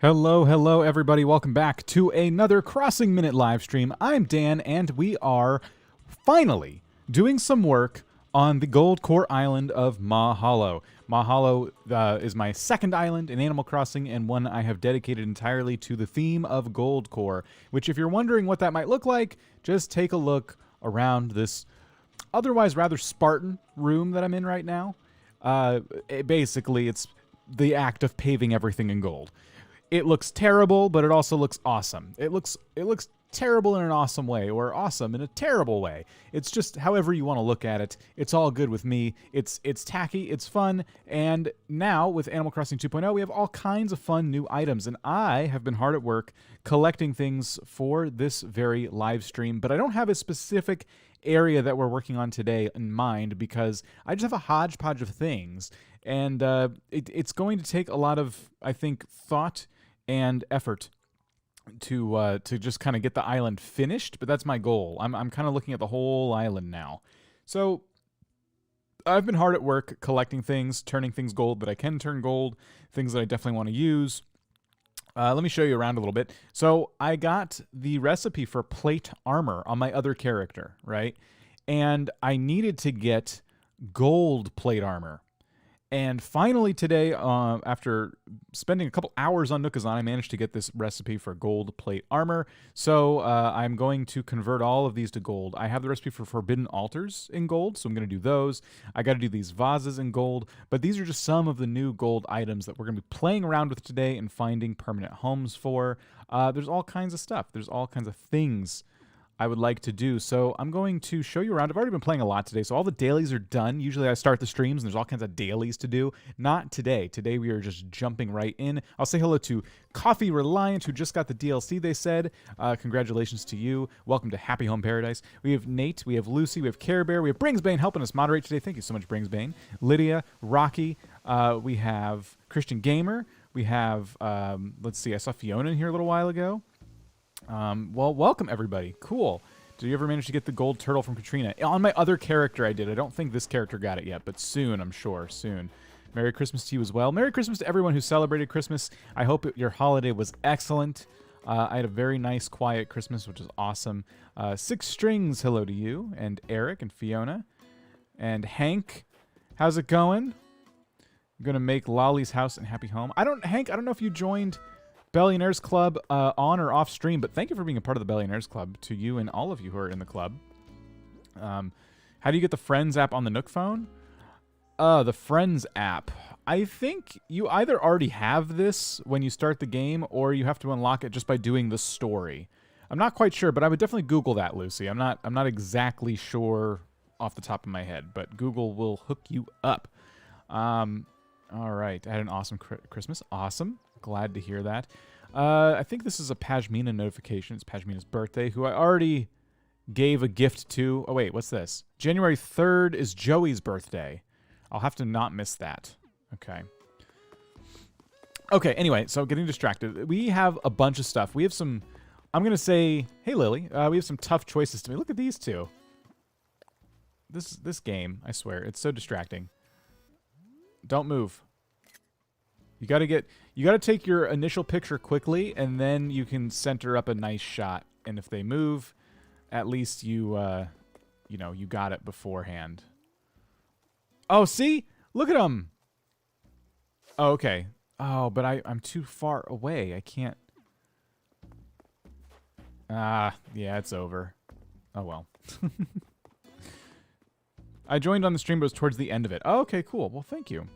Hello, everybody. Welcome back to another Crossing Minute live stream. I'm Dan, and we are finally doing some work on the GOLDCORE island of Maw Hollow. Maw Hollow is my second island in Animal Crossing, and one I have dedicated entirely to the theme of GOLDCORE, which, if you're wondering what that might look like, just take a look around this otherwise rather Spartan room that I'm in right now. Basically, it's the act of paving everything in gold. It looks terrible, but it also looks awesome. It looks terrible in an awesome way, or awesome in a terrible way. It's just however you want to look at it. It's all good with me. It's tacky, it's fun, and now with Animal Crossing 2.0, we have all kinds of fun new items, and I have been hard at work collecting things for this very live stream, but I don't have a specific area that we're working on today in mind because I just have a hodgepodge of things, and it's going to take a lot of, I think, thought and effort to just kind of get the island finished, but that's my goal. I'm kind of looking at the whole island now. So I've been hard at work collecting things, turning things gold that I can turn gold, things that I definitely want to use. Let me show you around a little bit. So I got the recipe for plate armor on my other character, right? And I needed to get gold plate armor. And finally today, after spending a couple hours on Nookazon, I managed to get this recipe for gold plate armor. So I'm going to convert all of these to gold. I have the recipe for forbidden altars in gold, so I'm going to do those. I got to do these vases in gold, but these are just some of the new gold items that we're going to be playing around with today and finding permanent homes for. There's all kinds of stuff. There's all kinds of things I would like to do. So I'm going to show you around. I've already been playing a lot today, so all the dailies are done. Usually I start the streams and there's all kinds of dailies to do. Not today. Today we are just jumping right in. I'll say hello to Coffee Reliant, who just got the DLC, they said. Congratulations to you. Welcome to Happy Home Paradise. We have Nate, we have Lucy, we have Care Bear, we have Bringsbane helping us moderate today. Thank you so much, Bringsbane. Lydia, Rocky, we have Christian Gamer, we have, let's see, I saw Fiona in here a little while ago. Well, welcome everybody. Cool. Did you ever manage to get the gold turtle from Katrina? On my other character I did. I don't think this character got it yet, but soon, I'm sure, soon. Merry Christmas to you as well. Merry Christmas to everyone who celebrated Christmas. I hope your holiday was excellent. I had a very nice, quiet Christmas, which is awesome. Six Strings, hello to you, and Eric and Fiona. And Hank, how's it going? I'm going to make Lolly's house and happy home. Hank, I don't know if you joined Billionaires Club on or off stream, but thank you for being a part of the Billionaires Club, to you and all of you who are in the club. How do you get the Friends app on the Nook phone? The Friends app. I think you either already have this when you start the game, or you have to unlock it just by doing the story. I'm not quite sure, but I would definitely Google that, Lucy. I'm not exactly sure off the top of my head, but Google will hook you up. All right. I had an awesome Christmas. Awesome. Glad to hear that. I think this is a Pashmina notification. It's Pashmina's birthday, who I already gave a gift to. Oh, wait, what's this? January 3rd is Joey's birthday. I'll have to not miss that. Okay. Okay, anyway, so getting distracted. We have a bunch of stuff. We have some, I'm going to say, hey, Lily, we have some tough choices to make. Look at these two. This game, I swear, it's so distracting. Don't move. You got to take your initial picture quickly, and then you can center up a nice shot. And if they move, at least you got it beforehand. Oh, see? Look at them. Oh, okay. Oh, but I'm too far away. I can't. Yeah, it's over. Oh, well. I joined on the stream, but it was towards the end of it. Oh, okay, cool. Well, thank you.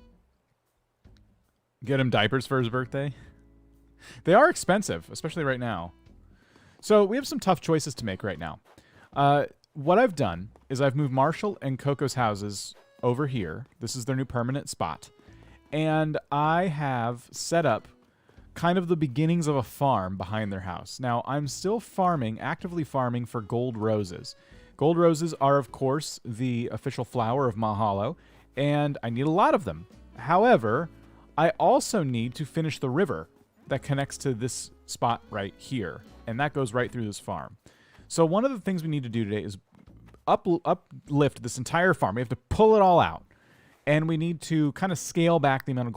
Get him diapers for his birthday. They are expensive, especially right now. So we have some tough choices to make right now. What I've done is I've moved Marshall and Coco's houses over here. This is their new permanent spot. And I have set up kind of the beginnings of a farm behind their house. Now, I'm still actively farming for gold roses. Gold roses are, of course, the official flower of Maw Hollow, and I need a lot of them. However, I also need to finish the river that connects to this spot right here, and that goes right through this farm. So one of the things we need to do today is uplift this entire farm. We have to pull it all out, and we need to kind of scale back the amount of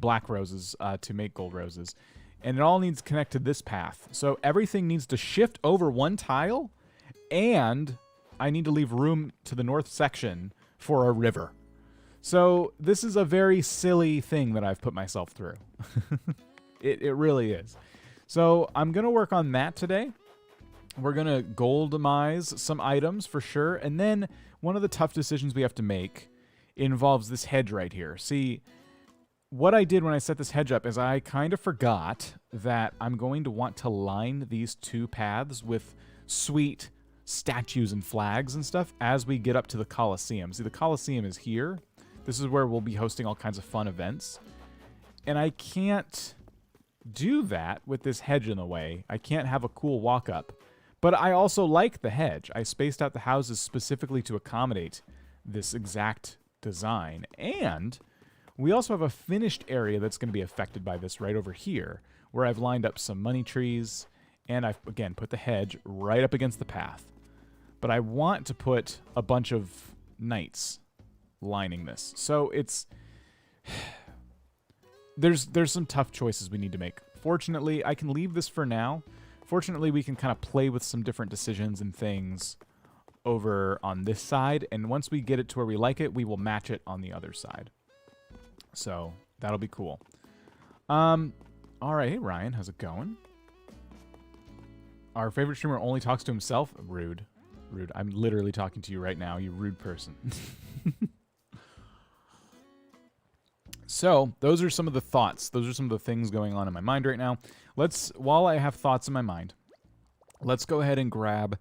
black roses to make gold roses. and it all needs to connect to this path. So everything needs to shift over one tile, and I need to leave room to the north section for a river. So this is a very silly thing that I've put myself through. It really is. So I'm going to work on that today. We're going to goldomize some items for sure. And then one of the tough decisions we have to make involves this hedge right here. See, what I did when I set this hedge up is I kind of forgot that I'm going to want to line these two paths with sweet statues and flags and stuff as we get up to the Coliseum. See, the Coliseum is here. This is where we'll be hosting all kinds of fun events. And I can't do that with this hedge in the way. I can't have a cool walk up. But I also like the hedge. I spaced out the houses specifically to accommodate this exact design. And we also have a finished area that's going to be affected by this right over here, where I've lined up some money trees, and I've, again, put the hedge right up against the path. But I want to put a bunch of knights lining this. So it's... There's some tough choices we need to make. Fortunately, I can leave this for now. Fortunately, we can kind of play with some different decisions and things over on this side, and once we get it to where we like it, we will match it on the other side. So that'll be cool. All right, hey Ryan, how's it going? Our favorite streamer only talks to himself. Rude. Rude. I'm literally talking to you right now, you rude person. So, those are some of the thoughts. Those are some of the things going on in my mind right now. While I have thoughts in my mind, let's go ahead and grab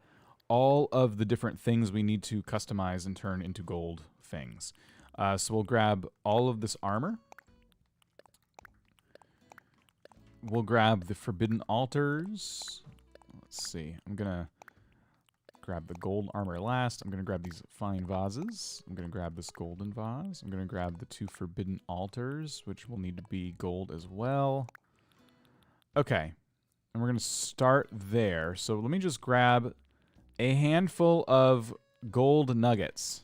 all of the different things we need to customize and turn into gold things. So we'll grab all of this armor. We'll grab the forbidden altars. Let's see. I'm going to grab the gold armor last. I'm going to grab these fine vases. I'm going to grab this golden vase. I'm going to grab the 2 forbidden altars, which will need to be gold as well. Okay. And we're going to start there. So let me just grab a handful of gold nuggets.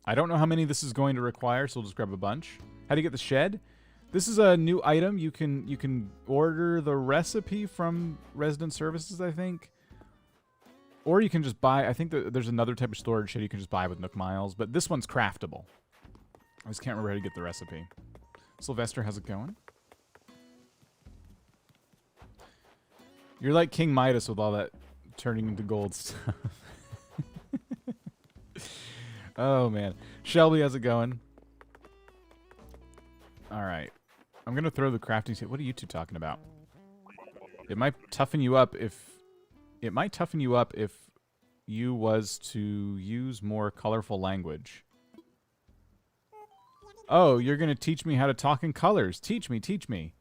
I don't know how many this is going to require, so we'll just grab a bunch. How do you get the shed? This is a new item. You can order the recipe from Resident Services, I think. Or you can just buy, I think there's another type of storage shed you can just buy with Nook Miles, but this one's craftable. I just can't remember how to get the recipe. Sylvester, how's it going? You're like King Midas with all that turning into gold stuff. Oh, man. Shelby, how's it going? All right. I'm going to throw the crafting table. What are you two talking about? It might toughen you up if... It might toughen you up if you was to use more colorful language. Oh, you're going to teach me how to talk in colors. Teach me, teach me.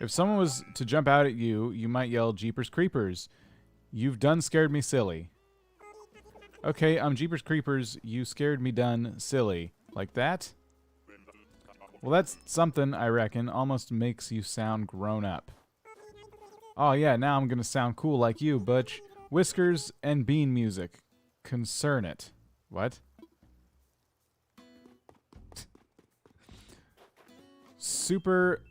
If someone was to jump out at you, you might yell, Jeepers Creepers. You've done scared me silly. Okay, Jeepers Creepers, you scared me done silly. Like that? Well, that's something, I reckon. Almost makes you sound grown up. Oh, yeah, now I'm going to sound cool like you, Butch. Whiskers and bean music. Concern it. What? Super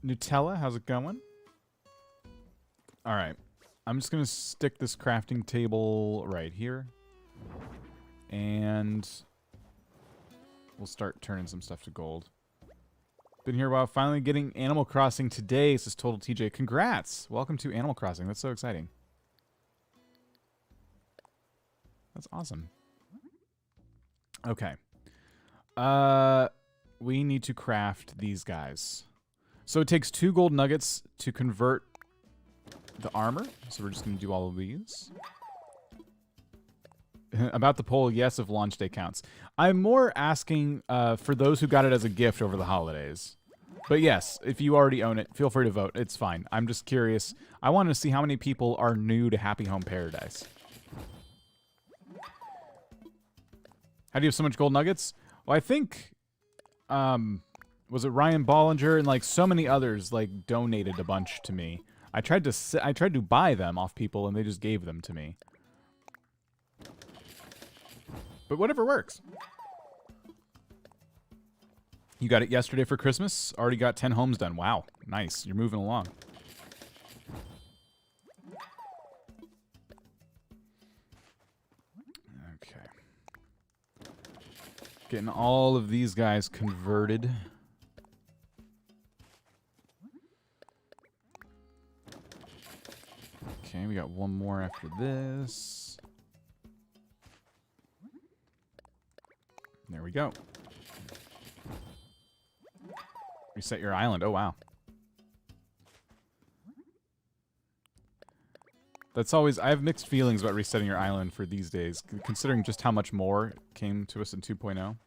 Nutella, how's it going? All right. I'm just going to stick this crafting table right here. And we'll start turning some stuff to gold. Been here a while, finally getting Animal Crossing today, says Total TJ. Congrats! Welcome to Animal Crossing. That's so exciting. That's awesome. Okay. We need to craft these guys. So it takes 2 gold nuggets to convert the armor. So we're just going to do all of these. About the poll, yes, if launch day counts. I'm more asking for those who got it as a gift over the holidays. But yes, if you already own it, feel free to vote. It's fine. I'm just curious. I want to see how many people are new to Happy Home Paradise. How do you have so much gold nuggets? Well, I think, was it Ryan Bollinger and like so many others like donated a bunch to me. I tried to buy them off people and they just gave them to me. But whatever works. You got it yesterday for Christmas? Already got 10 homes done. Wow. Nice. You're moving along. Okay. Getting all of these guys converted. Okay, we got one more after this. There we go. Reset your island. Oh, wow. That's always... I have mixed feelings about resetting your island for these days, considering just how much more came to us in 2.0.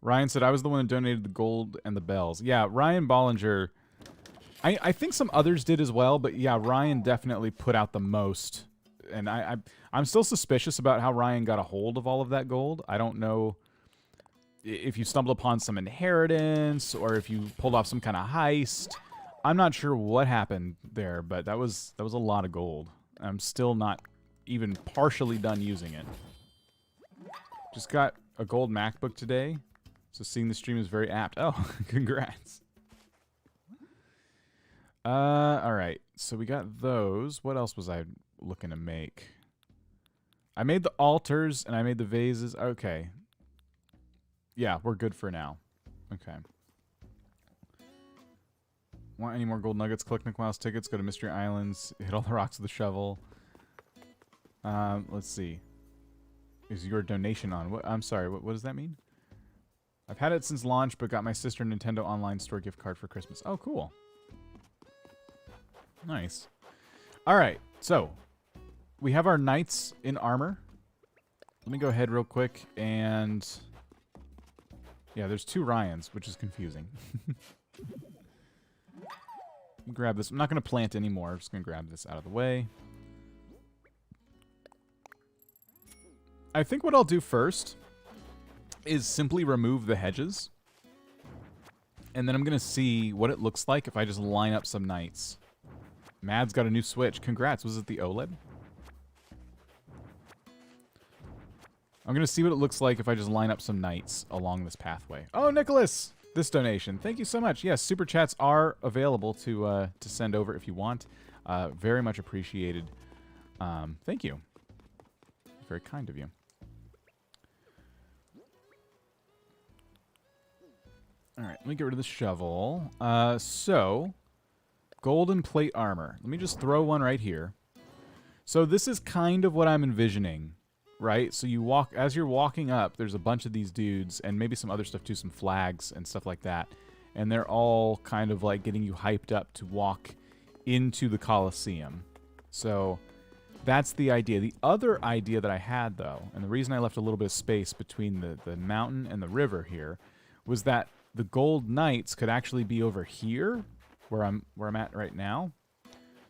Ryan said, I was the one who donated the gold and the bells. Yeah, Ryan Bollinger... I think some others did as well, but yeah, Ryan definitely put out the most. And I'm still suspicious about how Ryan got a hold of all of that gold. I don't know if you stumbled upon some inheritance or if you pulled off some kind of heist. I'm not sure what happened there, but that was a lot of gold. I'm still not even partially done using it. Just got a gold MacBook today, so seeing the stream is very apt. Oh, congrats. All right. So we got those. What else was I looking to make? I made the altars and I made the vases. Okay. Yeah, we're good for now. Okay. Want any more gold nuggets? Collect McMiles tickets. Go to Mystery Islands. Hit all the rocks with a shovel. Let's see. Is your donation on? What? I'm sorry. What does that mean? I've had it since launch, but got my sister a Nintendo Online Store gift card for Christmas. Oh, cool. Nice. All right. So we have our knights in armor. Let me go ahead real quick and... Yeah, there's 2 Ryans, which is confusing. Grab this. I'm not going to plant anymore. I'm just going to grab this out of the way. I think what I'll do first is simply remove the hedges. And then I'm going to see what it looks like if I just line up some knights. Mad's got a new Switch. Congrats. Was it the OLED? I'm going to see what it looks like if I just line up some knights along this pathway. Oh, Nicholas! This donation. Thank you so much. Yes, super chats are available to send over if you want. Very much appreciated. Thank you. Very kind of you. All right, let me get rid of the shovel. So, golden plate armor. Let me just throw one right here. So this is kind of what I'm envisioning. Right? So you walk, as you're walking up, there's a bunch of these dudes, and maybe some other stuff too, some flags and stuff like that. And they're all kind of like getting you hyped up to walk into the Colosseum. So that's the idea. The other idea that I had, though, and the reason I left a little bit of space between the mountain and the river here, was that the gold knights could actually be over here, where I'm at right now.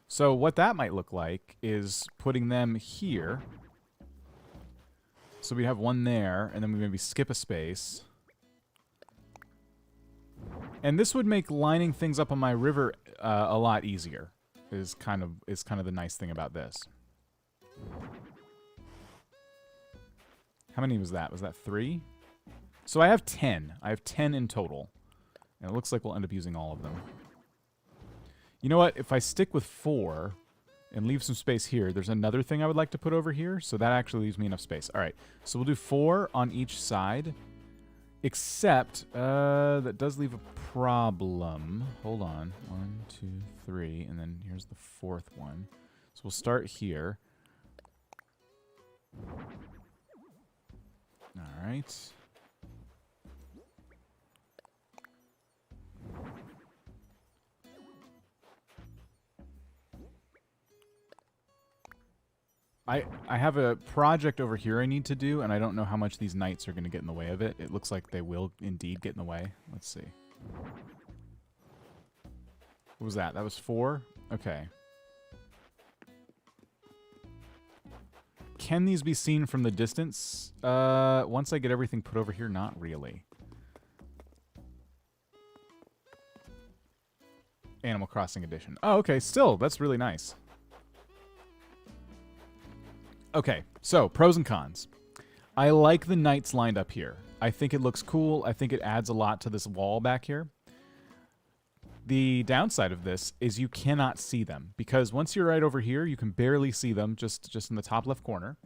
So what that might look like is putting them here. So we have one there, and then we maybe skip a space. And this would make lining things up on my river a lot easier. Is kind of the nice thing about this. How many was that? Was that 3? So I have 10. I have 10 in total. And it looks like we'll end up using all of them. You know what? If I stick with 4... and leave some space here. There's another thing I would like to put over here, so that actually leaves me enough space. All right, so we'll do 4 on each side, except that does leave a problem. Hold on. 1, 2, 3, and then here's the 4th one. So we'll start here. All right. I have a project over here I need to do, and I don't know how much these knights are going to get in the way of it. It looks like they will indeed get in the way. Let's see. What was that? That was 4? Okay. Can these be seen from the distance? Once I get everything put over here, not really. Animal Crossing Edition. Oh, okay. Still, that's really nice. Okay, so pros and cons. I like the knights lined up here. I think it looks cool. I think it adds a lot to this wall back here. The downside of this is you cannot see them, because once you're right over here, you can barely see them just in the top left corner.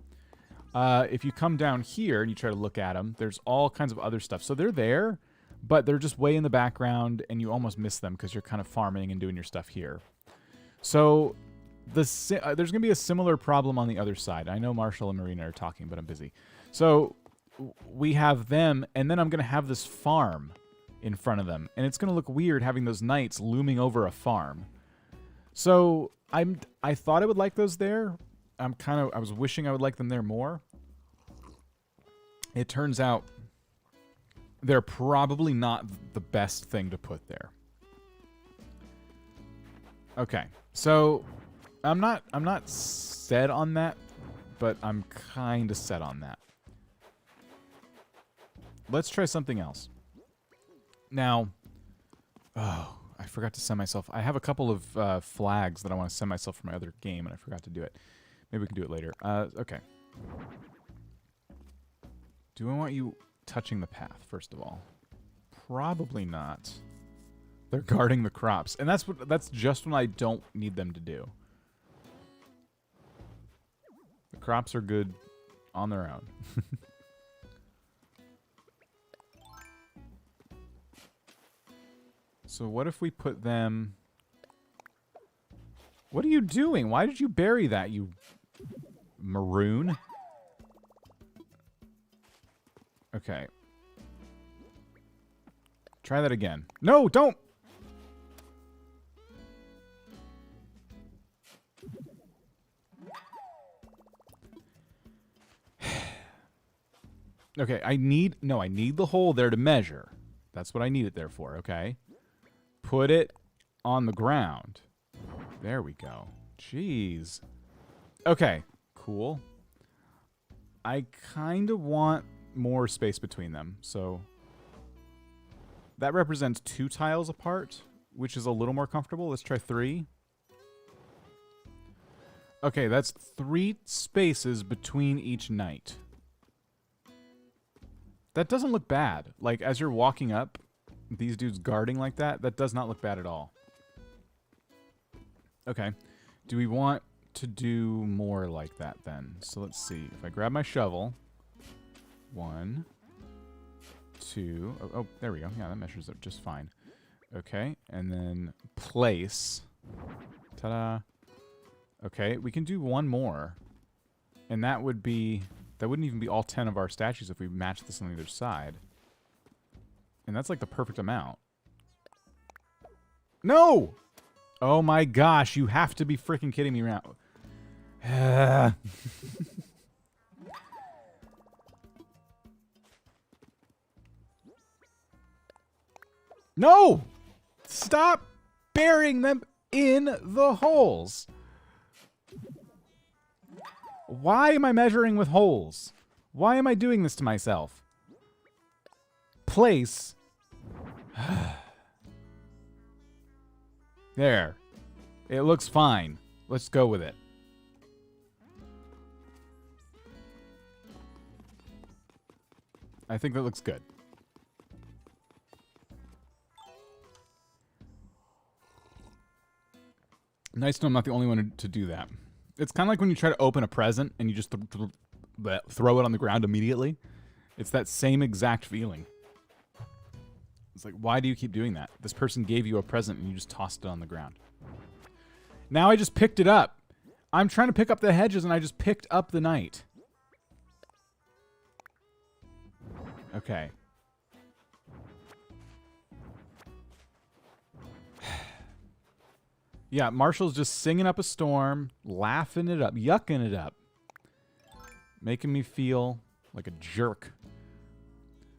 If you come down here and you try to look at them, there's all kinds of other stuff. So they're there, but they're just way in the background, and you almost miss them because you're kind of farming and doing your stuff here. So there's going to be a similar problem on the other side. I know Marshall and Marina are talking, but I'm busy. So we have them, and then I'm going to have this farm in front of them, and it's going to look weird having those knights looming over a farm. So I thought I would like those there. I was wishing I would like them there more. It turns out they're probably not the best thing to put there. Okay, so I'm not set on that, but I'm kind of set on that. Let's try something else. Now, oh, I forgot to send myself. I have a couple of flags that I want to send myself for my other game, and I forgot to do it. Maybe we can do it later. Okay. Do I want you touching the path, first of all? Probably not. They're guarding the crops, and that's just when I don't need them to do. The crops are good on their own. So what if we put them... What are you doing? Why did you bury that, you maroon? Okay. Try that again. No, don't! Okay, I need the hole there to measure. That's what I need it there for, okay? Put it on the ground. There we go. Jeez. Okay, cool. I kind of want more space between them, so that represents 2 tiles apart, which is a little more comfortable. Let's try 3. Okay, that's 3 spaces between each knight. That doesn't look bad. Like, as you're walking up, these dudes guarding like that, that does not look bad at all. Okay. Do we want to do more like that then? So let's see. If I grab my shovel. 1, 2. Oh, there we go. Yeah, that measures up just fine. Okay. And then place. Ta-da. Okay. We can do 1 more. And that would be... That wouldn't even be all 10 of our statues if we matched this on the other side. And that's like the perfect amount. No! Oh my gosh, you have to be freaking kidding me right now. No! Stop burying them in the holes. Why am I measuring with holes? Why am I doing this to myself? Place. There. It looks fine. Let's go with it. I think that looks good. Nice to know I'm not the only one to do that. It's kind of like when you try to open a present and you just throw it on the ground immediately. It's that same exact feeling. It's like, why do you keep doing that? This person gave you a present and you just tossed it on the ground. Now I just picked it up. I'm trying to pick up the hedges and I just picked up the knight. Okay. Yeah, Marshall's just singing up a storm, laughing it up, yucking it up. Making me feel like a jerk.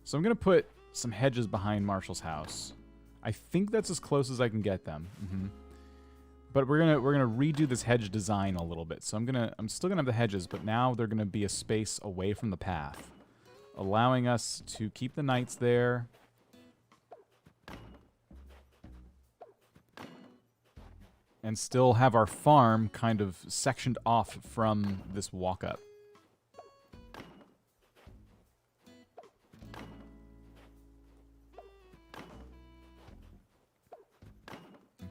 So I'm going to put some hedges behind Marshall's house. I think that's as close as I can get them. But we're gonna redo this hedge design a little bit. So I'm still gonna have the hedges, but now they're gonna be a space away from the path, allowing us to keep the knights there. And still have our farm kind of sectioned off from this walk-up.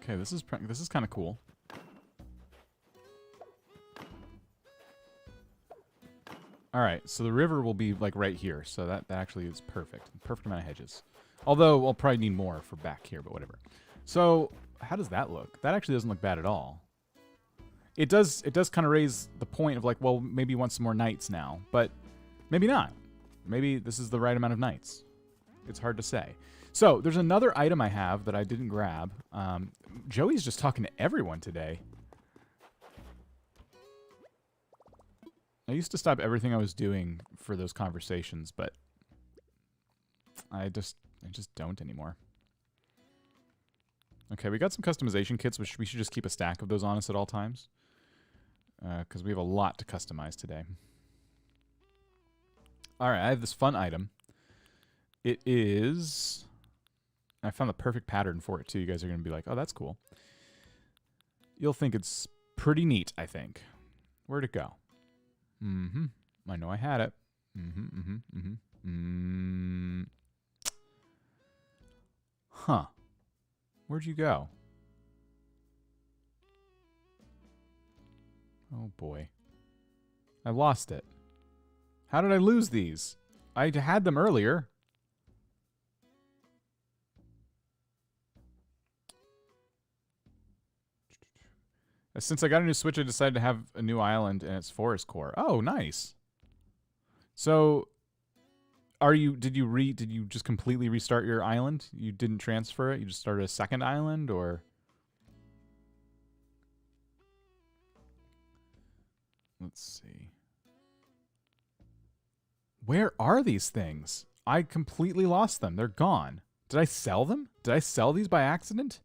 Okay, this is kind of cool. All right, so the river will be like right here, so that actually is perfect. Perfect amount of hedges. Although I'll probably need more for back here, but whatever. So how does that look? That actually doesn't look bad at all. It does kind of raise the point of like, well, maybe you want some more nights now, but maybe not. Maybe this is the right amount of nights. It's hard to say. So there's another item I have that I didn't grab. Joey's just talking to everyone today. I used to stop everything I was doing for those conversations, but I just don't anymore. Okay, we got some customization kits, which we should just keep a stack of those on us at all times. Because we have a lot to customize today. Alright, I have this fun item. It is... I found the perfect pattern for it, too. You guys are going to be like, oh, that's cool. You'll think it's pretty neat, I think. Where'd it go? I know I had it. Huh. Where'd you go? Oh, boy. I lost it. How did I lose these? I had them earlier. Since I got a new Switch, I decided to have a new island, and it's Forest Core. Oh, nice. So, did you just completely restart your island? You didn't transfer it? You just started a second island, or? Let's see. Where are these things? I completely lost them. They're gone. Did I sell them? Did I sell these by accident?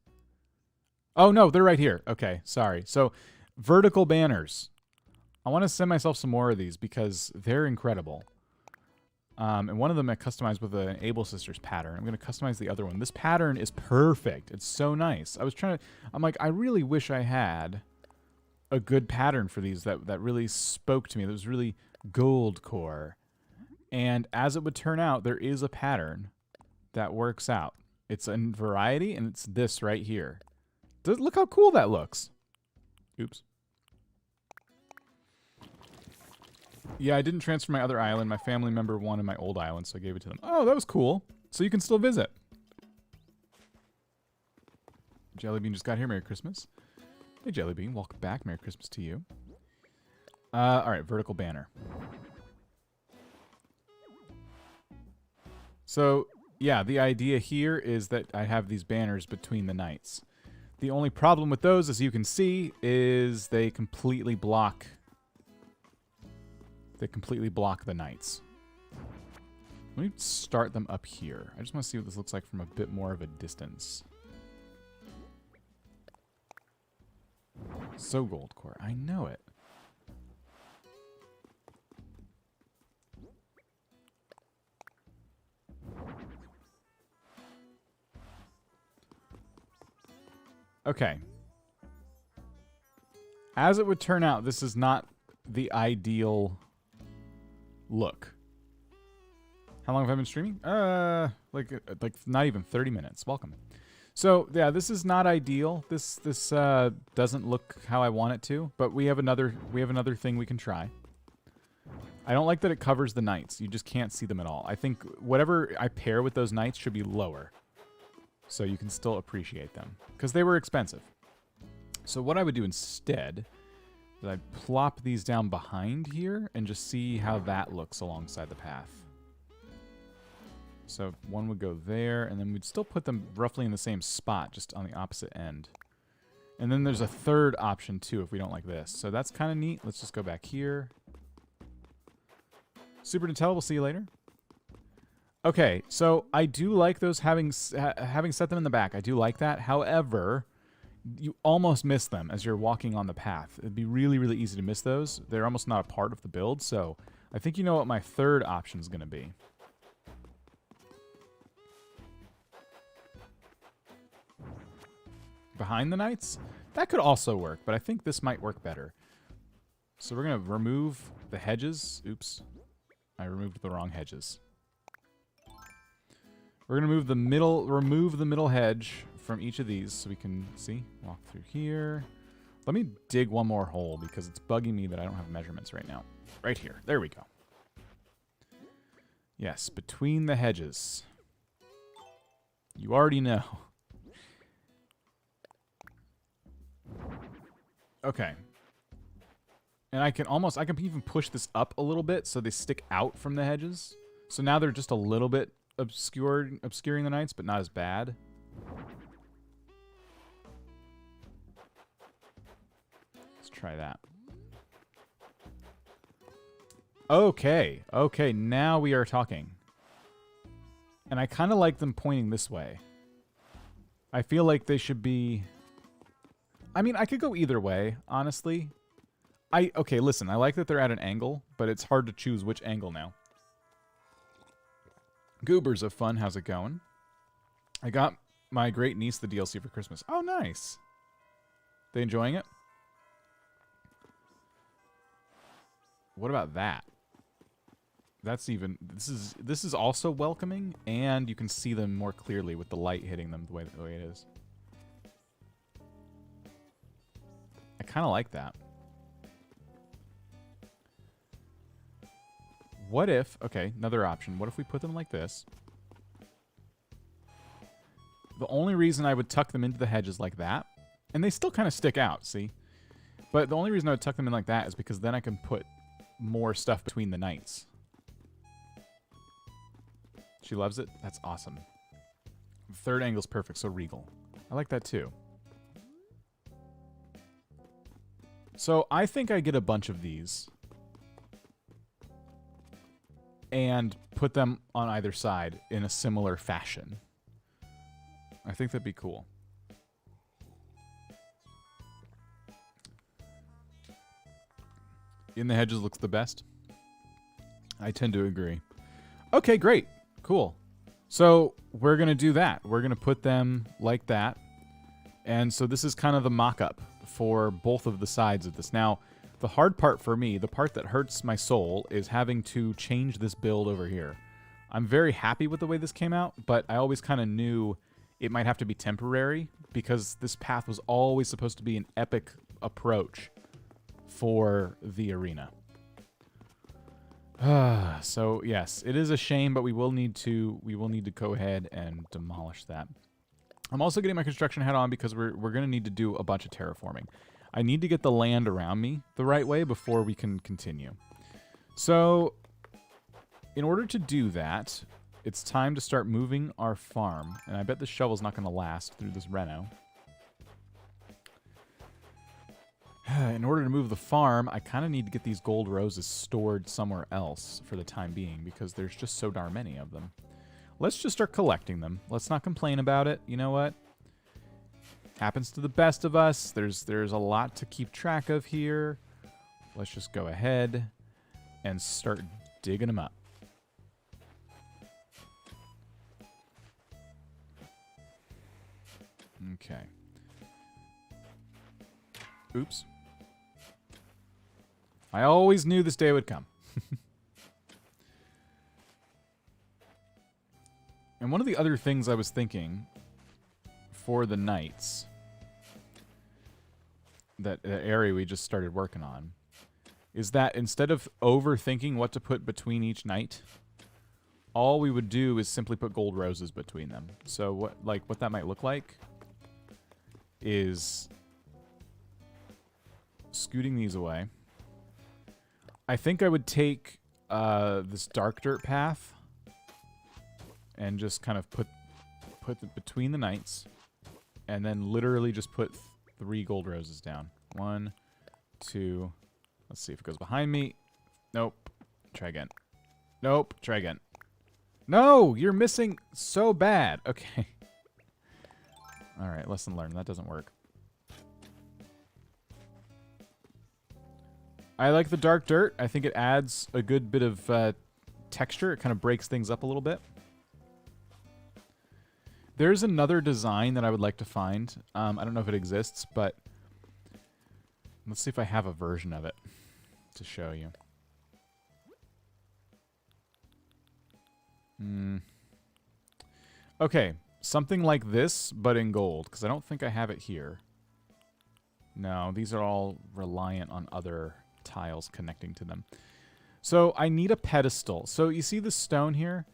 Oh, no, they're right here. Okay, sorry. So, vertical banners. I want to send myself some more of these because they're incredible. And one of them I customized with an Able Sisters pattern. I'm going to customize the other one. This pattern is perfect. It's so nice. I'm like, I really wish I had a good pattern for these that really spoke to me. That was really GOLDCORE. And as it would turn out, there is a pattern that works out. It's in variety, and it's this right here. Look how cool that looks. Oops. Yeah, I didn't transfer my other island. My family member wanted my old island, so I gave it to them. Oh, that was cool. So you can still visit. Jellybean just got here. Merry Christmas. Hey, Jellybean. Welcome back. Merry Christmas to you. All right, vertical banner. So, yeah, the idea here is that I have these banners between the nights. The only problem with those, as you can see, is they completely block the nights. Let me start them up here. I just want to see what this looks like from a bit more of a distance. So GOLDCORE. I know it. Okay. As it would turn out, this is not the ideal look. How long have I been streaming? Like not even 30 minutes. Welcome. So, yeah, this is not ideal. This doesn't look how I want it to, but we have another thing we can try. I don't like that it covers the nights. You just can't see them at all. I think whatever I pair with those nights should be lower, so you can still appreciate them, because they were expensive. So what I would do instead is I'd plop these down behind here and just see how that looks alongside the path. So one would go there, and then we'd still put them roughly in the same spot, just on the opposite end. And then there's a third option, too, if we don't like this. So that's kind of neat. Let's just go back here. Super Nutella, we'll see you later. Okay, so I do like those having set them in the back. I do like that. However, you almost miss them as you're walking on the path. It'd be really, really easy to miss those. They're almost not a part of the build, so I think you know what my third option is going to be. Behind the knights? That could also work, but I think this might work better. So we're going to remove the hedges. Oops. I removed the wrong hedges. We're going to remove the middle hedge from each of these so we can see. Walk through here. Let me dig one more hole because it's bugging me that I don't have measurements right now. Right here. There we go. Yes, between the hedges. You already know. Okay. And I can even push this up a little bit so they stick out from the hedges. So now they're just a little bit obscuring the nights, but not as bad. Let's try that. Okay. Okay, now we are talking. And I kind of like them pointing this way. I feel like they should be... I mean, I could go either way, honestly. Okay, listen, I like that they're at an angle, but it's hard to choose which angle now. Goobers of Fun, how's it going? I got my great niece the DLC for Christmas. Oh, nice. They enjoying it? What about that? That's even... This is also welcoming, and you can see them more clearly with the light hitting them the way it is. I kind of like that. What if... Okay, another option. What if we put them like this? The only reason I would tuck them into the hedges like that... And they still kind of stick out, see? But the only reason I would tuck them in like that is because then I can put more stuff between the nights. She loves it? That's awesome. The third angle's perfect, so regal. I like that too. So I think I get a bunch of these. And put them on either side in a similar fashion. I think that'd be cool. In the hedges looks the best. I tend to agree. Okay, great. Cool. So we're going to do that. We're going to put them like that. And so this is kind of the mock-up for both of the sides of this. Now, the hard part for me, the part that hurts my soul, is having to change this build over here. I'm very happy with the way this came out, but I always kind of knew it might have to be temporary because this path was always supposed to be an epic approach for the arena. So yes, it is a shame, but we will need to go ahead and demolish that. I'm also getting my construction hat on because we're going to need to do a bunch of terraforming. I need to get the land around me the right way before we can continue. So, in order to do that, it's time to start moving our farm. And I bet this shovel's not going to last through this reno. In order to move the farm, I kind of need to get these gold roses stored somewhere else for the time being because there's just so darn many of them. Let's just start collecting them. Let's not complain about it. You know what? Happens to the best of us. There's a lot to keep track of here. Let's just go ahead and start digging them up. Okay. Oops. I always knew this day would come. And one of the other things I was thinking for the nights, that area we just started working on, is that instead of overthinking what to put between each night, all we would do is simply put gold roses between them. So what that might look like is scooting these away. I think I would take this dark dirt path and just kind of put it between the nights, and then literally just put 3 gold roses down. 1, 2. Let's see if it goes behind me. Nope. Try again. Nope. Try again. No, you're missing so bad. Okay. All right, lesson learned. That doesn't work. I like the dark dirt. I think it adds a good bit of texture. It kind of breaks things up a little bit. There's another design that I would like to find. I don't know if it exists, but let's see if I have a version of it to show you. Okay, something like this, but in gold, because I don't think I have it here. No, these are all reliant on other tiles connecting to them. So I need a pedestal. So you see the stone here?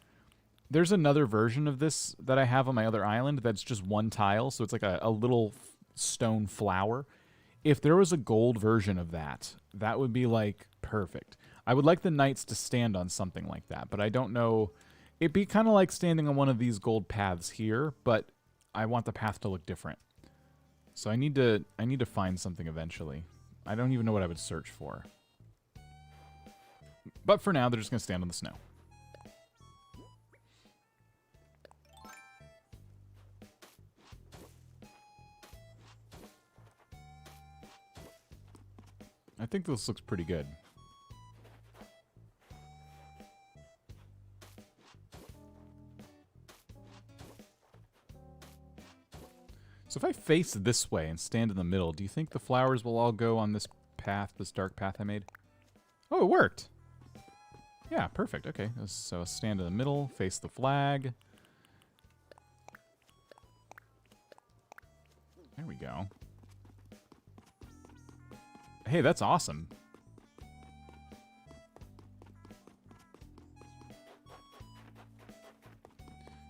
There's another version of this that I have on my other island that's just one tile, so it's like a little stone flower. If there was a gold version of that, that would be like perfect. I would like the knights to stand on something like that, but I don't know. It'd be kind of like standing on one of these gold paths here, but I want the path to look different. So I need to find something eventually. I don't even know what I would search for. But for now, they're just going to stand on the snow. I think this looks pretty good. So if I face this way and stand in the middle, do you think the flowers will all go on this path, this dark path I made? Oh, it worked. Yeah, perfect. Okay, so stand in the middle, face the flag. There we go. Hey, that's awesome.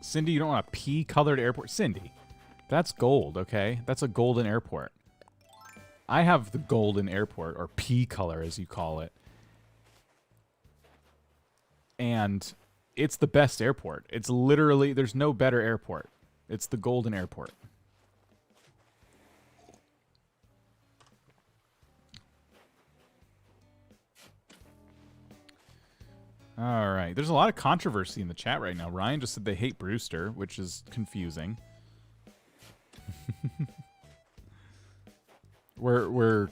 Cindy, you don't want a pea-colored airport? Cindy, that's gold, okay? That's a golden airport. I have the golden airport, or pea color as you call it. And it's the best airport. It's literally, there's no better airport. It's the golden airport. All right. There's a lot of controversy in the chat right now. Ryan just said they hate Brewster, which is confusing. We're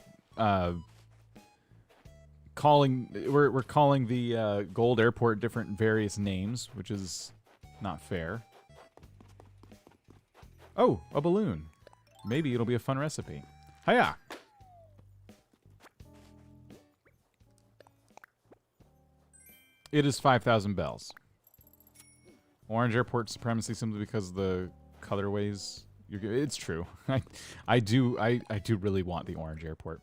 calling the gold airport different various names, which is not fair. Oh, a balloon. Maybe it'll be a fun recipe. Hiya. It is 5,000 bells. Orange airport supremacy simply because of the colorways. It's true. I do really want the orange airport.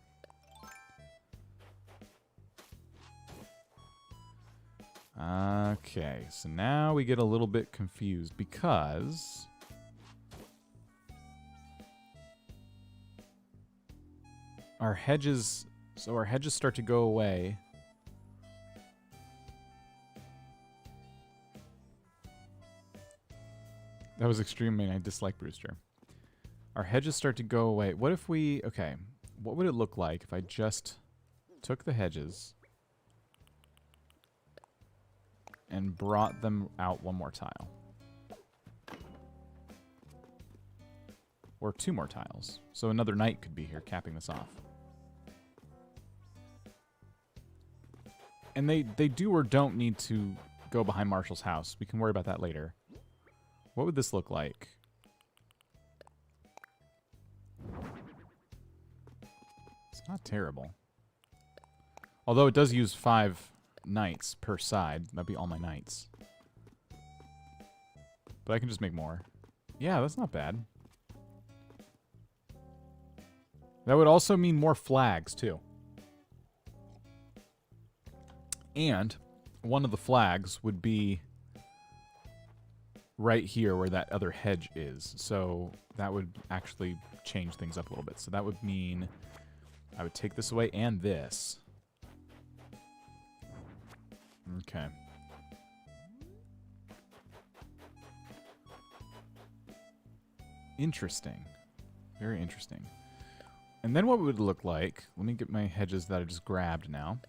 Okay, so now we get a little bit confused because our hedges start to go away. That was extreme, and I dislike Brewster. Our hedges start to go away. What if we... Okay, what would it look like if I just took the hedges and brought them out one more tile? Or two more tiles. So another knight could be here capping this off. And they do or don't need to go behind Marshall's house. We can worry about that later. What would this look like? It's not terrible. Although it does use 5 knights per side. That'd be all my knights. But I can just make more. Yeah, that's not bad. That would also mean more flags, too. And one of the flags would be right here where that other hedge is. So that would actually change things up a little bit. So that would mean I would take this away and this. Okay. Interesting. Very interesting. And then what would it look like? Let me get my hedges that I just grabbed now.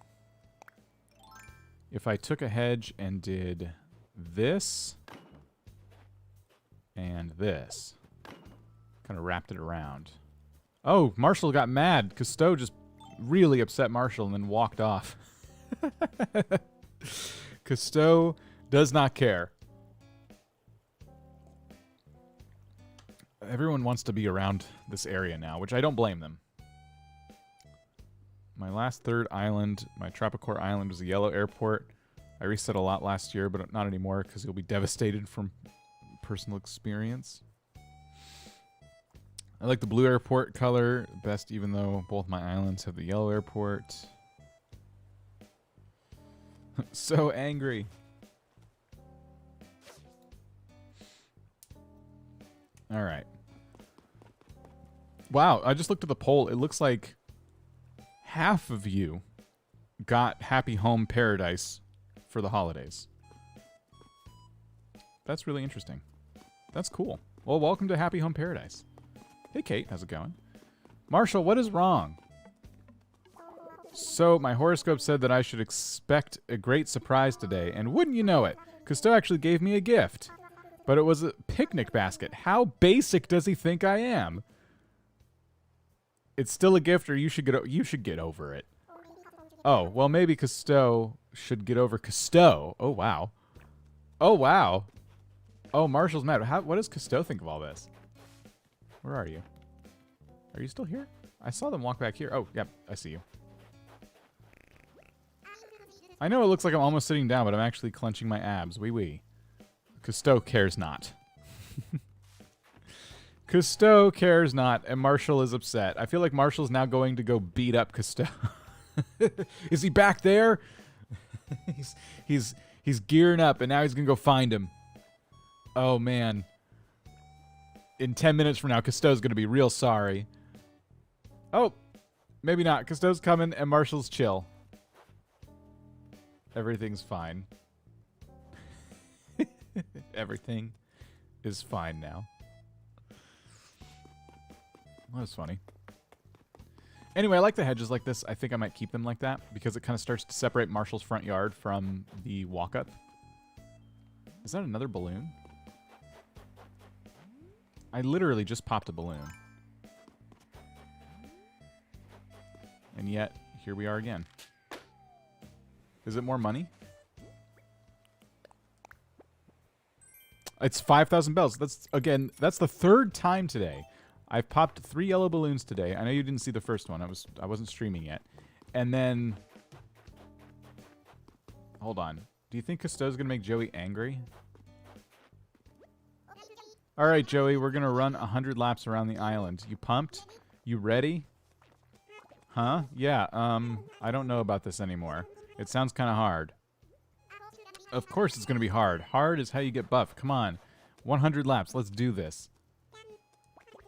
If I took a hedge and did this and this. Kind of wrapped it around. Oh, Marshall got mad. Cousteau just really upset Marshall and then walked off. Cousteau does not care. Everyone wants to be around this area now, which I don't blame them. My last third island, my Terracotta island, was a yellow airport. I reset a lot last year, but not anymore because you'll be devastated from personal experience. I like the blue airport color best, even though both my islands have the yellow airport. So angry. All right. Wow, I just looked at the poll. It looks like half of you got Happy Home Paradise for the holidays. That's really interesting. That's cool. Well, welcome to Happy Home Paradise. Hey, Kate. How's it going? Marshall, what is wrong? So, my horoscope said that I should expect a great surprise today, and wouldn't you know it, Cousteau actually gave me a gift. But it was a picnic basket. How basic does he think I am? It's still a gift, or you should get over it. Oh, well, maybe Cousteau should get over Cousteau. Oh, wow. Oh, wow. Oh, Marshall's mad. What does Cousteau think of all this? Where are you? Are you still here? I saw them walk back here. Oh, yep, I see you. I know it looks like I'm almost sitting down, but I'm actually clenching my abs. Wee wee. Cousteau cares not. Cousteau cares not, and Marshall is upset. I feel like Marshall's now going to go beat up Cousteau. Is he back there? he's gearing up, and now he's gonna go find him. Oh man. In 10 minutes from now, Cousteau's gonna be real sorry. Oh, maybe not. Cousteau's coming, and Marshall's chill. Everything's fine. Everything is fine now. That was funny. Anyway, I like the hedges like this. I think I might keep them like that because it kind of starts to separate Marshall's front yard from the walk-up. Is that another balloon? I literally just popped a balloon. And yet, here we are again. Is it more money? It's 5,000 bells. That's the third time today. I've popped 3 yellow balloons today. I know you didn't see the first one. I wasn't streaming yet. And then hold on. Do you think Cousteau's gonna make Joey angry? All right, Joey, we're gonna run 100 laps around the island. You pumped? You ready? Huh? Yeah. I don't know about this anymore. It sounds kind of hard. Of course it's gonna be hard. Hard is how you get buff. Come on. 100 laps. Let's do this.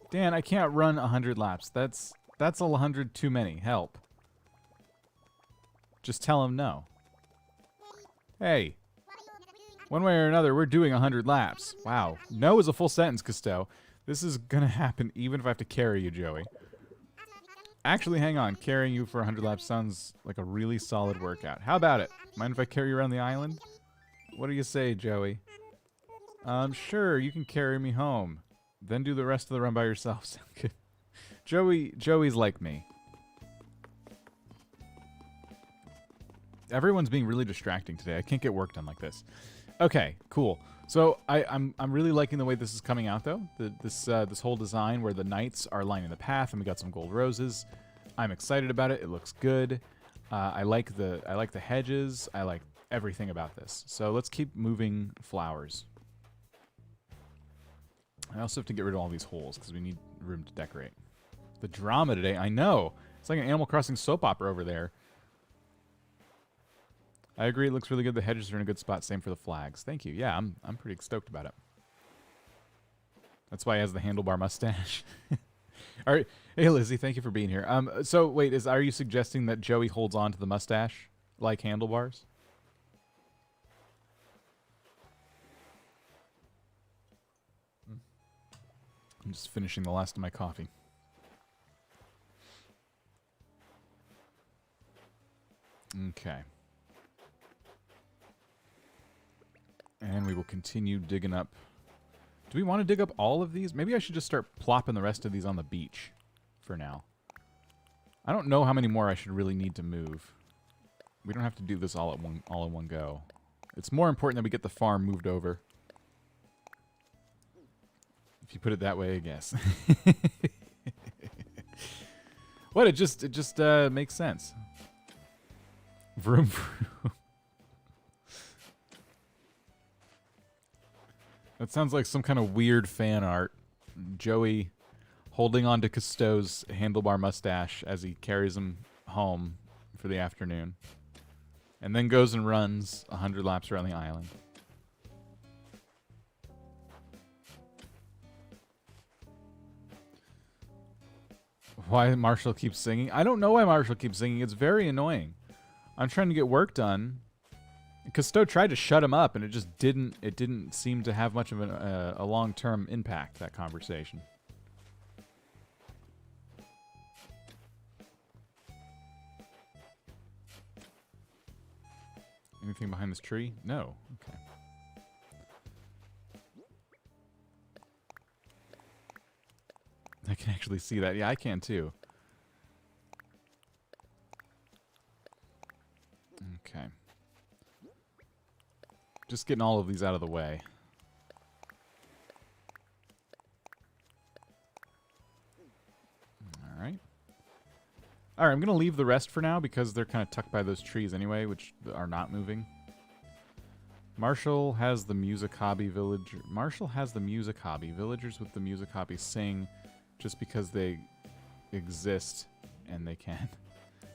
Dan, I can't run 100 laps. That's 100 too many. Help. Just tell him no. Hey. One way or another, we're doing 100 laps. Wow. No is a full sentence, Cousteau. This is gonna happen even if I have to carry you, Joey. Actually, hang on. Carrying you for 100 laps sounds like a really solid workout. How about it? Mind if I carry you around the island? What do you say, Joey? Sure, you can carry me home. Then do the rest of the run by yourself. Sound good? Joey's like me. Everyone's being really distracting today. I can't get work done like this. Okay, cool. So I'm really liking the way this is coming out, though. This whole design where the knights are lining the path, and we got some gold roses. I'm excited about it. It looks good. I like the hedges. I like everything about this. So let's keep moving flowers. I also have to get rid of all these holes because we need room to decorate. The drama today, I know. It's like an Animal Crossing soap opera over there. I agree, it looks really good. The hedges are in a good spot. Same for the flags. Thank you. Yeah, I'm pretty stoked about it. That's why he has the handlebar mustache. All right. Hey, Lizzie, thank you for being here. So, wait, are you suggesting that Joey holds on to the mustache like handlebars? I'm just finishing the last of my coffee. Okay. And we will continue digging up. Do we want to dig up all of these? Maybe I should just start plopping the rest of these on the beach for now. I don't know how many more I should really need to move. We don't have to do this all in one go. It's more important that we get the farm moved over. If you put it that way, I guess. What? It just makes sense. Vroom vroom. That sounds like some kind of weird fan art. Joey holding on to Cousteau's handlebar mustache as he carries him home for the afternoon. And then goes and runs 100 laps around the island. Why Marshall keeps singing? I don't know why Marshall keeps singing. It's very annoying. I'm trying to get work done. Cousteau tried to shut him up, and it just didn't. It didn't seem to have much of a long-term impact, that conversation. Anything behind this tree? No. Okay. I can actually see that. Yeah, I can too. Okay. Just getting all of these out of the way. Alright. Alright, I'm going to leave the rest for now because they're kind of tucked by those trees anyway, which are not moving. Marshall has the music hobby villager. Marshall has the music hobby. Villagers with the music hobby sing just because they exist and they can.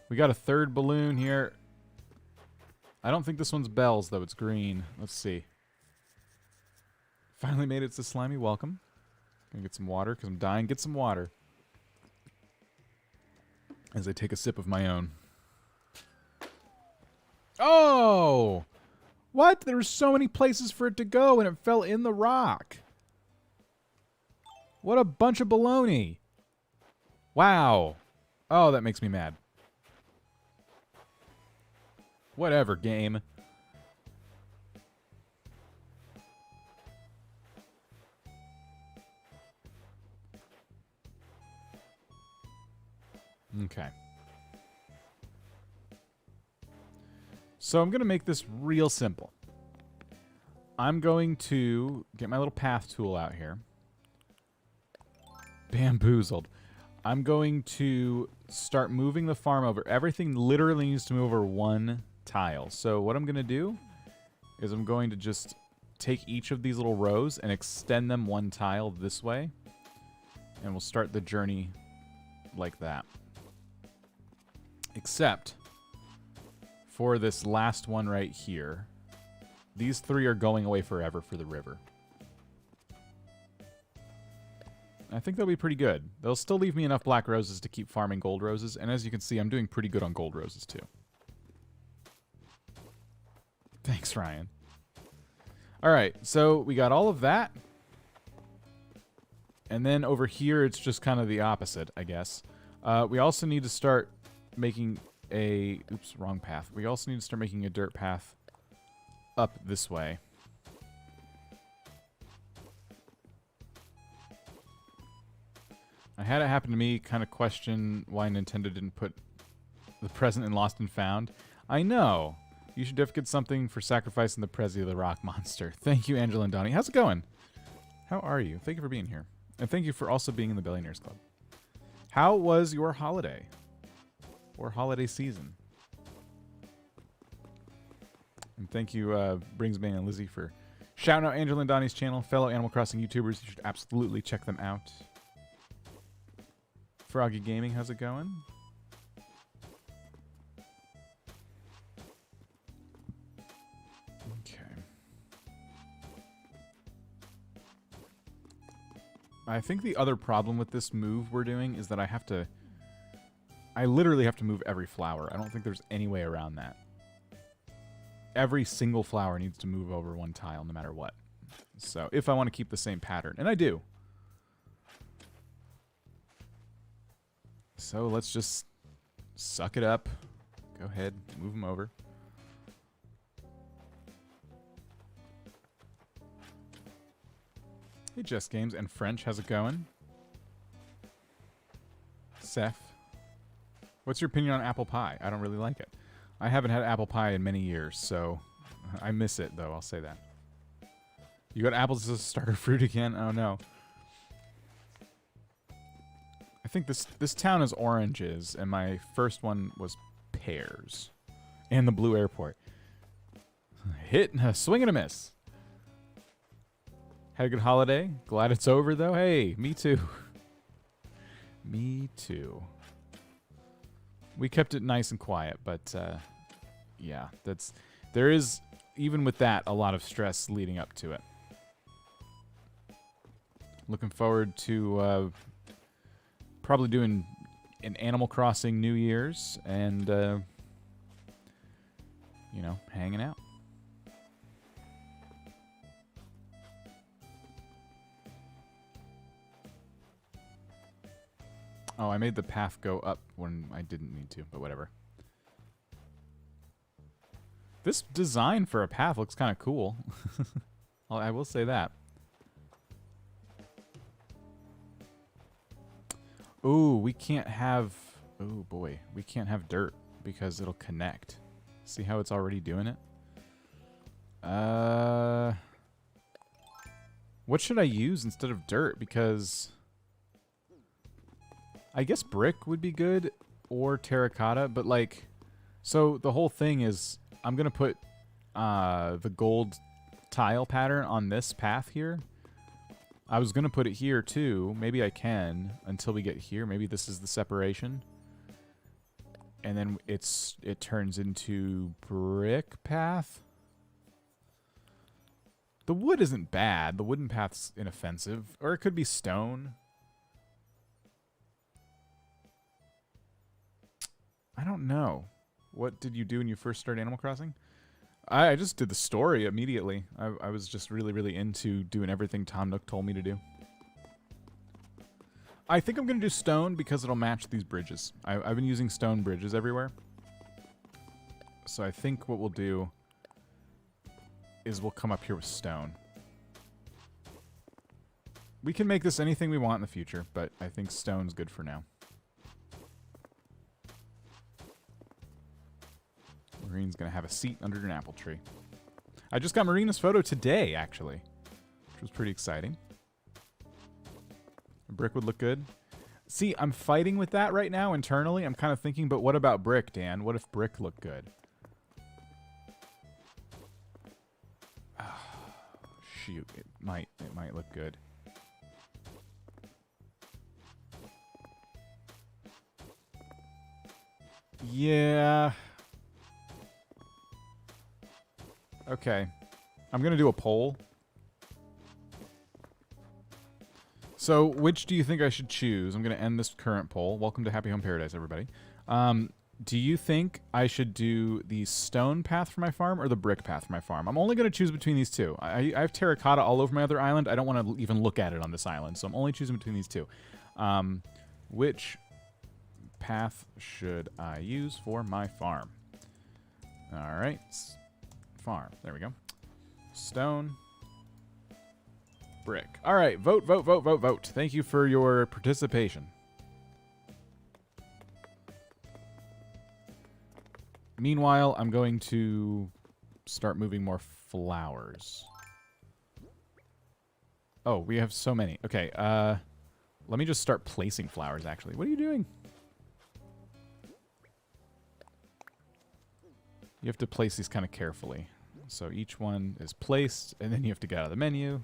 We got a third balloon here. I don't think this one's bells, though. It's green. Let's see. Finally made it to Slimy. Welcome. Gonna get some water because I'm dying. Get some water. As I take a sip of my own. Oh! What? There were so many places for it to go and it fell in the rock. What a bunch of baloney. Wow. Oh, that makes me mad. Whatever, game. Okay. So I'm going to make this real simple. I'm going to get my little path tool out here. Bamboozled. I'm going to start moving the farm over. Everything literally needs to move over one tile. So what I'm going to do is I'm going to just take each of these little rows and extend them one tile this way. And we'll start the journey like that. Except for this last one right here. These three are going away forever for the river. I think they'll be pretty good. They'll still leave me enough black roses to keep farming gold roses. And as you can see, I'm doing pretty good on gold roses too. Thanks, Ryan. Alright, so we got all of that. And then over here, it's just kind of the opposite, I guess. We also need to start making a... Oops, wrong path. We also need to start making a dirt path up this way. I had it happen to me, kind of question why Nintendo didn't put the present in Lost and Found. I know. You should definitely get something for sacrificing the Prezi of the Rock Monster. Thank you, Angela and Donnie. How's it going? How are you? Thank you for being here. And thank you for also being in the Billionaires Club. How was your holiday? Or holiday season? And thank you, Bringsman and Lizzie, for shouting out Angela and Donnie's channel. Fellow Animal Crossing YouTubers, you should absolutely check them out. Froggy Gaming, how's it going? Okay. I think the other problem with this move we're doing is that I literally have to move every flower. I don't think there's any way around that. Every single flower needs to move over one tile no matter what. So, if I want to keep the same pattern. And I do. So, let's just suck it up. Go ahead, move them over. Hey, Jess Games and French, how's it going? Seth. What's your opinion on apple pie? I don't really like it. I haven't had apple pie in many years, so I miss it, though. I'll say that. You got apples as a starter fruit again? Oh, no. I think this town is oranges, and my first one was pears. And the blue airport. Hit, swing and a miss. Had a good holiday. Glad it's over, though. Hey, me too. Me too. We kept it nice and quiet, but yeah, there is, even with that, a lot of stress leading up to it. Looking forward to probably doing an Animal Crossing New Year's and, you know, hanging out. Oh, I made the path go up when I didn't need to, but whatever. This design for a path looks kind of cool. I will say that. Ooh, we can't have... Oh, boy. We can't have dirt because it'll connect. See how it's already doing it? What should I use instead of dirt? Because... I guess brick would be good, or terracotta, but like, so the whole thing is, I'm going to put the gold tile pattern on this path here. I was going to put it here too. Maybe I can until we get here. Maybe this is the separation. And then it turns into brick path. The wood isn't bad. The wooden path's inoffensive. Or it could be stone. I don't know. What did you do when you first started Animal Crossing? I just did the story immediately. I was just really, really into doing everything Tom Nook told me to do. I think I'm going to do stone because it'll match these bridges. I've been using stone bridges everywhere. So I think what we'll do is we'll come up here with stone. We can make this anything we want in the future, but I think stone's good for now. Marine's going to have a seat under an apple tree. I just got Marina's photo today, actually, which was pretty exciting. Brick would look good. See, I'm fighting with that right now internally. I'm kind of thinking, but what about brick, Dan? What if brick looked good? Oh, shoot, it might look good. Yeah. Okay. I'm going to do a poll. So, which do you think I should choose? I'm going to end this current poll. Welcome to Happy Home Paradise, everybody. Do you think I should do the stone path for my farm or the brick path for my farm? I'm only going to choose between these two. I have terracotta all over my other island. I don't want to even look at it on this island, so I'm only choosing between these two. Which path should I use for my farm? All right. Farm. There we go. Stone. Brick. All right. Vote, vote, vote, vote, vote. Thank you for your participation. Meanwhile, I'm going to start moving more flowers. Oh, we have so many. Okay. Let me just start placing flowers, actually. What are you doing? You have to place these kind of carefully. So each one is placed, and then you have to get out of the menu.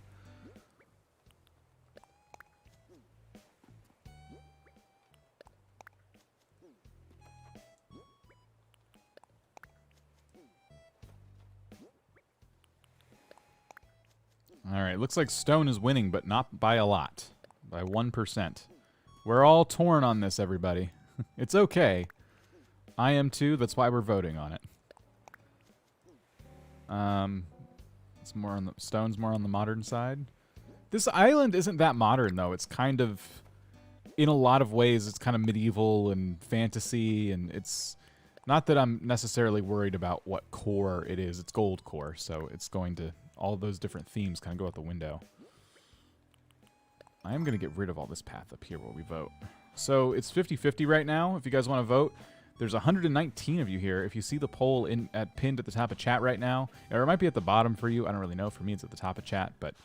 All right, looks like stone is winning, but not by a lot. By 1%. We're all torn on this, everybody. It's okay. I am too. That's why we're voting on it. It's more on the stone's more on the modern side. This island isn't that modern though. It's kind of, in a lot of ways, it's kind of medieval and fantasy, and it's not that I'm necessarily worried about what core it is. It's GOLDCORE, so it's going to, all those different themes kind of go out the window. I am going to get rid of all this path up here where we vote. So it's 50-50 right now. If you guys want to vote, there's 119 of you here. If you see the poll pinned at the top of chat right now, or it might be at the bottom for you. I don't really know. For me, it's at the top of chat. But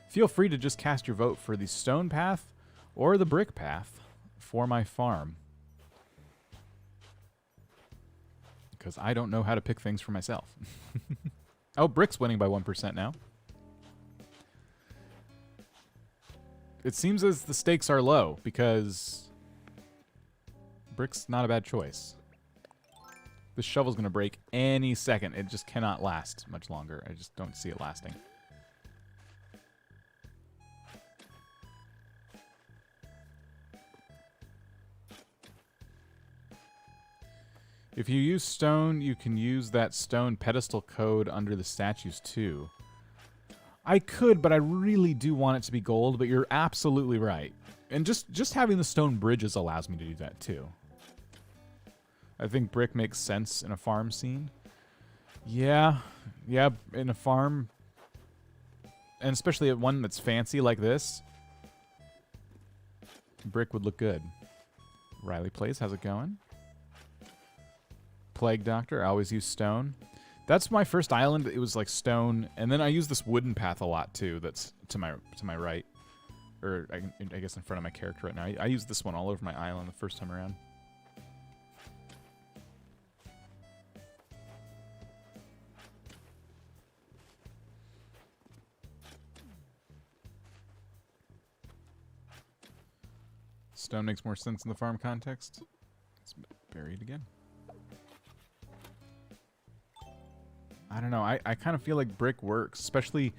feel free to just cast your vote for the stone path or the brick path for my farm. Because I don't know how to pick things for myself. Oh, brick's winning by 1% now. it seems as the stakes are low because brick's not a bad choice. This shovel's gonna break any second. It just cannot last much longer. I just don't see it lasting. If you use stone, you can use that stone pedestal code under the statues too. I could, but I really do want it to be gold, but you're absolutely right. And just having the stone bridges allows me to do that too. I think brick makes sense in a farm scene. Yeah, in a farm. And especially at one that's fancy like this. Brick would look good. Riley Plays, how's it going? Plague Doctor, I always use stone. That's my first island. It was like stone, and then I use this wooden path a lot too. That's to my right, or I guess in front of my character right now. I use this one all over my island the first time around. Stone makes more sense in the farm context. It's buried again. I don't know. I kind of feel like brick works, especially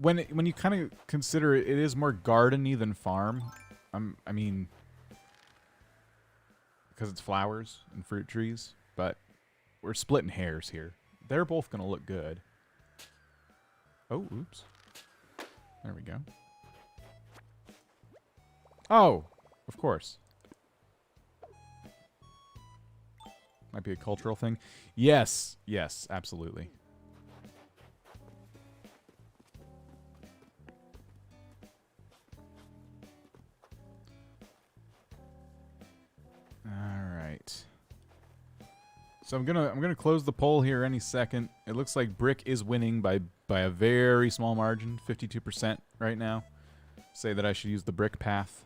when you kind of consider it is more gardeny than farm. I mean, because it's flowers and fruit trees, but we're splitting hairs here. They're both going to look good. Oh, oops. There we go. Oh, of course. Might be a cultural thing. Yes, absolutely. Alright. So I'm gonna close the poll here any second. It looks like brick is winning by a very small margin, 52% right now. Say that I should use the brick path.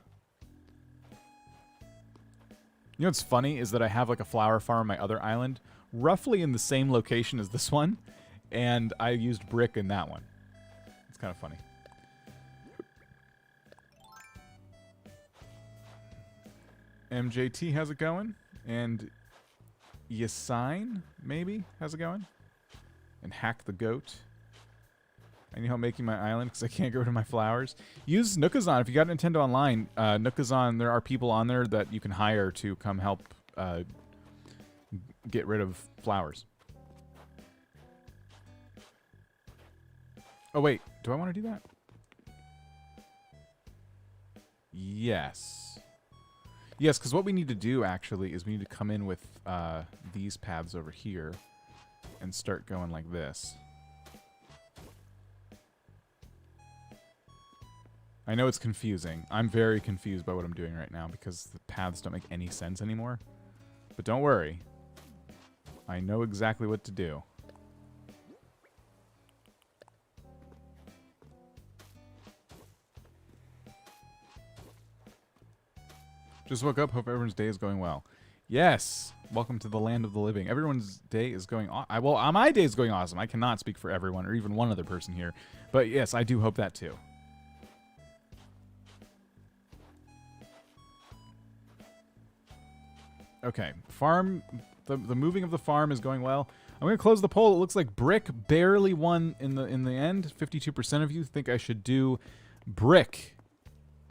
You know what's funny is that I have like a flower farm on my other island, roughly in the same location as this one, and I used brick in that one. It's kind of funny. MJT, how's it going? And Yasign, maybe? How's it going? And Hack the Goat. I need help making my island because I can't get rid of my flowers. Use Nookazon. If you got Nintendo Online, Nookazon, there are people on there that you can hire to come help get rid of flowers. Oh, wait. Do I want to do that? Yes. Yes, because what we need to do, actually, is we need to come in with these paths over here and start going like this. I know it's confusing. I'm very confused by what I'm doing right now because the paths don't make any sense anymore. But don't worry. I know exactly what to do. Just woke up. Hope everyone's day is going well. Yes. Welcome to the land of the living. Everyone's day is going well, my day is going awesome. I cannot speak for everyone or even one other person here. But yes, I do hope that too. Okay, farm, the moving of the farm is going well. I'm going to close the poll. It looks like brick barely won in the end. 52% of you think I should do brick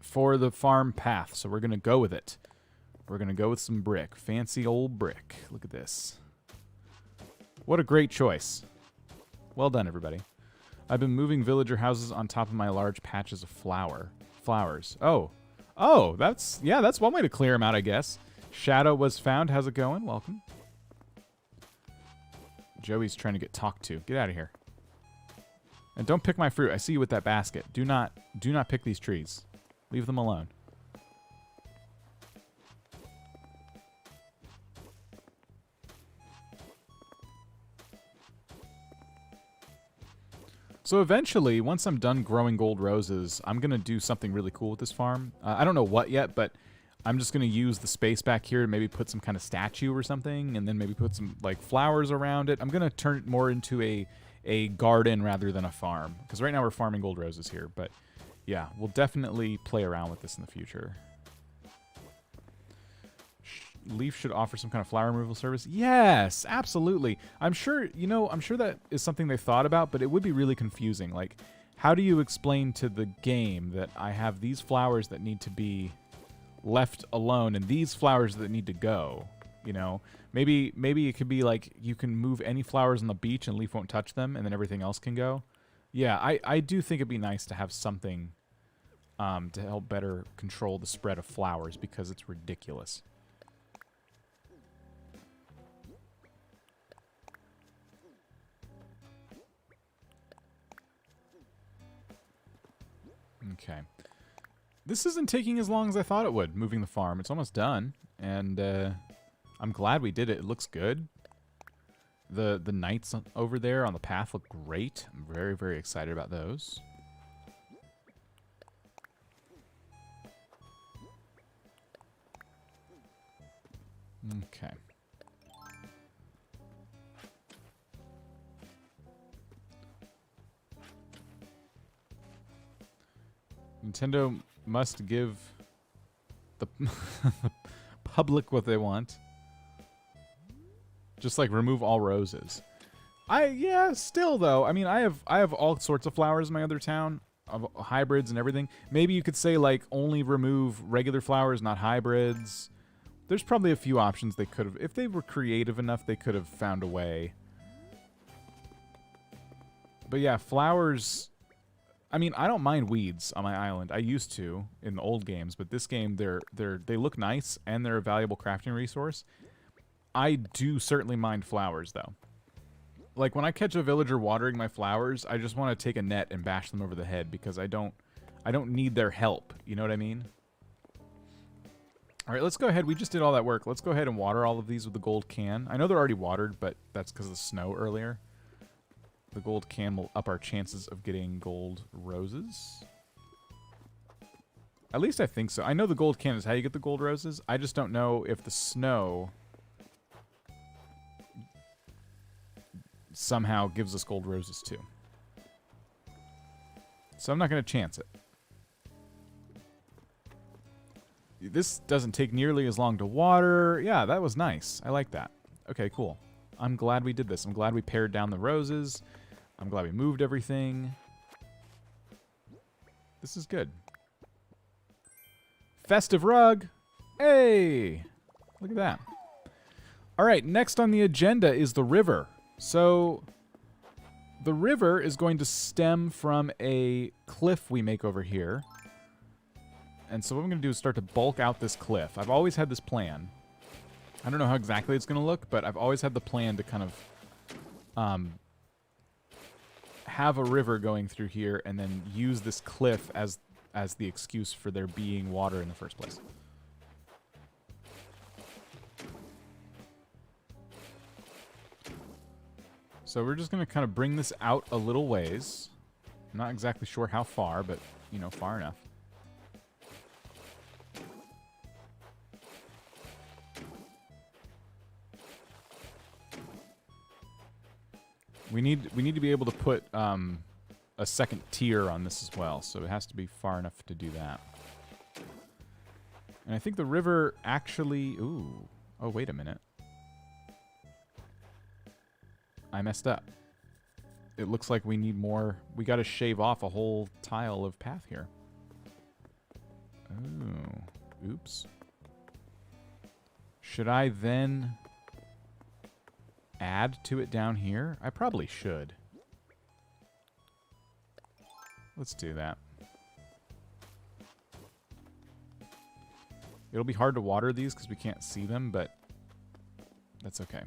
for the farm path, so we're going to go with it. We're going to go with some brick. Fancy old brick. Look at this. What a great choice. Well done, everybody. I've been moving villager houses on top of my large patches of flowers. Oh, that's one way to clear them out, I guess. Shadow was found. How's it going? Welcome. Joey's trying to get talked to. Get out of here. And don't pick my fruit. I see you with that basket. Do not pick these trees. Leave them alone. So eventually, once I'm done growing gold roses, I'm going to do something really cool with this farm. I don't know what yet, but I'm just going to use the space back here to maybe put some kind of statue or something, and then maybe put some like flowers around it. I'm going to turn it more into a garden rather than a farm, because right now we're farming gold roses here. But Yeah, we'll definitely play around with this in the future. Leaf should offer some kind of flower removal service. Yes, absolutely. I'm sure, you know, I'm sure that is something they thought about, but it would be really confusing. Like, how do you explain to the game that I have these flowers that need to be left alone and these flowers that need to go? You know, maybe it could be like you can move any flowers on the beach and Leaf won't touch them, and then everything else can go. Yeah, I do think it'd be nice to have something to help better control the spread of flowers because it's ridiculous. Okay. This isn't taking as long as I thought it would, moving the farm. It's almost done, and I'm glad we did it. It looks good. The knights over there on the path look great. I'm very, very excited about those. Okay. Nintendo must give the public what they want. Just like remove all roses. Yeah, still though. I mean, I have all sorts of flowers in my other town, of hybrids and everything. Maybe you could say like only remove regular flowers, not hybrids. There's probably a few options they could have, if they were creative enough, they could have found a way. But yeah, flowers. I mean, I don't mind weeds on my island. I used to in the old games, but this game they look nice and they're a valuable crafting resource. I do certainly mind flowers though. Like when I catch a villager watering my flowers, I just want to take a net and bash them over the head because I don't need their help. You know what I mean? All right, let's go ahead. We just did all that work. Let's go ahead and water all of these with the gold can. I know they're already watered, but that's because of the snow earlier. The gold can will up our chances of getting gold roses. At least I think so. I know the gold can is how you get the gold roses. I just don't know if the snow somehow gives us gold roses too. So I'm not going to chance it. This doesn't take nearly as long to water. Yeah, that was nice. I like that. Okay, cool. I'm glad we did this. I'm glad we pared down the roses. I'm glad we moved everything. This is good. Festive rug. Hey! Look at that. All right, next on the agenda is the river. So the river is going to stem from a cliff we make over here. And so what I'm going to do is start to bulk out this cliff. I've always had this plan. I don't know how exactly it's going to look, but I've always had the plan to kind of have a river going through here and then use this cliff as the excuse for there being water in the first place. So we're just going to kind of bring this out a little ways. I'm not exactly sure how far, but, you know, far enough. We need to be able to put a second tier on this as well, so it has to be far enough to do that. And I think the river actually... Ooh. Oh, wait a minute. I messed up. It looks like we need more... We got to shave off a whole tile of path here. Oh. Oops. Should I then... add to it down here? I probably should. Let's do that. It'll be hard to water these because we can't see them, but that's okay.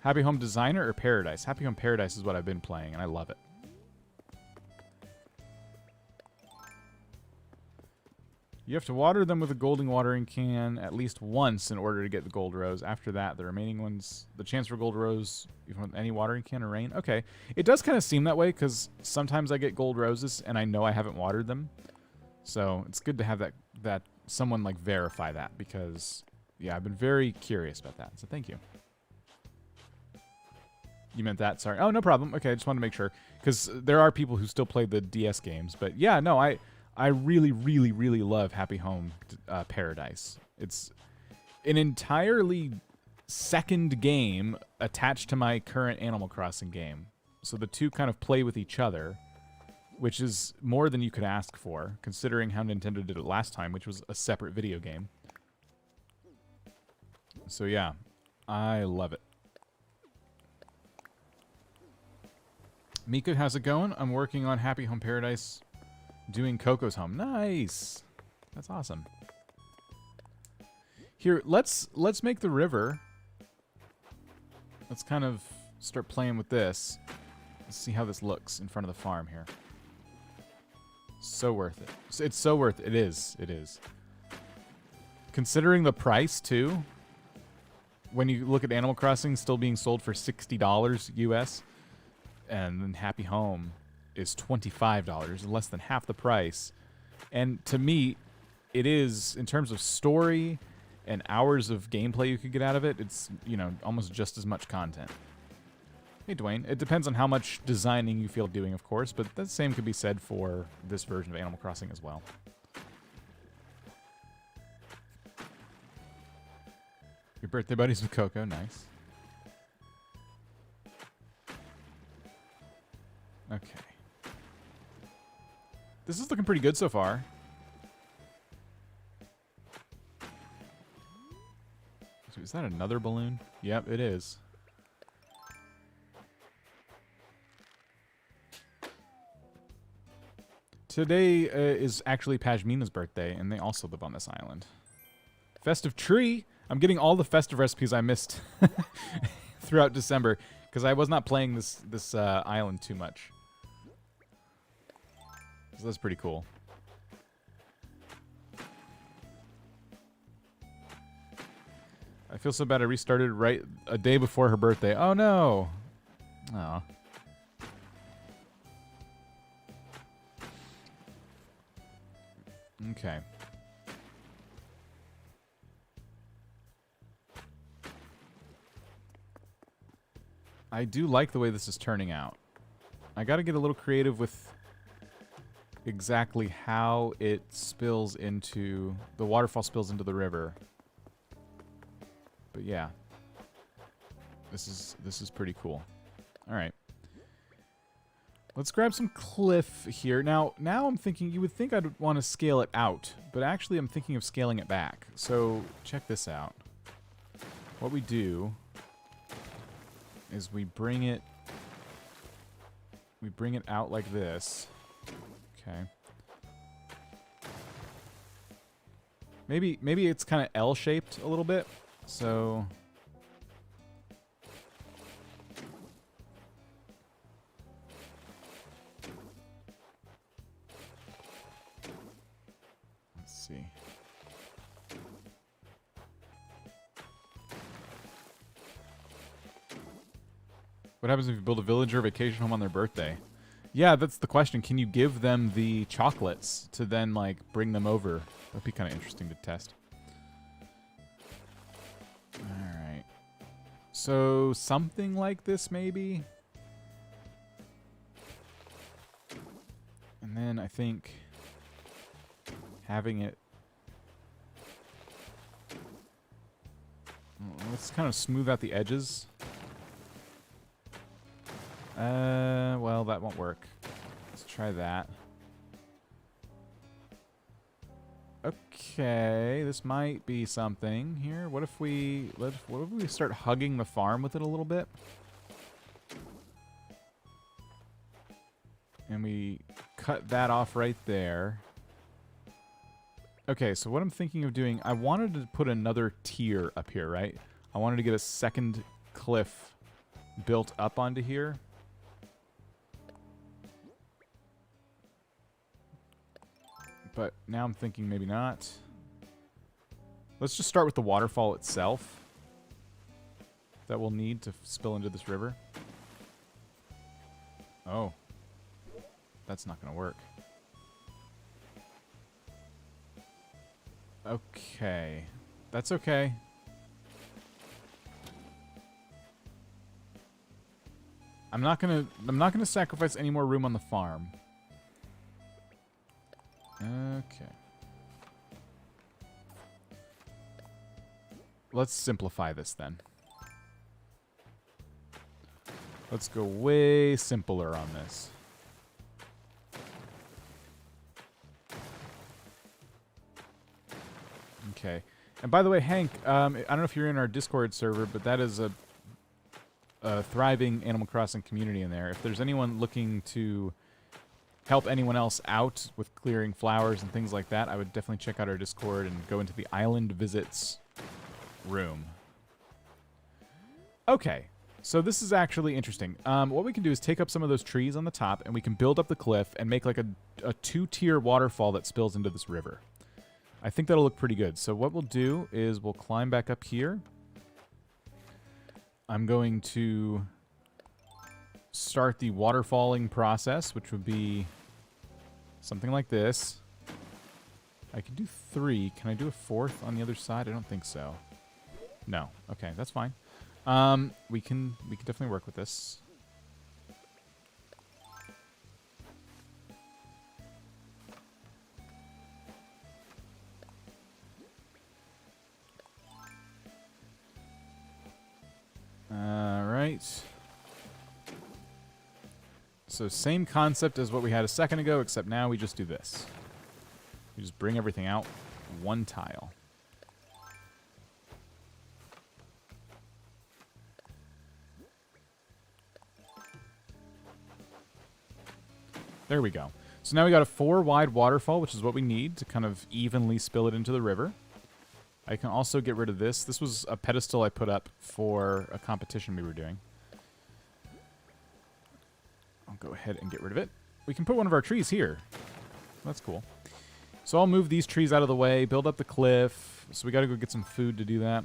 Happy Home Designer or Paradise? Happy Home Paradise is what I've been playing, and I love it. You have to water them with a golden watering can at least once in order to get the gold rose. After that, the remaining ones, the chance for gold rose, even with any watering can or rain. Okay. It does kind of seem that way because sometimes I get gold roses and I know I haven't watered them. So it's good to have that someone like verify that because, yeah, I've been very curious about that. So thank you. You meant that? Sorry. Oh, no problem. Okay, I just wanted to make sure. Because there are people who still play the DS games. But yeah, no, I really, really, really love Happy Home Paradise. It's an entirely second game attached to my current Animal Crossing game. So the two kind of play with each other, which is more than you could ask for, considering how Nintendo did it last time, which was a separate video game. So yeah, I love it. Mika, how's it going? I'm working on Happy Home Paradise, doing Coco's Home. Nice. That's awesome. Here, let's make the river. Let's kind of start playing with this. Let's see how this looks in front of the farm here. So worth it. It's so worth it. It is. It is. Considering the price, too, when you look at Animal Crossing still being sold for $60 US, and then Happy Home is $25, less than half the price. And to me, it is, in terms of story and hours of gameplay you could get out of it, it's, you know, almost just as much content. Hey, Dwayne. It depends on how much designing you feel doing, of course, but the same could be said for this version of Animal Crossing as well. Your birthday buddies with Coco, nice. Okay. This is looking pretty good so far. So is that another balloon? Yep, it is. Today is actually Pajmina's birthday, and they also live on this island. Festive tree! I'm getting all the festive recipes I missed throughout December, because I was not playing this island too much. So that's pretty cool. I feel so bad I restarted right a day before her birthday. Oh no! Aw. Okay. I do like the way this is turning out. I gotta get a little creative with exactly how it spills into... the waterfall spills into the river. But yeah. This is pretty cool. Alright. Let's grab some cliff here. Now I'm thinking, you would think I'd want to scale it out, but actually I'm thinking of scaling it back. So check this out. What we do is we bring it out like this. Okay. Maybe it's kind of L-shaped a little bit. So let's see. What happens if you build a village or vacation home on their birthday? Yeah, that's the question. Can you give them the chocolates to then, like, bring them over? That'd be kind of interesting to test. Alright. So, something like this, maybe? And then I think having it... let's kind of smooth out the edges. Well, that won't work. Let's try that. Okay, this might be something here. What if we start hugging the farm with it a little bit? And we cut that off right there. Okay, so what I'm thinking of doing, I wanted to put another tier up here, right? I wanted to get a second cliff built up onto here. But now I'm thinking maybe not. Let's just start with the waterfall itself that we'll need to spill into this river. Oh. That's not going to work. Okay. That's okay. I'm not gonna sacrifice any more room on the farm. Okay. Let's simplify this then. Let's go way simpler on this. Okay. And by the way, Hank, I don't know if you're in our Discord server, but that is a thriving Animal Crossing community in there. If there's anyone looking to help anyone else out with clearing flowers and things like that, I would definitely check out our Discord and go into the Island Visits room. Okay. So this is actually interesting. What we can do is take up some of those trees on the top, and we can build up the cliff and make like a two-tier waterfall that spills into this river. I think that'll look pretty good. So what we'll do is we'll climb back up here. I'm going to start the waterfalling process, which would be something like this. I can do 3. Can I do a 4th on the other side? I don't think so. No. Okay, that's fine. We can definitely work with this. Alright. So same concept as what we had a second ago, except now we just do this. We just bring everything out one tile. There we go. So now we got a 4-wide waterfall, which is what we need to kind of evenly spill it into the river. I can also get rid of this. This was a pedestal I put up for a competition we were doing. I'll go ahead and get rid of it. We can put one of our trees here. That's cool. So I'll move these trees out of the way, build up the cliff. So we got to go get some food to do that.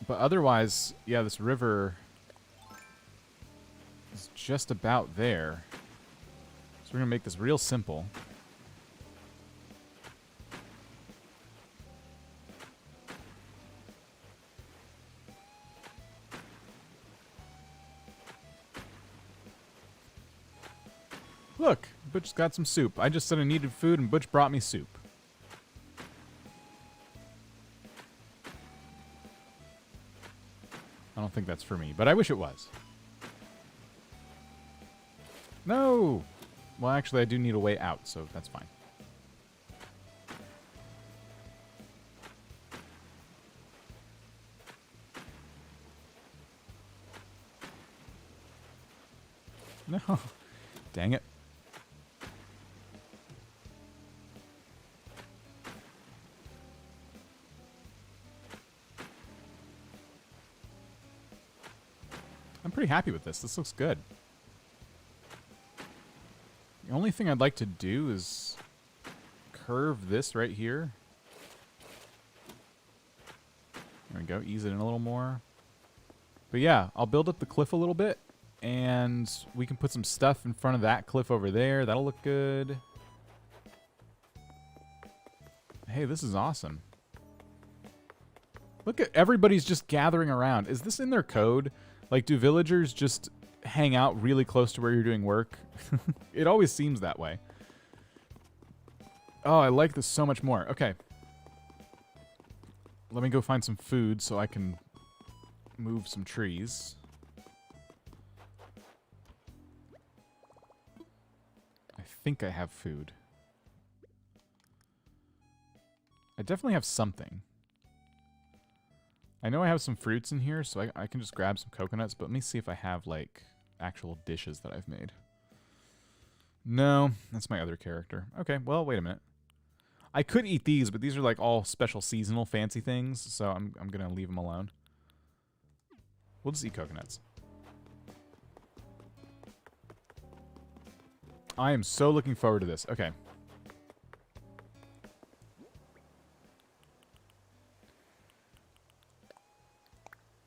But otherwise, yeah, this river is just about there. So we're going to make this real simple. Look, Butch got some soup. I just said I needed food and Butch brought me soup. I don't think that's for me, but I wish it was. No! Well, actually, I do need a way out, so that's fine. No. Dang it. I'm pretty happy with this. This looks good. The only thing I'd like to do is curve this right here. There we go. Ease it in a little more. But yeah, I'll build up the cliff a little bit, and we can put some stuff in front of that cliff over there. That'll look good. Hey, this is awesome. Look at everybody's just gathering around. Is this in their code? Like, do villagers just hang out really close to where you're doing work? It always seems that way. Oh, I like this so much more. Okay. Let me go find some food so I can move some trees. I think I have food. I definitely have something. I know I have some fruits in here, so I can just grab some coconuts, but let me see if I have, like, actual dishes that I've made. No, that's my other character. Okay, well, wait a minute. I could eat these, but these are, like, all special seasonal fancy things, so I'm going to leave them alone. We'll just eat coconuts. I am so looking forward to this. Okay.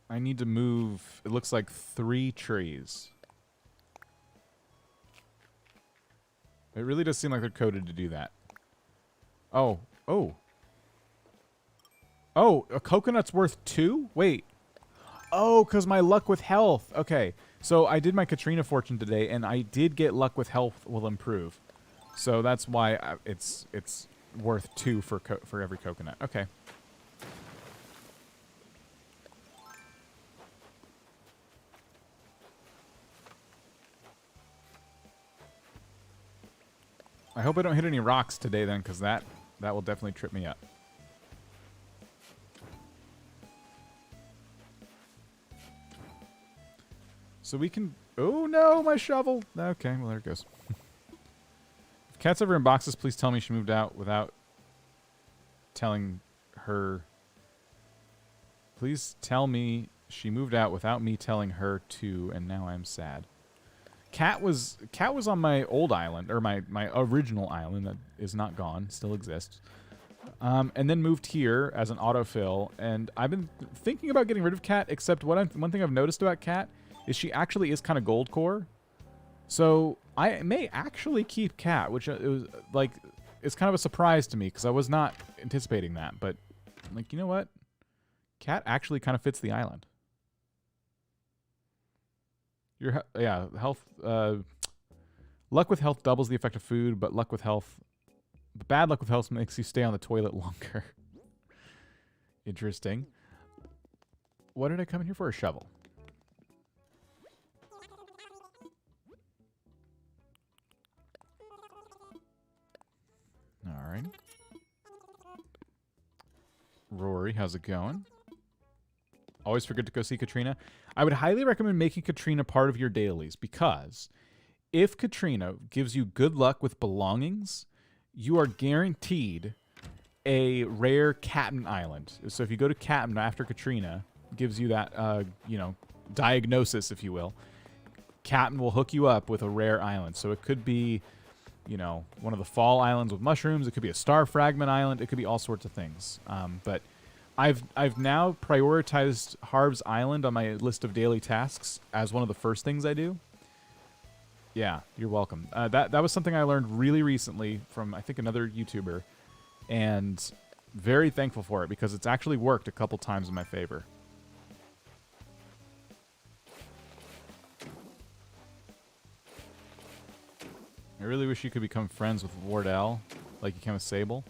I need to move, it looks like 3 trees. It really does seem like they're coded to do that. Oh. Oh. Oh, a coconut's worth 2? Wait. Oh, because my luck with health. Okay. So I did my Katrina fortune today, and I did get luck with health will improve. So that's why it's worth 2 for every coconut. Okay. I hope I don't hit any rocks today then, because that will definitely trip me up. So we can... Oh, no, my shovel. Okay, well, there it goes. If Cat's ever in boxes, please tell me she moved out without telling her... Please tell me she moved out without me telling her to, and now I'm sad. Cat was on my old island, or my original island that is not gone, still exists. And then moved here as an autofill, and I've been thinking about getting rid of Cat, except one thing I've noticed about Cat is she actually is kind of gold core. So I may actually keep Cat, which it was like it's kind of a surprise to me because I was not anticipating that. But I'm like, you know what? Cat actually kind of fits the island. Your health luck with health doubles the effect of food, but bad luck with health makes you stay on the toilet longer. Interesting. What did I come in here for? A shovel. All right. Rory, how's it going? Always forget to go see Katrina. I would highly recommend making Katrina part of your dailies because if Katrina gives you good luck with belongings, you are guaranteed a rare Captain Island. So if you go to Captain after Katrina, gives you that, diagnosis, if you will. Captain will hook you up with a rare island. So it could be, one of the fall islands with mushrooms. It could be a star fragment island. It could be all sorts of things. But I've now prioritized Harv's Island on my list of daily tasks as one of the first things I do. Yeah, you're welcome. That was something I learned really recently from, I think, another YouTuber. And very thankful for it because it's actually worked a couple times in my favor. I really wish you could become friends with Wardell, like you can with Sable.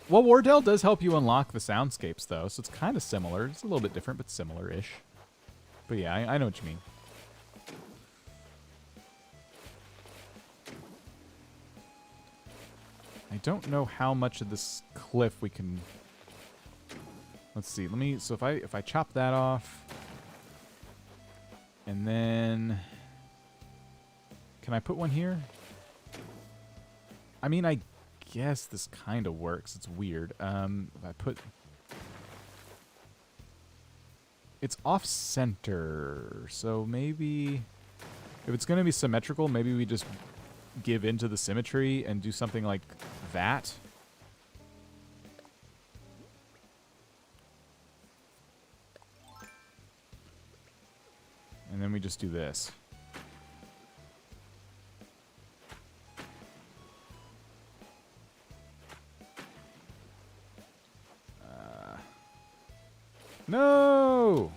Well, Wardell does help you unlock the soundscapes, though, so it's kind of similar. It's a little bit different, but similar-ish. But yeah, I know what you mean. I don't know how much of this cliff we can... Let's see. So if I chop that off, and then can I put one here? I mean, I guess this kind of works. It's weird. If I put... It's off-center, so maybe... If it's going to be symmetrical, maybe we just give into the symmetry and do something like that. And then we just do this. No!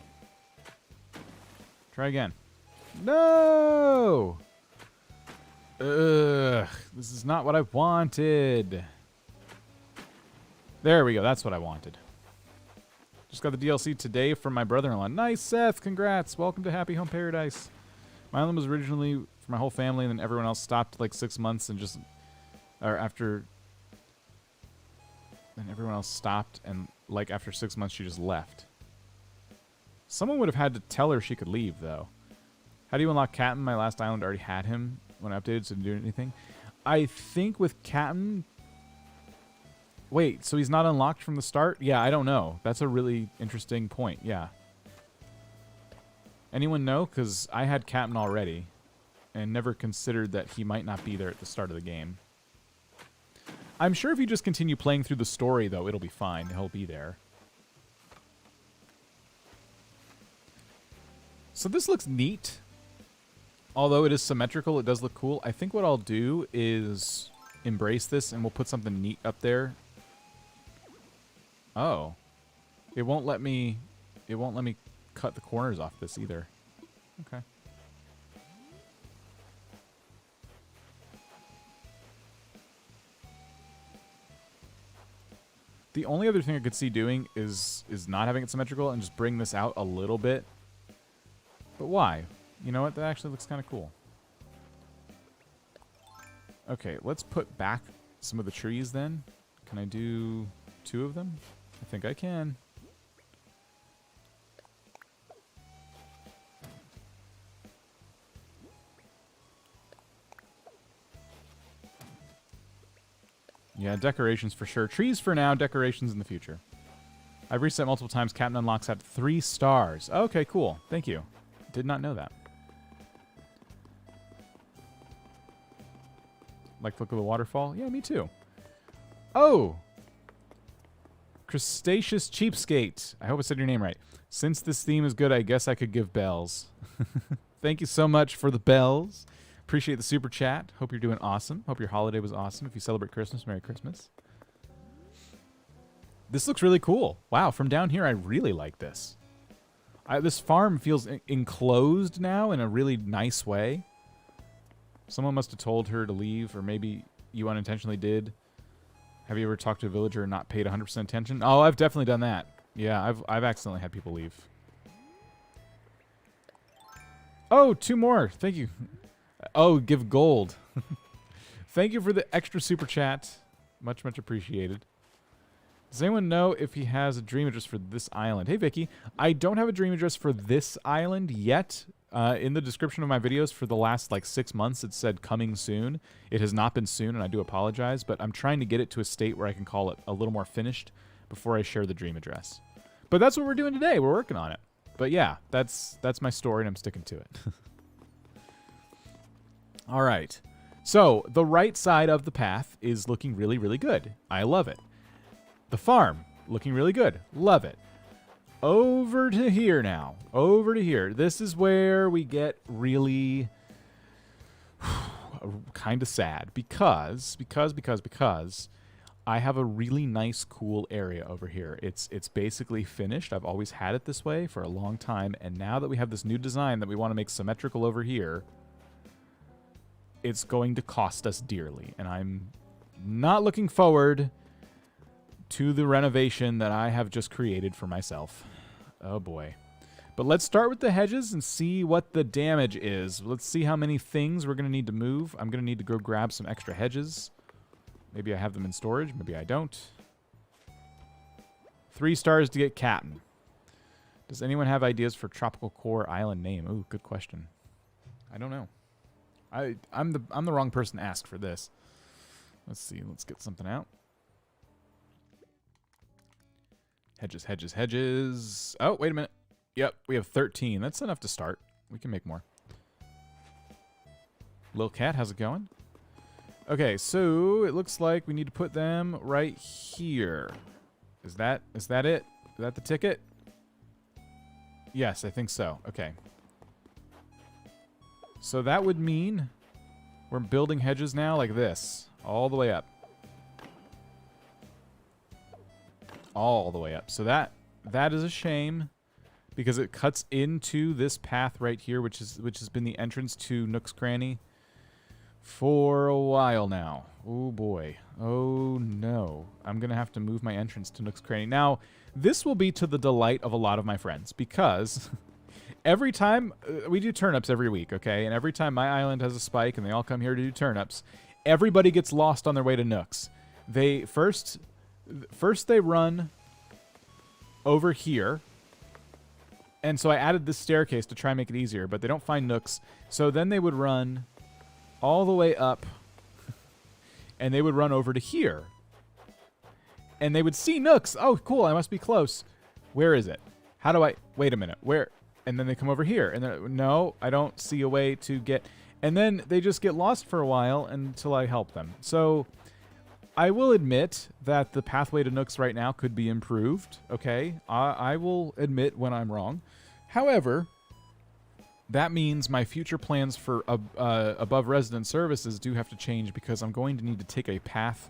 Try again. No! Ugh. This is not what I wanted. There we go. That's what I wanted. Just got the DLC today from my brother-in-law. Nice, Seth. Congrats. Welcome to Happy Home Paradise. My island was originally for my whole family, and then everyone else stopped like 6 months and just... Or after... Then everyone else stopped, and like after 6 months, she just left. Someone would have had to tell her she could leave, though. How do you unlock Captain? My last island already had him when I updated, so didn't do anything. I think with Captain... Wait, so he's not unlocked from the start? Yeah, I don't know. That's a really interesting point, yeah. Anyone know? Because I had Captain already and never considered that he might not be there at the start of the game. I'm sure if you just continue playing through the story, though, it'll be fine. He'll be there. So this looks neat. Although it is symmetrical, it does look cool. I think what I'll do is embrace this, and we'll put something neat up there. Oh. It won't let me cut the corners off this either. Okay. The only other thing I could see doing is not having it symmetrical and just bring this out a little bit. But why? You know what? That actually looks kind of cool. Okay, let's put back some of the trees then. Can I do 2 of them? I think I can. Yeah, decorations for sure. Trees for now, decorations in the future. I've reset multiple times. Captain unlocks at 3 stars. Okay, cool. Thank you. Did not know that. Like, look at the waterfall? Yeah, me too. Oh! Crustaceous Cheapskate. I hope I said your name right. Since this theme is good, I guess I could give bells. Thank you so much for the bells. Appreciate the super chat. Hope you're doing awesome. Hope your holiday was awesome. If you celebrate Christmas, Merry Christmas. This looks really cool. Wow, from down here, I really like this. This farm feels enclosed now in a really nice way. Someone must have told her to leave, or maybe you unintentionally did. Have you ever talked to a villager and not paid 100% attention? Oh, I've definitely done that. Yeah, I've accidentally had people leave. Oh, 2 more. Thank you. Oh, give gold. Thank you for the extra super chat. Much, much appreciated. Does anyone know if he has a dream address for this island? Hey, Vicky. I don't have a dream address for this island yet. In the description of my videos for the last, 6 months, it said coming soon. It has not been soon, and I do apologize, but I'm trying to get it to a state where I can call it a little more finished before I share the dream address. But that's what we're doing today. We're working on it. But yeah, that's my story, and I'm sticking to it. All right. So the right side of the path is looking really, really good. I love it. The farm, looking really good. Love it. Over to here now. Over to here. This is where we get really kind of sad because I have a really nice, cool area over here. It's basically finished. I've always had it this way for a long time, and now that we have this new design that we want to make symmetrical over here, it's going to cost us dearly, and I'm not looking forward to the renovation that I have just created for myself. Oh boy. But let's start with the hedges and see what the damage is. Let's see how many things we're going to need to move. I'm going to need to go grab some extra hedges. Maybe I have them in storage. Maybe I don't. 3 stars to get Captain. Does anyone have ideas for Tropical Core Island name? Ooh, good question. I don't know. I'm the wrong person to ask for this. Let's see. Let's get something out. Hedges, hedges, hedges. Oh, wait a minute. Yep, we have 13. That's enough to start. We can make more. Lil Cat, how's it going? Okay, so it looks like we need to put them right here. Is that it? Is that the ticket? Yes, I think so. Okay. So that would mean we're building hedges now like this, all the way up. All the way up. So that is a shame because it cuts into this path right here, which has been the entrance to Nook's Cranny for a while now. Oh boy. Oh no. I'm going to have to move my entrance to Nook's Cranny. Now, this will be to the delight of a lot of my friends because every time we do turnips every week, okay? And every time my island has a spike and they all come here to do turnips, everybody gets lost on their way to Nook's. They first they run over here. And so I added this staircase to try and make it easier, but they don't find Nook's. So then they would run all the way up and they would run over to here. And they would see Nook's. Oh, cool. I must be close. Where is it? How do I... Wait a minute. Where... And then they come over here. And then, no, I don't see a way to get... And then they just get lost for a while until I help them. So I will admit that the pathway to Nook's right now could be improved. Okay? I will admit when I'm wrong. However, that means my future plans for above resident services do have to change because I'm going to need to take a path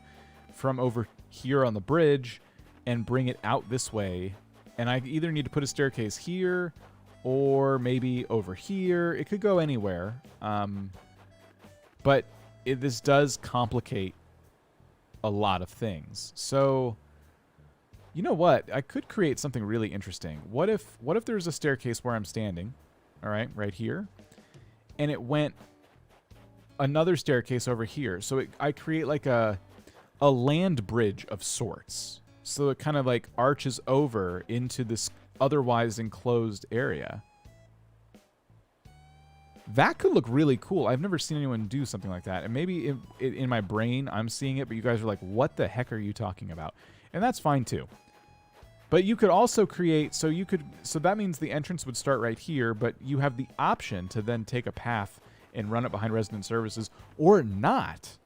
from over here on the bridge and bring it out this way And I either need to put a staircase here or maybe over here. It could go anywhere. But this does complicate a lot of things. So, you know what? I could create something really interesting. What if there's a staircase where I'm standing, all right, right here, and it went another staircase over here. So I create like a land bridge of sorts. So it kind of like arches over into this otherwise enclosed area. That could look really cool. I've never seen anyone do something like that. And maybe in my brain I'm seeing it, but you guys are like, what the heck are you talking about? And that's fine too. But you could also create, so that means the entrance would start right here, but you have the option to then take a path and run it behind resident services or not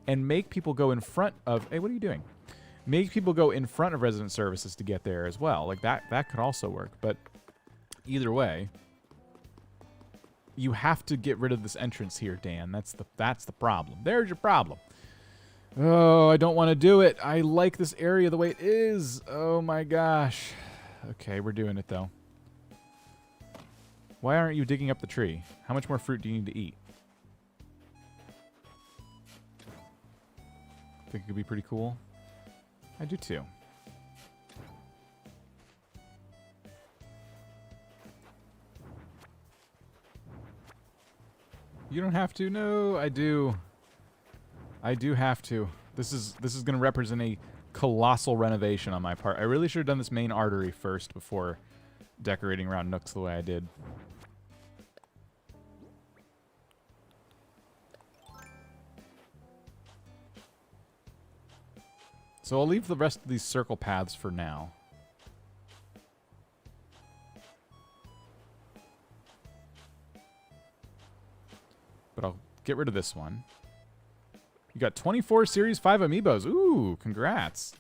and make people go in front of, hey, what are you doing? Make people go in front of resident services to get there as well. Like that could also work. But either way, you have to get rid of this entrance here, Dan. That's the problem. There's your problem. Oh, I don't want to do it. I like this area the way it is. Oh my gosh. Okay, we're doing it though. Why aren't you digging up the tree? How much more fruit do you need to eat? Think it could be pretty cool? I do too. You don't have to. No, I do. I do have to. This is going to represent a colossal renovation on my part. I really should have done this main artery first before decorating around nooks the way I did. So I'll leave the rest of these circle paths for now. But I'll get rid of this one. You got 24 Series 5 amiibos. Ooh, congrats.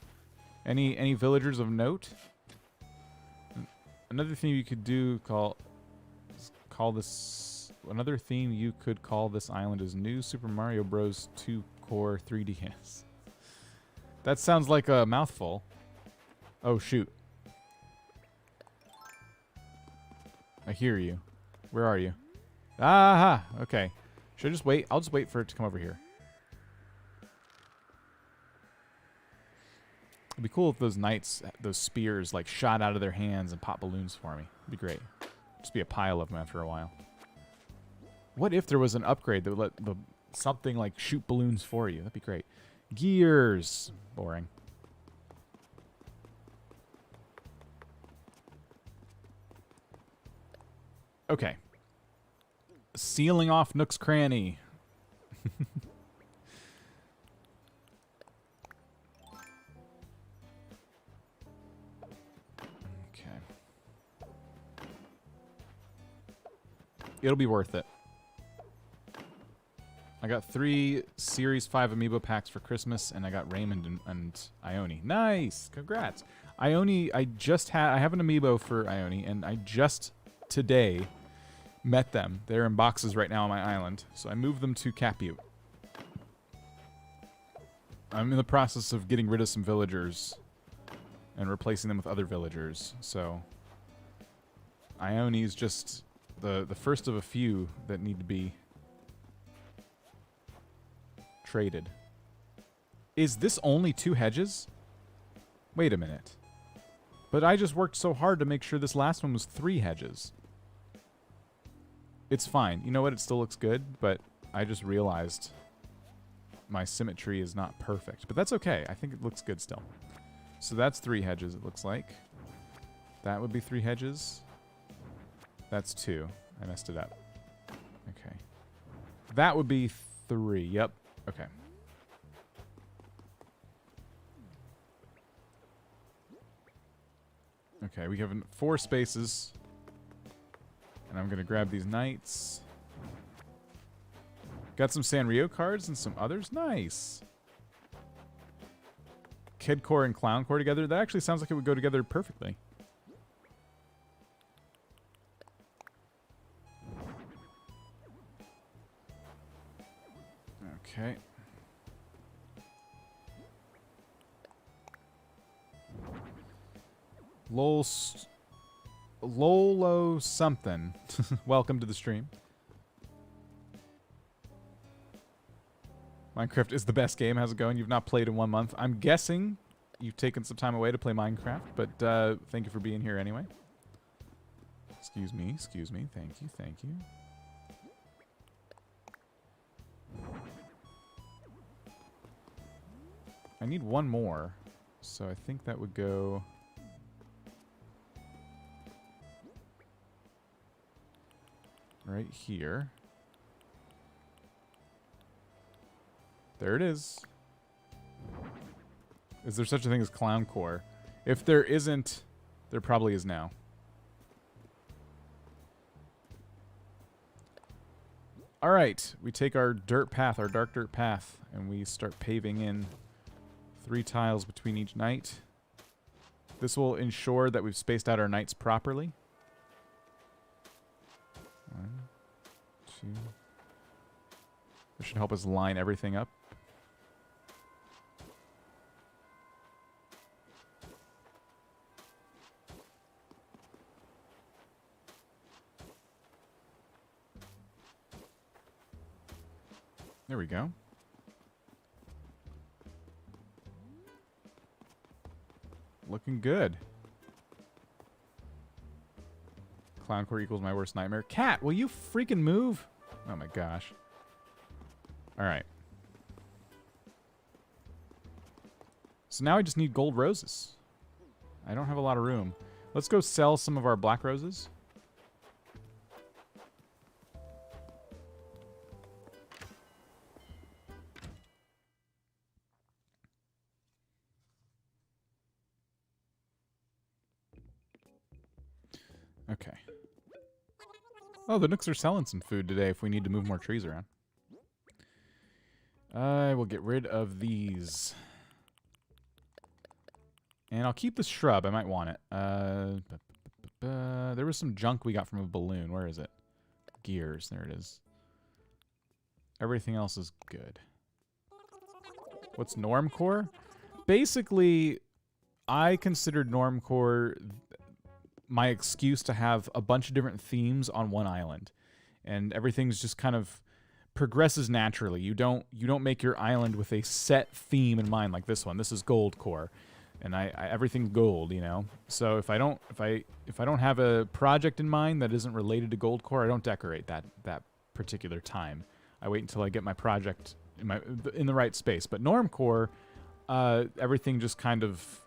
Any villagers of note? Another thing you could do call this another theme you could call this island is New Super Mario Bros. 2 Core 3DS. That sounds like a mouthful. Oh shoot. I hear you. Where are you? Aha! Okay. Should I just wait? I'll just wait for it to come over here. It'd be cool if those knights, those spears, like shot out of their hands and pop balloons for me. It'd be great. Just be a pile of them after a while. What if there was an upgrade that would let something like shoot balloons for you? That'd be great. Gears. Boring. Okay. Sealing off Nook's Cranny. Okay. It'll be worth it. I got 3 Series 5 amiibo packs for Christmas, and I got Raymond and Ione. Nice! Congrats! Ione, I have an amiibo for Ione, and I just today met them. They're in boxes right now on my island, so I moved them to Cat Butte. I'm in the process of getting rid of some villagers and replacing them with other villagers, so Ione is just the first of a few that need to be traded. Is this only 2 hedges? Wait a minute. But I just worked so hard to make sure this last one was 3 hedges. It's fine. You know what? It still looks good, but I just realized my symmetry is not perfect. But that's okay. I think it looks good still. So that's 3 hedges, it looks like. That would be 3 hedges. That's 2. I messed it up. Okay. That would be 3. Yep. Okay. Okay, we have 4 spaces. And I'm going to grab these knights. Got some Sanrio cards and some others. Nice. Kid Core and Clown Core together. That actually sounds like it would go together perfectly. Okay. Lolo something. Welcome to the stream. Minecraft is the best game. How's it going? You've not played in 1 month. I'm guessing you've taken some time away to play Minecraft, but thank you for being here anyway. Excuse me, excuse me. Thank you, thank you. I need one more, so I think that would go... right here. There it is. Is there such a thing as clown core? If there isn't, there probably is now. Alright, we take our dirt path, our dark dirt path, and we start paving in 3 tiles between each night. This will ensure that we've spaced out our nights properly. 1, 2. This should help us line everything up. There we go. Looking good. Clown core equals my worst nightmare. Cat, will you freaking move? Oh my gosh. Alright. So now I just need gold roses. I don't have a lot of room. Let's go sell some of our black roses. Okay. Oh, the Nooks are selling some food today if we need to move more trees around. I will get rid of these. And I'll keep the shrub. I might want it. There was some junk we got from a balloon. Where is it? Gears. There it is. Everything else is good. What's normcore? Basically, I considered normcore my excuse to have a bunch of different themes on one island, and everything's just kind of progresses naturally. You don't make your island with a set theme in mind like this one. This is GOLDCORE, and I everything's gold, you know. So if I don't have a project in mind that isn't related to GOLDCORE, I don't decorate that particular time. I wait until I get my project in the right space. But normcore, everything just kind of,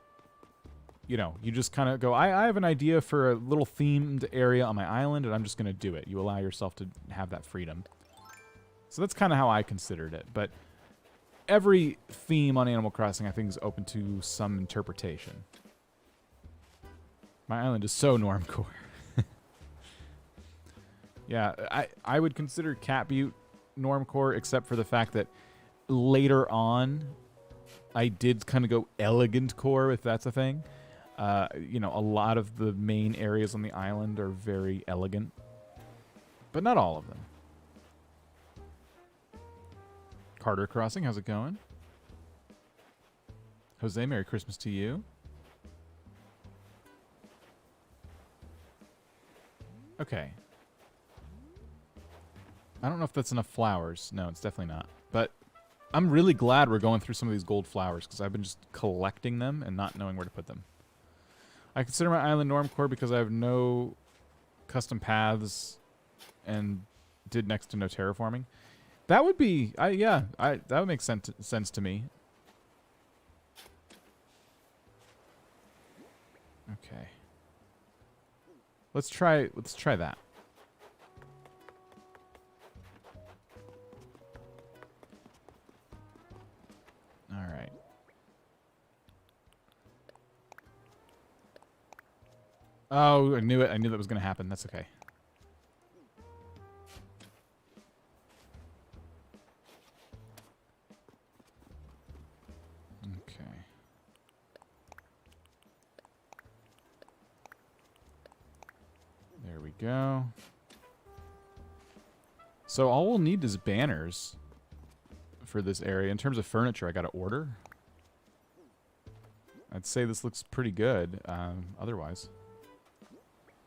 you know, you just kind of go, I have an idea for a little themed area on my island, and I'm just going to do it. You allow yourself to have that freedom. So that's kind of how I considered it. But every theme on Animal Crossing, I think, is open to some interpretation. My island is so normcore. Yeah, I would consider Cat Butte normcore, except for the fact that later on, I did kind of go elegant core, if that's a thing. You know, a lot of the main areas on the island are very elegant, but not all of them. Carter Crossing, how's it going? Jose, Merry Christmas to you. Okay. I don't know if that's enough flowers. No, it's definitely not. But I'm really glad we're going through some of these gold flowers, because I've been just collecting them and not knowing where to put them. I consider my island normcore because I have no custom paths and did next to no terraforming. That would be, that would make sense to me. Okay. Let's try that. All right. Oh, I knew it. I knew that was going to happen. That's okay. Okay. There we go. So all we'll need is banners for this area. In terms of furniture, I got to order. I'd say this looks pretty good. Otherwise,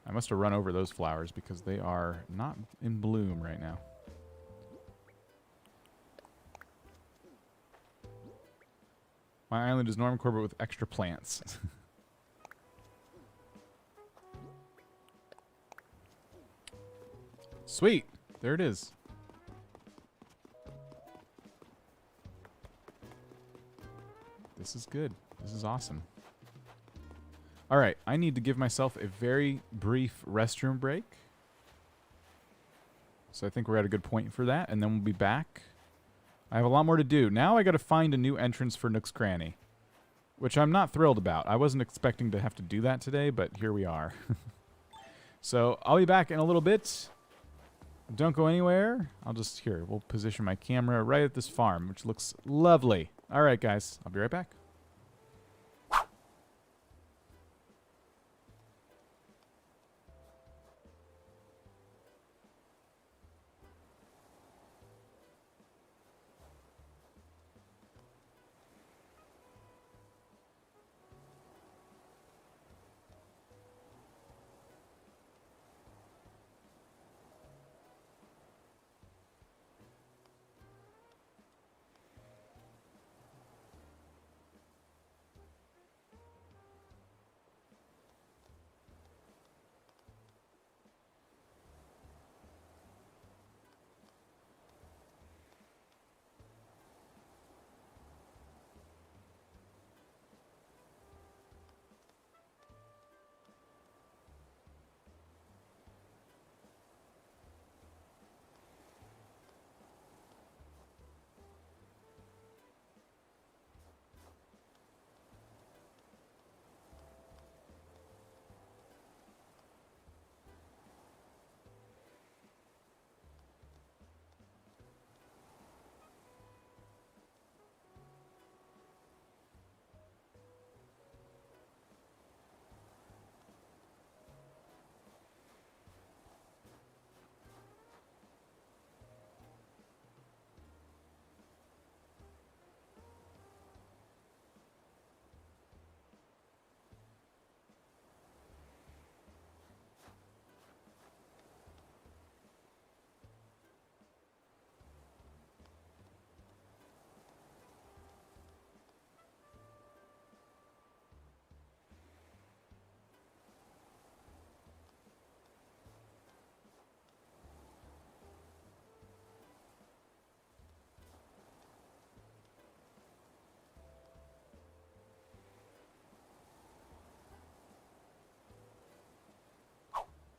I must have run over those flowers because they are not in bloom right now. My island is normcore but with extra plants. Sweet. There it is. This is good. This is awesome. All right, I need to give myself a very brief restroom break. So I think we're at a good point for that, and then we'll be back. I have a lot more to do. Now I got to find a new entrance for Nook's Cranny, which I'm not thrilled about. I wasn't expecting to have to do that today, but here we are. So I'll be back in a little bit. Don't go anywhere. I'll just, here, we'll position my camera right at this farm, which looks lovely. All right, guys, I'll be right back.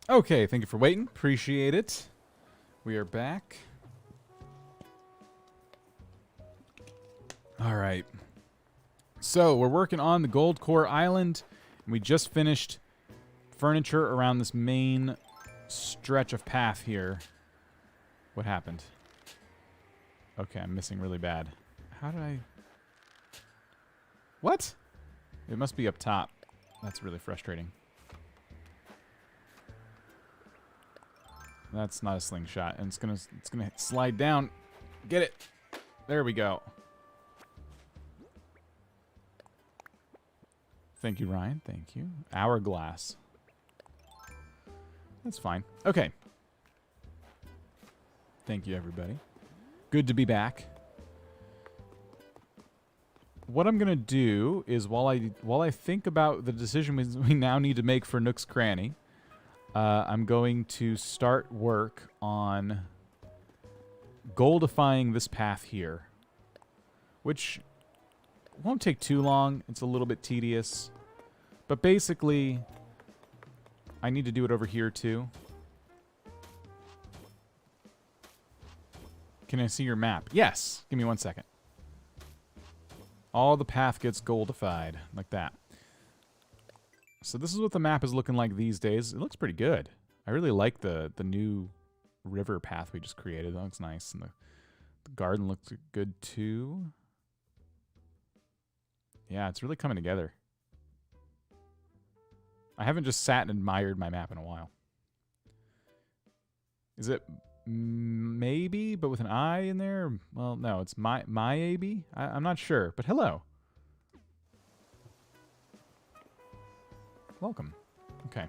Okay, thank you for waiting. Appreciate it. We are back. All right. So, we're working on the GOLDCORE Island, and we just finished furniture around this main stretch of path here. What happened? Okay, I'm missing really bad. How did I... What? It must be up top. That's really frustrating. That's not a slingshot, and it's gonna slide down. Get it. There we go. Thank you, Ryan. Thank you. Hourglass. That's fine. Okay. Thank you, everybody. Good to be back. What I'm gonna do is while I think about the decision we now need to make for Nook's Cranny, I'm going to start work on goldifying this path here, which won't take too long. It's a little bit tedious, but basically I need to do it over here too. Can I see your map? Yes. Give me 1 second. All the path gets goldified like that. So this is what the map is looking like these days. It looks pretty good. I really like the new river path we just created. That looks nice. And the garden looks good too. Yeah, it's really coming together. I haven't just sat and admired my map in a while. Is it maybe, but with an I in there? Well, no, it's my AB? I'm not sure, but hello. welcome. Okay.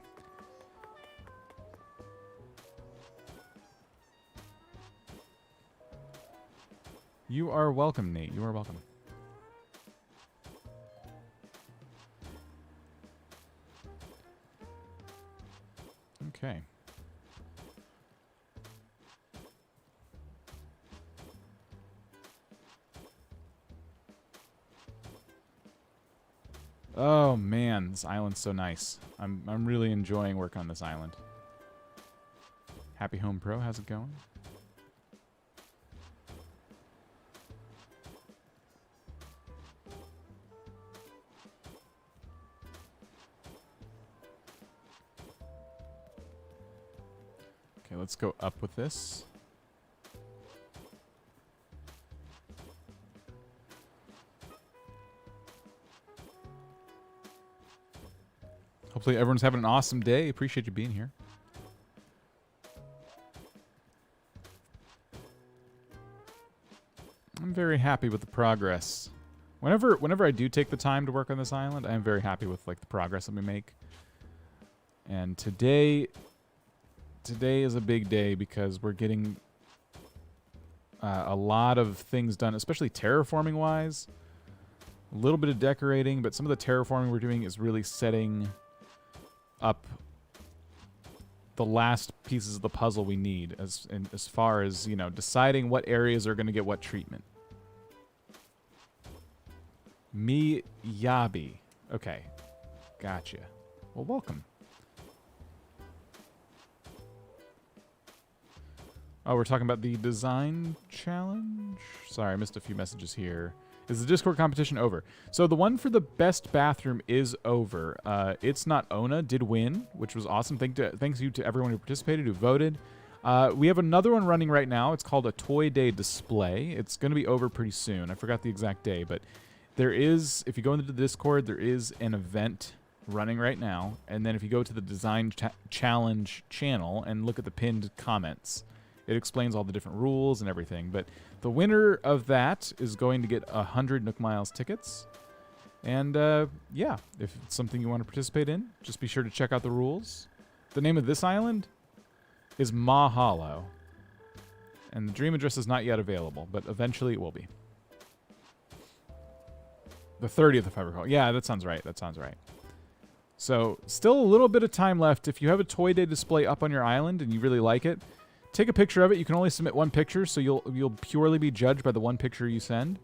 You are welcome, Nate. You are welcome. Okay. Oh man, this island's so nice. I'm really enjoying work on this island. Happy Home Pro, how's it going? Okay, let's go up with this. Hopefully everyone's having an awesome day. Appreciate you being here. I'm very happy with the progress. Whenever I do take the time to work on this island, I am very happy with like the progress that we make. And today is a big day because we're getting a lot of things done, especially terraforming wise. A little bit of decorating, but some of the terraforming we're doing is really setting up the last pieces of the puzzle we need as far as, you know, deciding what areas are going to get what treatment. Miyabi. Okay. Gotcha. Well, welcome. Oh, we're talking about the design challenge? Sorry, I missed a few messages here. Is the Discord competition over? So the one for the best bathroom is over. It's Not Ona did win, which was awesome. Thanks you to everyone who participated, who voted. We have another one running right now. It's called a Toy Day Display. It's going to be over pretty soon. I forgot the exact day, but there is, if you go into the Discord, there is an event running right now. And then if you go to the Design Challenge channel and look at the pinned comments, it explains all the different rules and everything. But the winner of that is going to get 100 Nook Miles tickets. And, yeah, if it's something you want to participate in, just be sure to check out the rules. The name of this island is Maw Hollow. And the dream address is not yet available, but eventually it will be. The 30th, if I recall. Yeah, that sounds right. That sounds right. So, still a little bit of time left. If you have a Toy Day display up on your island and you really like it, take a picture of it. You can only submit one picture, so you'll purely be judged by the one picture you send.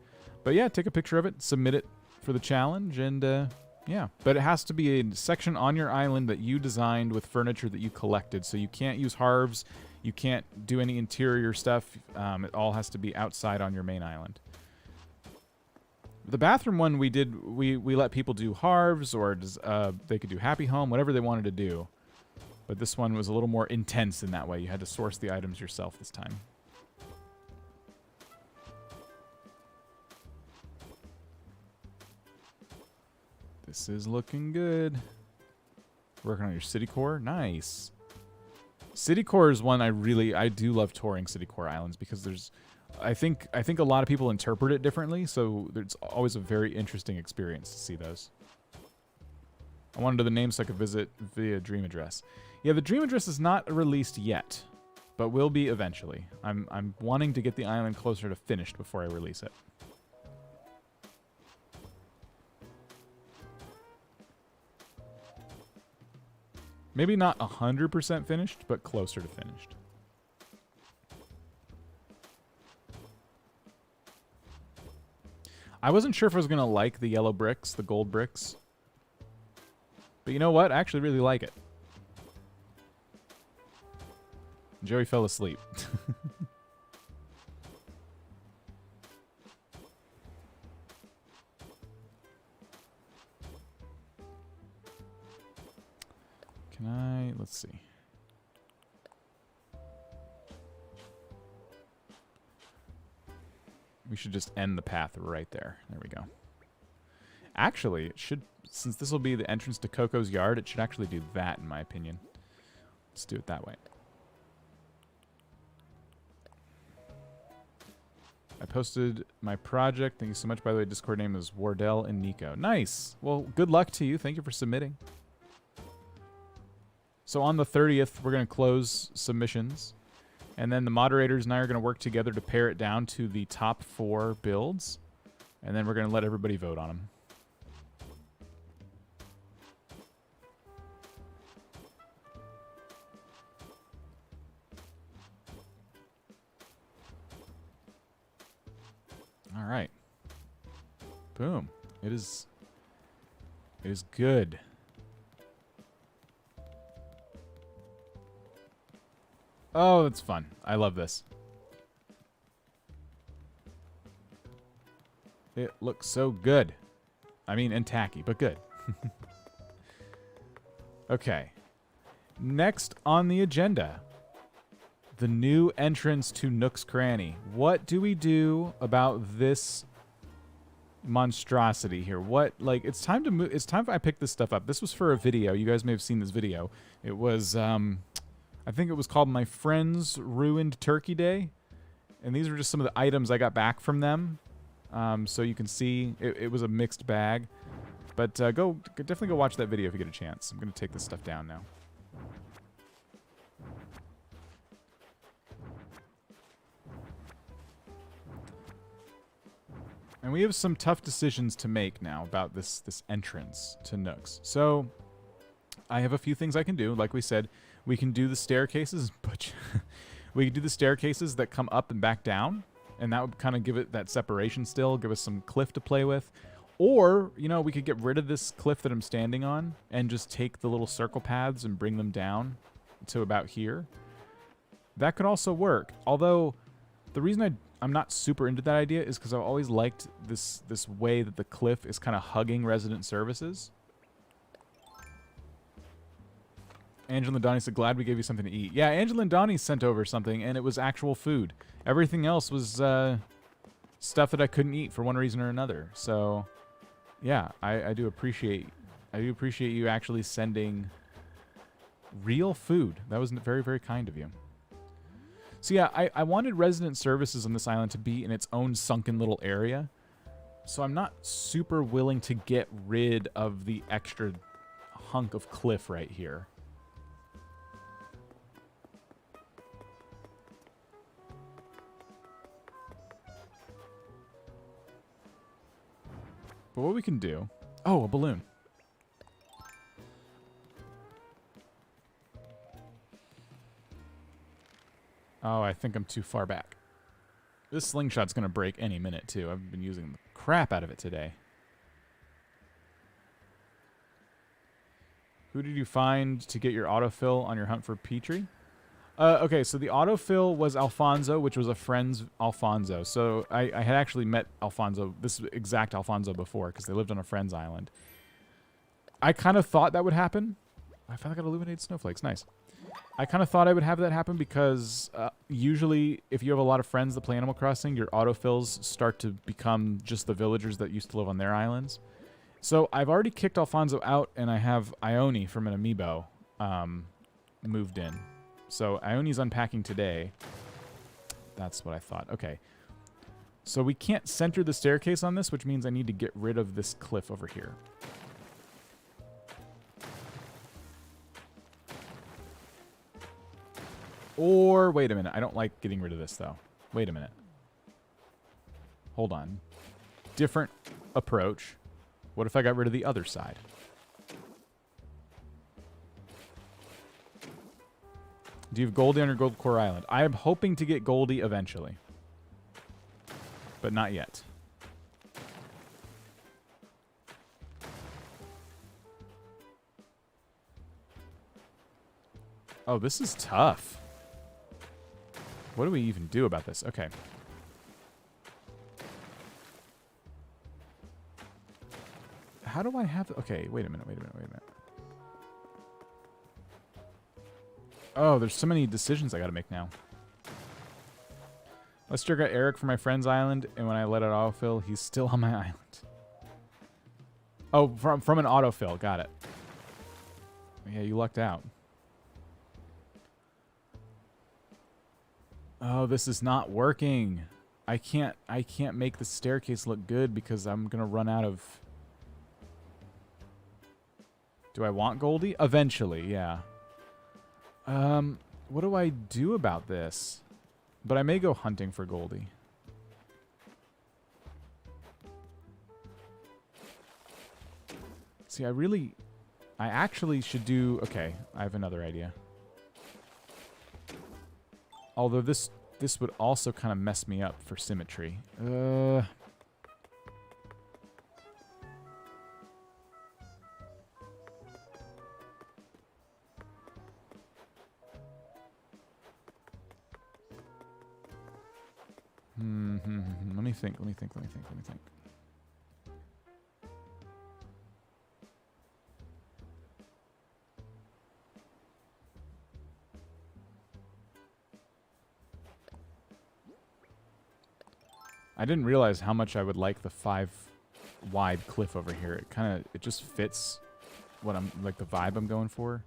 But yeah, take a picture of it, submit it for the challenge, and yeah. But it has to be a section on your island that you designed with furniture that you collected. So you can't use harves, you can't do any interior stuff. It all has to be outside on your main island. The bathroom one we let people do harves, or they could do happy home, whatever they wanted to do. But this one was a little more intense in that way. You had to source the items yourself this time. This is looking good. Working on your city core. Nice. City core is one I do love touring city core islands because there's I think a lot of people interpret it differently, so it's always a very interesting experience to see those. I wanted the name so I could visit via dream address. Yeah, the dream address is not released yet, but will be eventually. I'm wanting to get the island closer to finished before I release it. Maybe not 100% finished, but closer to finished. I wasn't sure if I was going to like the yellow bricks, the gold bricks. But you know what? I actually really like it. Joey fell asleep. Can I... Let's see. We should just end the path right there. There we go. Actually, it should... Since this will be the entrance to Coco's yard, it should actually do that, in my opinion. Let's do it that way. I posted my project. Thank you so much. By the way, Discord name is Wardell and Nico. Nice. Well, good luck to you. Thank you for submitting. So on the 30th, we're going to close submissions. And then the moderators and I are going to work together to pare it down to the top 4 builds. And then we're going to let everybody vote on them. All right. Boom. It is good. Oh, that's fun. I love this. It looks so good. I mean, and tacky, but good. Okay. Next on the agenda, the new entrance to Nook's Cranny. What do we do about this monstrosity here? What, like, it's time to move. It's time I pick this stuff up. This was for a video. You guys may have seen this video. It was, I think it was called My Friend's Ruined Turkey Day. And these were just some of the items I got back from them. So you can see it was a mixed bag. But definitely go watch that video if you get a chance. I'm going to take this stuff down now. And we have some tough decisions to make now about this entrance to Nook's. So I have a few things I can do. Like we said, we can do the staircases, but we can do the staircases that come up and back down, and that would kind of give it that separation still, give us some cliff to play with. Or, you know, we could get rid of this cliff that I'm standing on and just take the little circle paths and bring them down to about here. That could also work. Although, the reason I'm not super into that idea is because I've always liked this way that the cliff is kind of hugging resident services. Angela and Donnie said, glad we gave you something to eat. Yeah, Angela and Donnie sent over something, and it was actual food. Everything else was stuff that I couldn't eat for one reason or another. So, yeah, I do appreciate you actually sending real food. That was very, very kind of you. So yeah, I wanted resident services on this island to be in its own sunken little area. So I'm not super willing to get rid of the extra hunk of cliff right here. But what we can do... Oh, a balloon. Oh, I think I'm too far back. This slingshot's going to break any minute, too. I've been using the crap out of it today. Who did you find to get your autofill on your hunt for Petrie? Okay, so the autofill was Alfonso, which was a friend's Alfonso. So I had actually met Alfonso, this exact Alfonso, before, because they lived on a friend's island. I kind of thought that would happen. I finally got illuminated snowflakes. Nice. I kind of thought I would have that happen because usually if you have a lot of friends that play Animal Crossing, your autofills start to become just the villagers that used to live on their islands. So I've already kicked Alfonso out, and I have Ione from an amiibo moved in. So Ione's unpacking today. That's what I thought. Okay. So we can't center the staircase on this, which means I need to get rid of this cliff over here. Or, wait a minute. I don't like getting rid of this, though. Wait a minute. Hold on. Different approach. What if I got rid of the other side? Do you have Goldie on your GOLDCORE Island? I am hoping to get Goldie eventually. But not yet. Oh, this is tough. What do we even do about this? Okay. How do I have... Okay, wait a minute. Oh, there's so many decisions I gotta make now. Let's check out Eric from my friend's island, and when I let it autofill, he's still on my island. Oh, from an autofill. Got it. Yeah, you lucked out. Oh, this is not working. I can't make the staircase look good because I'm gonna run out of... Do I want Goldie? Eventually, yeah. What do I do about this? But I may go hunting for Goldie. See, I actually should do... Okay, I have another idea. Although this would also kind of mess me up for symmetry. Let me think. I didn't realize how much I would like the 5 wide cliff over here. It just fits what I'm like the vibe I'm going for.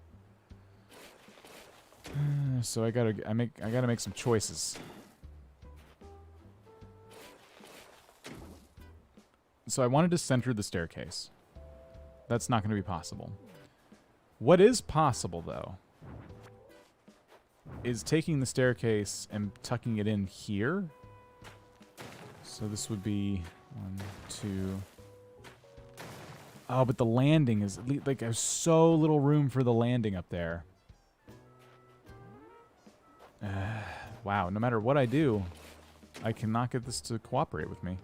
So I gotta make some choices. So I wanted to center the staircase. That's not going to be possible. What is possible, though, is taking the staircase and tucking it in here. So this would be 1, 2. Oh, but the landing is like there's so little room for the landing up there. Wow, no matter what I do, I cannot get this to cooperate with me.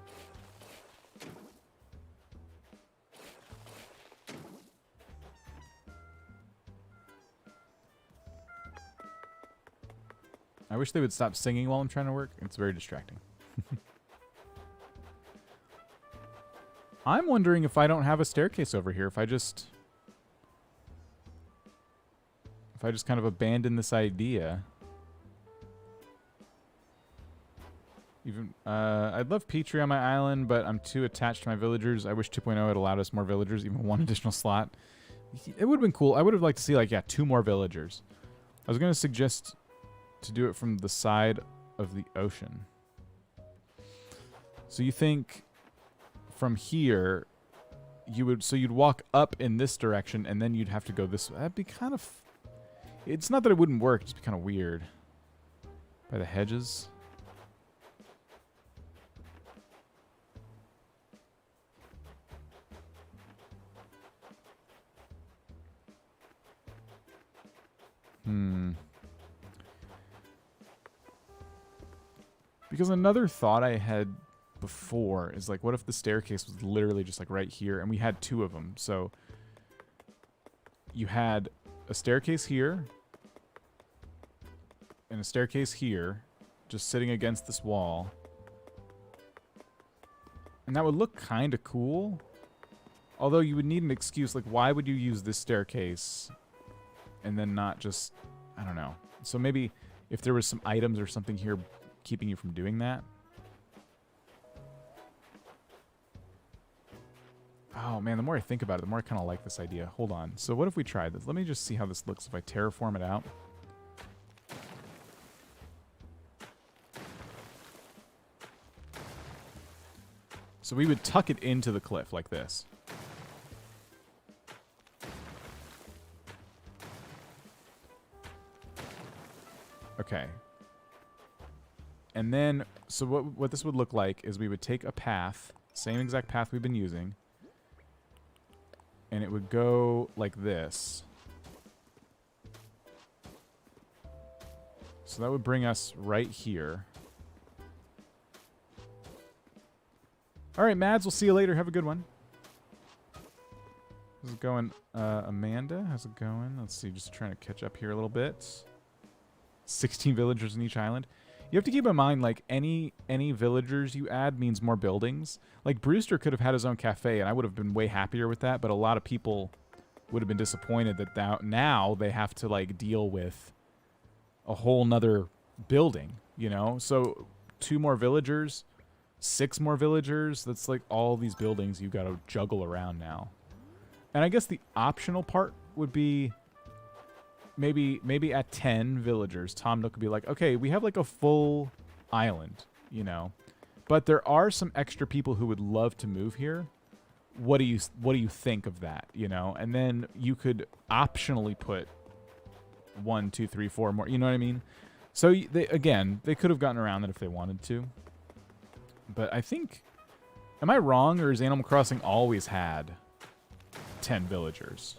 I wish they would stop singing while I'm trying to work. It's very distracting. I'm wondering if I don't have a staircase over here, if I just kind of abandon this idea. Even I'd love Petrie on my island, but I'm too attached to my villagers. I wish 2.0 had allowed us more villagers, even 1 additional slot. It would have been cool. I would have liked to see, like, yeah, 2 more villagers. I was going to suggest to do it from the side of the ocean. So you think from here you'd walk up in this direction and then you'd have to go this way. That'd be kind of... It's not that it wouldn't work, it'd just be kind of weird. By the hedges. Because another thought I had before is, like, what if the staircase was literally just, like, right here, and we had 2 of them? So you had a staircase here and a staircase here, just sitting against this wall. And that would look kind of cool. Although you would need an excuse, like, why would you use this staircase and then not just, I don't know. So maybe if there was some items or something here keeping you from doing that. Oh man, the more I think about it, the more I kind of like this idea. Hold on. So what if we tried this? Let me just see how this looks if I terraform it out. So we would tuck it into the cliff like this. Okay. And then, so what this would look like is we would take a path, same exact path we've been using, and it would go like this. So that would bring us right here. All right, Mads, we'll see you later. Have a good one. How's it going? Amanda, how's it going? Let's see, just trying to catch up here a little bit. 16 villagers in each island. You have to keep in mind, like, any villagers you add means more buildings. Like, Brewster could have had his own cafe, and I would have been way happier with that, but a lot of people would have been disappointed that now they have to, like, deal with a whole nother building, you know? So 2 more villagers, 6 more villagers, that's like all these buildings you gotta juggle around now. And I guess the optional part would be maybe at 10 villagers, Tom Nook would be like, okay, we have like a full island, you know, but there are some extra people who would love to move here. What do you think of that, you know? And then you could optionally put 1, 2, 3, 4 more. You know what I mean? So they could have gotten around that if they wanted to. But I think, am I wrong, or has Animal Crossing always had 10 villagers?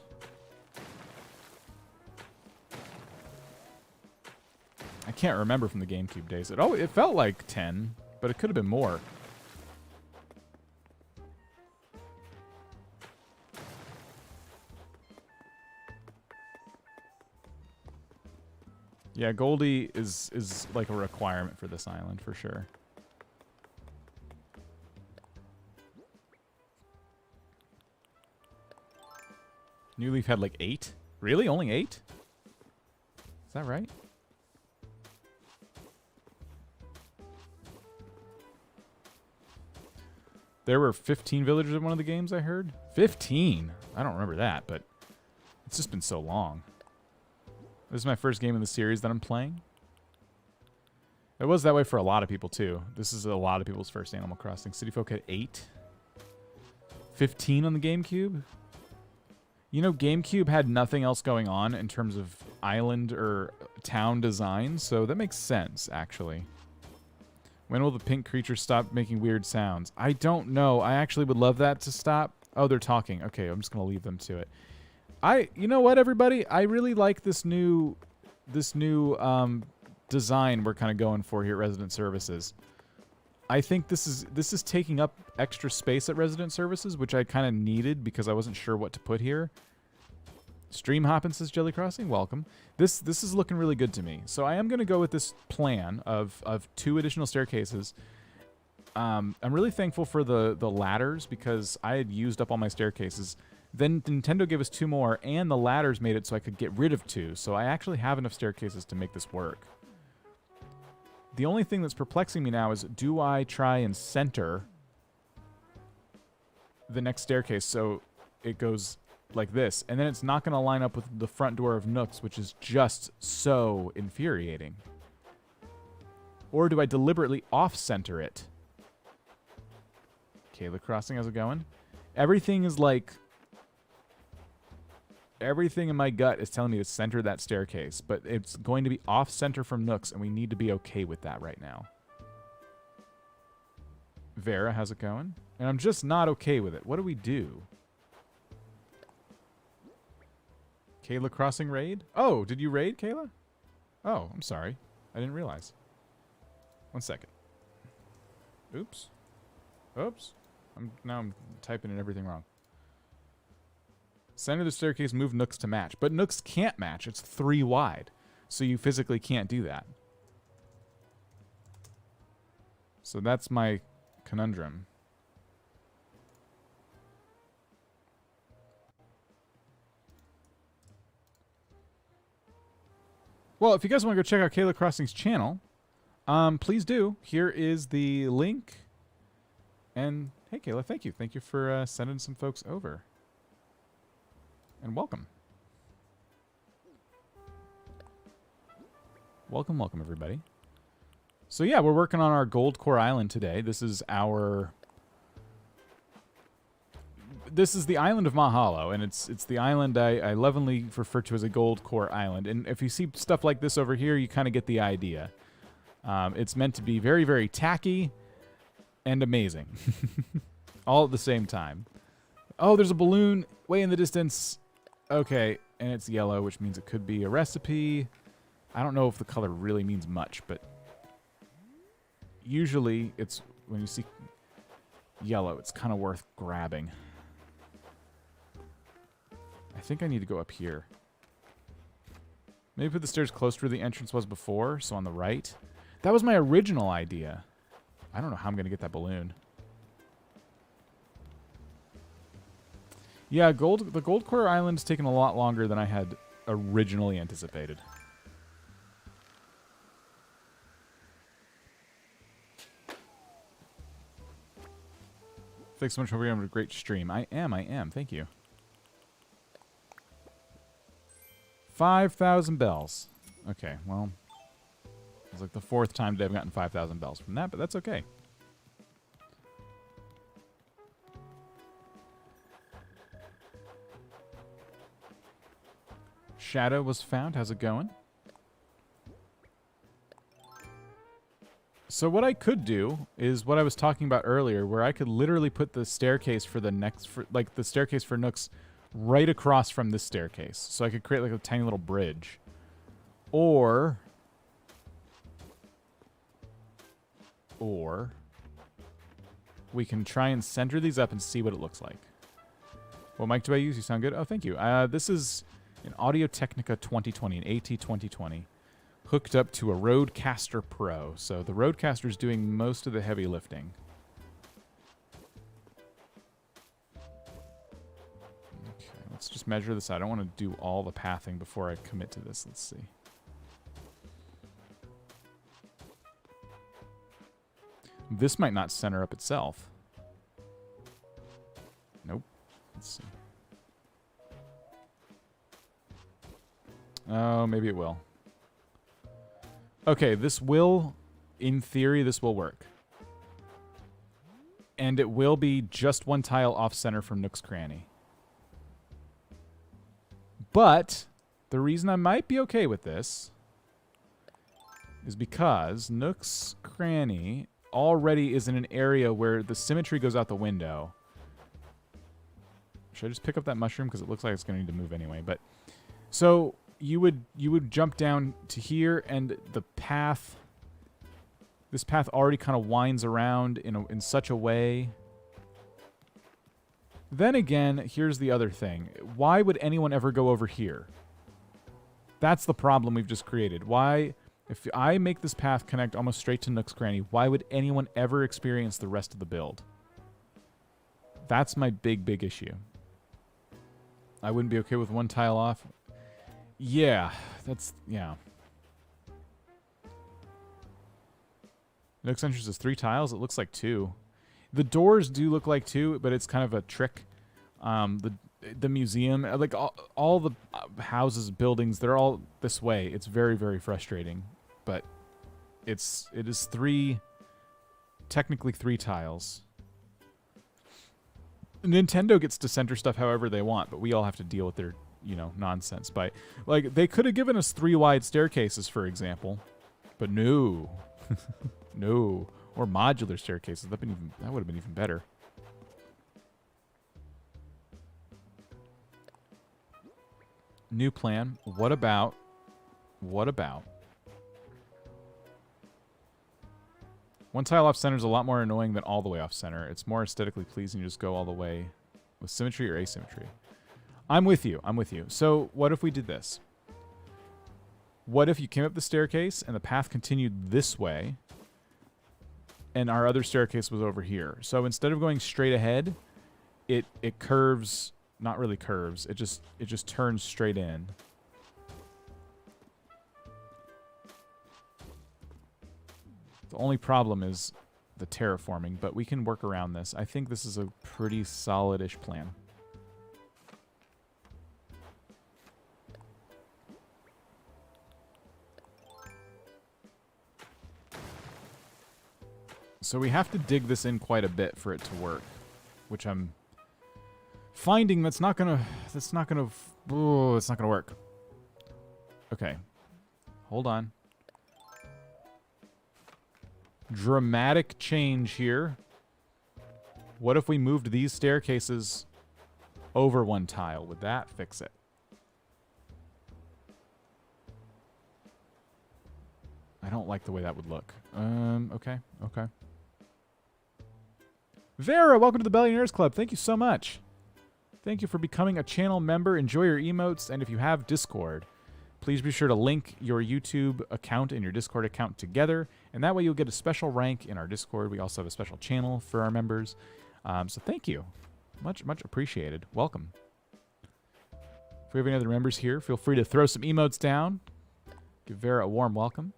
I can't remember from the GameCube days. It felt like 10, but it could have been more. Yeah, Goldie is like a requirement for this island for sure. New Leaf had like 8? Really? Only 8? Is that right? There were 15 villagers in one of the games I heard. 15? I don't remember that, but it's just been so long. This is my first game in the series that I'm playing. It was that way for a lot of people, too. This is a lot of people's first Animal Crossing. City Folk had 8. 15 on the GameCube. You know, GameCube had nothing else going on in terms of island or town design, so that makes sense, actually. When will the pink creatures stop making weird sounds? I don't know. I actually would love that to stop. Oh, they're talking. Okay, I'm just going to leave them to it. You know what, everybody? I really like this new design we're kind of going for here at Resident Services. I think this is taking up extra space at Resident Services, which I kind of needed because I wasn't sure what to put here. Stream Hoppin' says Jelly Crossing, welcome. This is looking really good to me. So I am going to go with this plan of 2 additional staircases. I'm really thankful for the ladders because I had used up all my staircases. Then Nintendo gave us 2 more, and the ladders made it so I could get rid of 2. So I actually have enough staircases to make this work. The only thing that's perplexing me now is, do I try and center the next staircase so it goes like this? And then it's not going to line up with the front door of Nook's, which is just so infuriating. Or do I deliberately off-center it? Kayla Crossing, how's it going? Everything is like... Everything in my gut is telling me to center that staircase, but it's going to be off-center from Nook's, and we need to be okay with that right now. Vera, how's it going? And I'm just not okay with it. What do we do? Kayla Crossing raid? Oh, did you raid, Kayla? Oh, I'm sorry. I didn't realize. 1 second. Oops. Oops. Now I'm typing in everything wrong. Center the staircase, move Nook's to match. But Nook's can't match. It's 3 wide. So you physically can't do that. So that's my conundrum. Well, if you guys want to go check out Kayla Crossing's channel, please do. Here is the link. And hey, Kayla, thank you. Thank you for sending some folks over. And welcome. Welcome, welcome, everybody. So yeah, we're working on our GOLDCORE Island today. This is the island of Maw Hollow, and it's the island I lovingly refer to as a GOLDCORE Island. And if you see stuff like this over here, you kind of get the idea. It's meant to be very, very tacky and amazing. All at the same time. Oh, there's a balloon way in the distance. Okay, and it's yellow, which means it could be a recipe. I don't know if the color really means much, but usually it's when you see yellow, it's kind of worth grabbing. I think I need to go up here. Maybe put the stairs closer to where the entrance was before, so on the right. That was my original idea. I don't know how I'm going to get that balloon. Yeah, the GOLDCORE Island's taken a lot longer than I had originally anticipated. Thanks so much for being on a great stream. I am. Thank you. 5,000 bells. Okay, well, it's like the 4th time today I've gotten 5,000 bells from that, but that's okay. Shadow was found. How's it going? So what I could do is what I was talking about earlier, where I could literally put the staircase for the next, like the staircase for Nooks right across from this staircase. So I could create like a tiny little bridge. Or we can try and center these up and see what it looks like. What mic do I use? You sound good. Oh, thank you. This is an Audio-Technica 2020, an AT 2020. Hooked up to a Rodecaster Pro. So the Rodecaster is doing most of the heavy lifting. Okay, let's just measure this out. I don't want to do all the pathing before I commit to this. Let's see. This might not center up itself. Nope. Let's see. Oh, maybe it will. Okay, this will, in theory, this will work. And it will be just one tile off-center from Nook's Cranny. But the reason I might be okay with this is because Nook's Cranny already is in an area where the symmetry goes out the window. Should I just pick up that mushroom? Because it looks like it's going to need to move anyway. But so you would jump down to here, and the path, this path already kind of winds around in such a way. Then again, here's the other thing. Why would anyone ever go over here? That's the problem we've just created. Why, if I make this path connect almost straight to Nook's Cranny, why would anyone ever experience the rest of the build? That's my big issue. I wouldn't be okay with one tile off. Yeah, yeah. Nook's entrance is 3 tiles. It looks like 2. The doors do look like 2, but it's kind of a trick. The museum, like all the houses, buildings, they're all this way. It's very frustrating, but it is 3, technically 3 tiles. Nintendo gets to center stuff however they want, but we all have to deal with their, nonsense. By, like, they could have given us 3 wide staircases, for example, but no. No. Or modular staircases. That would have been even better. New plan. What about one tile off center is a lot more annoying than all the way off center. It's more aesthetically pleasing to just go all the way with symmetry or asymmetry. I'm with you. So what if we did this? What if you came up the staircase and the path continued this way and our other staircase was over here? So instead of going straight ahead, it curves, not really curves, it just turns straight in. The only problem is the terraforming, but we can work around this. I think this is a pretty solid-ish plan. So we have to dig this in quite a bit for it to work, which I'm finding it's not gonna work. Okay. Hold on. Dramatic change here. What if we moved these staircases over one tile? Would that fix it? I don't like the way that would look. Okay. Vera, welcome to the Billionaires Club. Thank you so much. Thank you for becoming a channel member. Enjoy your emotes, and if you have Discord, please be sure to link your YouTube account and your Discord account together, and that way you'll get a special rank in our Discord. We also have a special channel for our members. So thank you. Much appreciated. Welcome. If we have any other members here, feel free to throw some emotes down. Give Vera a warm welcome.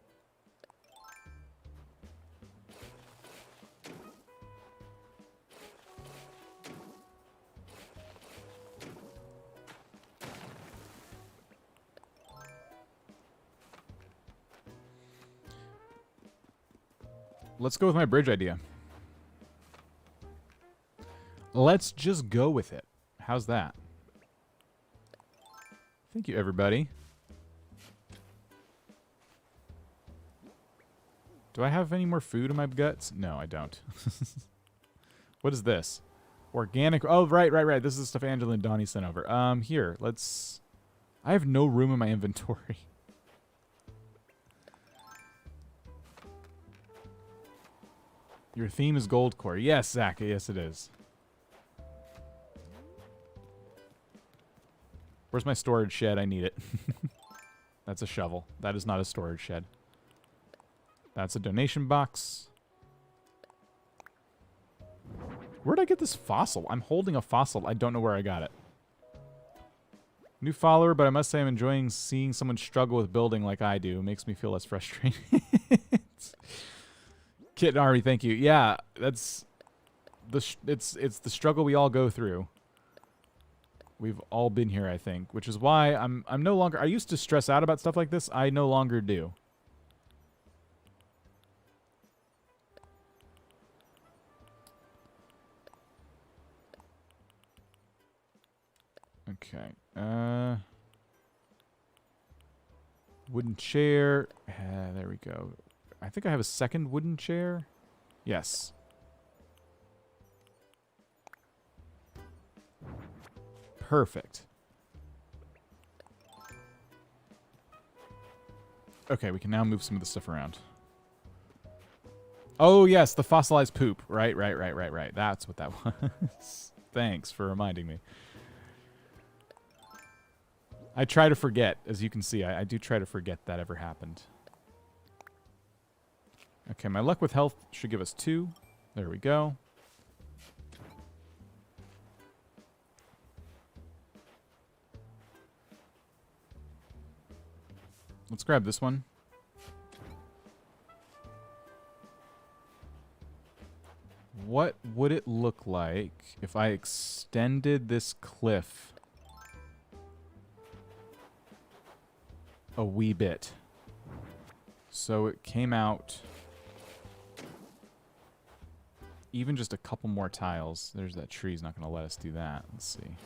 Let's go with my bridge idea. Let's just go with it. How's that? Thank you, everybody. Do I have any more food in my guts? No, I don't. What is this? Organic. Oh, right. This is the stuff Angela and Donnie sent over. Here, let's... I have no room in my inventory. Your theme is GOLDCORE. Yes, Zach. Yes, it is. Where's my storage shed? I need it. That's a shovel. That is not a storage shed. That's a donation box. Where'd I get this fossil? I'm holding a fossil. I don't know where I got it. New follower, but I must say I'm enjoying seeing someone struggle with building like I do. It makes me feel less frustrated. Kit and Army, thank you. Yeah, that's it's the struggle we all go through. We've all been here, I think, which is why I'm no longer... I used to stress out about stuff like this. I no longer do. Okay. Wooden chair. There we go. I think I have a second wooden chair. Yes. Perfect. Okay, we can now move some of the stuff around. Oh, yes, the fossilized poop. Right. That's what that was. Thanks for reminding me. I try to forget, as you can see. I do try to forget that ever happened. Okay, my luck with health should give us 2. There we go. Let's grab this one. What would it look like if I extended this cliff a wee bit? So it came out even just a couple more tiles. There's that tree's not going to let us do that. Let's see.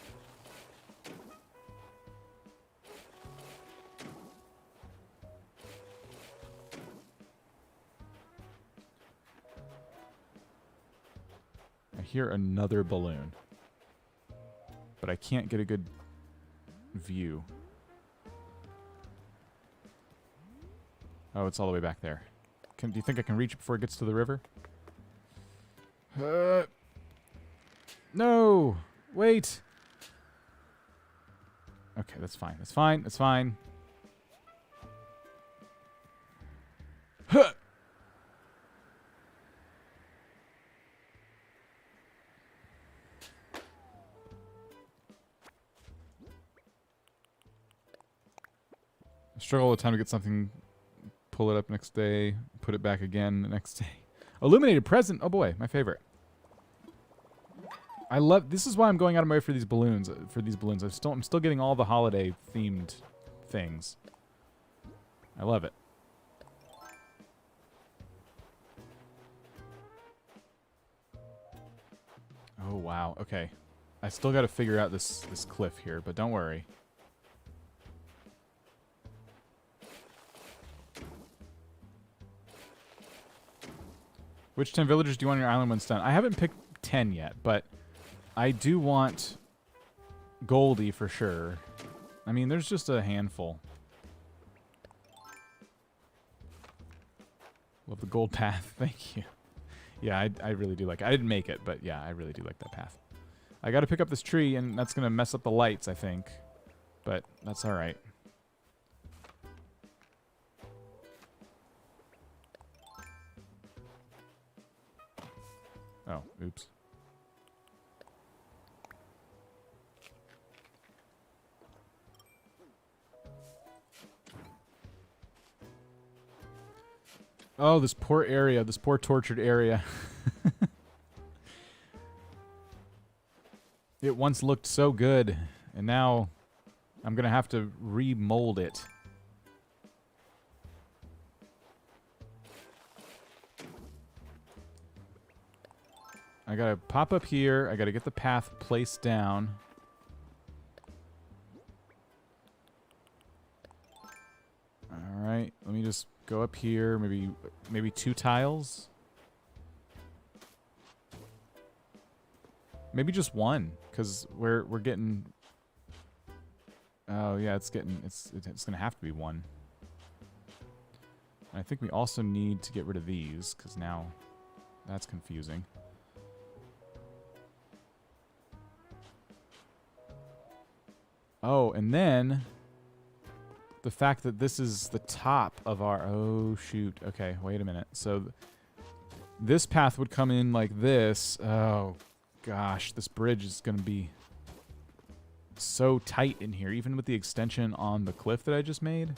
I hear another balloon, but I can't get a good view. Oh, it's all the way back there. Do you think I can reach it before it gets to the river? No! Wait! Okay, that's fine. That's fine. That's fine. Huh! I struggle all the time to get something, pull it up next day, put it back again the next day. Illuminated present. Oh boy, my favorite. I love. This is why I'm going out of my way for these balloons. I'm still getting all the holiday themed things. I love it. Oh wow. Okay, I still got to figure out this cliff here, but don't worry. Which 10 villagers do you want on your island when it's done? I haven't picked 10 yet, but I do want Goldie for sure. I mean, there's just a handful. Love the gold path. Thank you. Yeah, I really do like it. I didn't make it, but yeah, I really do like that path. I got to pick up this tree, and that's going to mess up the lights, I think. But that's all right. Oh, oops. Oh, this poor area, this poor tortured area. It once looked so good, and now I'm going to have to remold it. I gotta pop up here. I gotta get the path placed down. Alright, let me just go up here, maybe 2 tiles. Maybe just 1, because we're getting. Oh yeah, it's gonna have to be 1. And I think we also need to get rid of these, because now that's confusing. Oh, and then the fact that this is the top of our... Oh, shoot. Okay, wait a minute. So this path would come in like this. Oh, gosh. This bridge is going to be so tight in here, even with the extension on the cliff that I just made.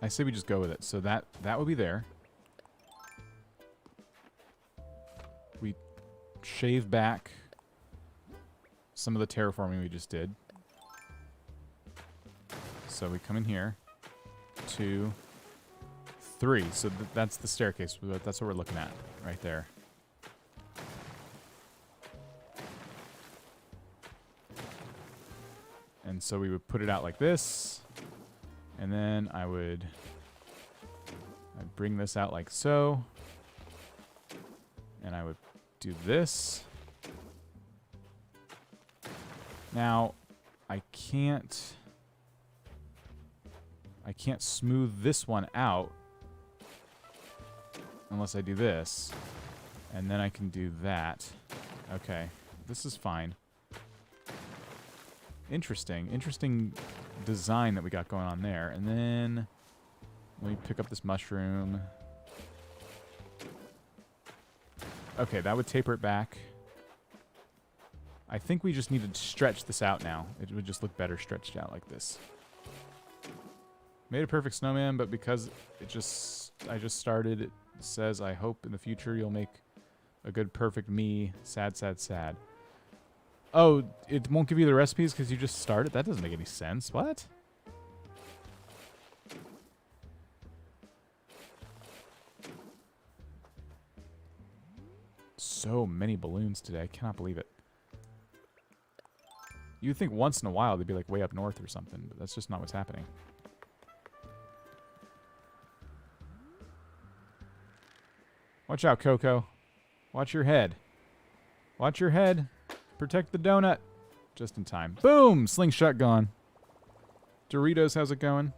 I say we just go with it. So that would be there. We shave back some of the terraforming we just did. So we come in here. 2, 3. So that's the staircase. That's what we're looking at right there. And so we would put it out like this. And then I'd bring this out like so. And I would do this. Now, I can't smooth this one out unless I do this. And then I can do that. Okay, this is fine. Interesting design that we got going on there. And then let me pick up this mushroom. Okay, that would taper it back. I think we just need to stretch this out now. It would just look better stretched out like this. Made a perfect snowman, but because I just started, it says, I hope in the future you'll make a good perfect me. Sad, sad, sad. Oh, it won't give you the recipes because you just started? That doesn't make any sense. What? So many balloons today. I cannot believe it. You'd think once in a while they'd be like way up north or something, but that's just not what's happening. Watch out, Coco. Watch your head. Watch your head. Protect the donut. Just in time. Boom! Slingshot gone. Doritos, how's it going?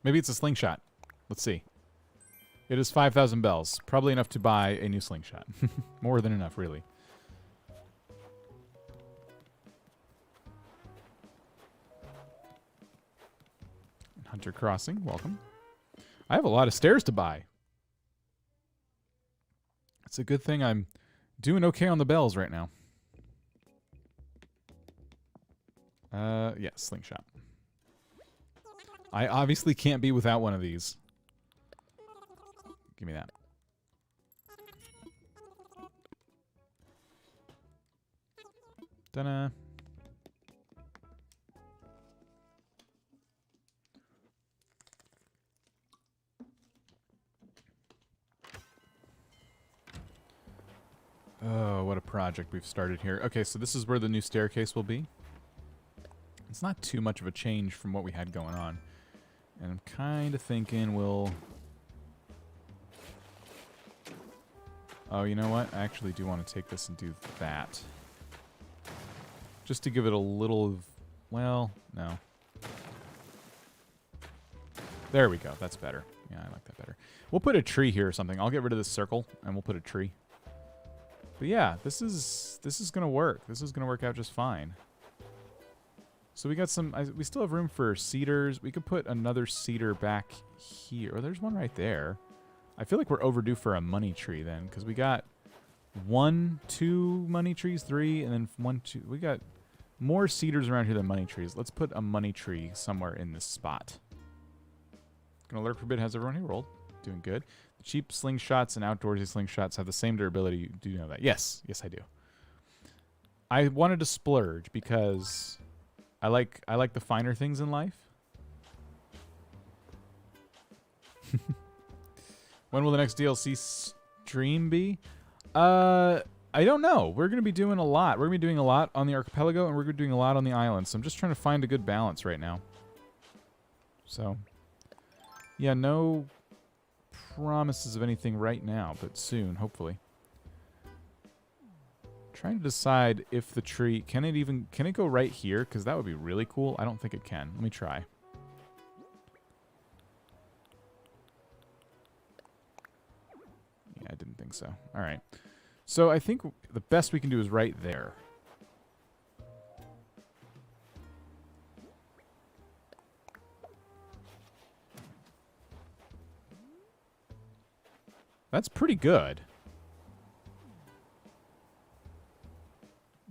Maybe it's a slingshot. Let's see. It is 5,000 bells. Probably enough to buy a new slingshot. More than enough, really. Hunter Crossing, welcome. I have a lot of stairs to buy. It's a good thing I'm doing okay on the bells right now. Yeah, slingshot. I obviously can't be without one of these. Give me that. Ta-da. Oh, what a project we've started here. Okay, so this is where the new staircase will be. It's not too much of a change from what we had going on. And I'm kind of thinking we'll... Oh, you know what? I actually do want to take this and do that. Just to give it a little of... Well, no. There we go. That's better. Yeah, I like that better. We'll put a tree here or something. I'll get rid of this circle, and we'll put a tree. But yeah, this is gonna work. This is gonna work out just fine. So we got some. We still have room for cedars. We could put another cedar back here. Oh, there's one right there. I feel like we're overdue for a money tree then, because we got 1, 2 money trees, 3, and then 1, 2. We got more cedars around here than money trees. Let's put a money tree somewhere in this spot. Gonna lurk for a bit. How's everyone here rolled? Doing good. Cheap slingshots and outdoorsy slingshots have the same durability. Do you know that? Yes. Yes, I do. I wanted to splurge because I like the finer things in life. When will the next DLC stream be? I don't know. We're going to be doing a lot. We're going to be doing a lot on the archipelago, and we're going to be doing a lot on the island. So I'm just trying to find a good balance right now. So, yeah, no promises of anything right now, but soon, hopefully. Trying to decide if the tree... Can it go right here? Because that would be really cool. I don't think it can. Let me try. Yeah, I didn't think so. All right. So I think the best we can do is right there. That's pretty good.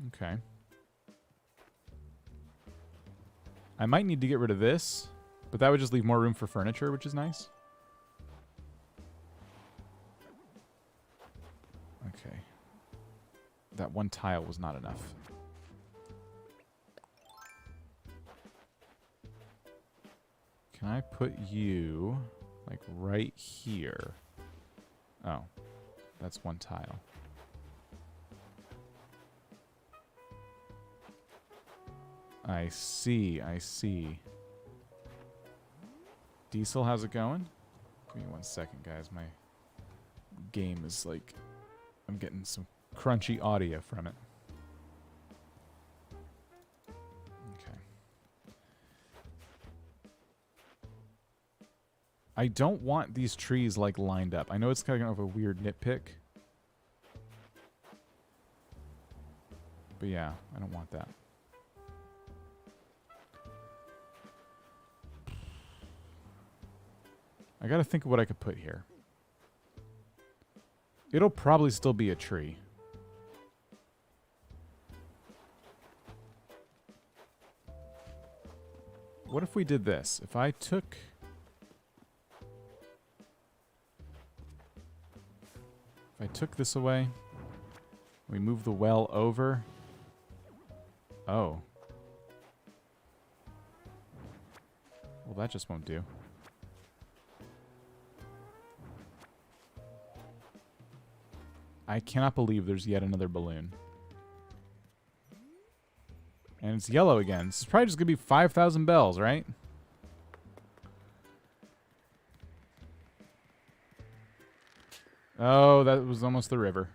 Okay. I might need to get rid of this, but that would just leave more room for furniture, which is nice. Okay. That one tile was not enough. Can I put you, like, right here? Oh, that's one tile. I see, I see. Diesel, how's it going? Give me 1 second, guys. My game is like... I'm getting some crunchy audio from it. Okay. I don't want these trees, like, lined up. I know it's kind of a weird nitpick. But yeah, I don't want that. I gotta think of what I could put here. It'll probably still be a tree. What if we did this? If I took... If I took this away, we move the well over. Oh. Well, that just won't do. I cannot believe there's yet another balloon. And it's yellow again. This is probably just going to be 5,000 bells, right? Oh, that was almost the river.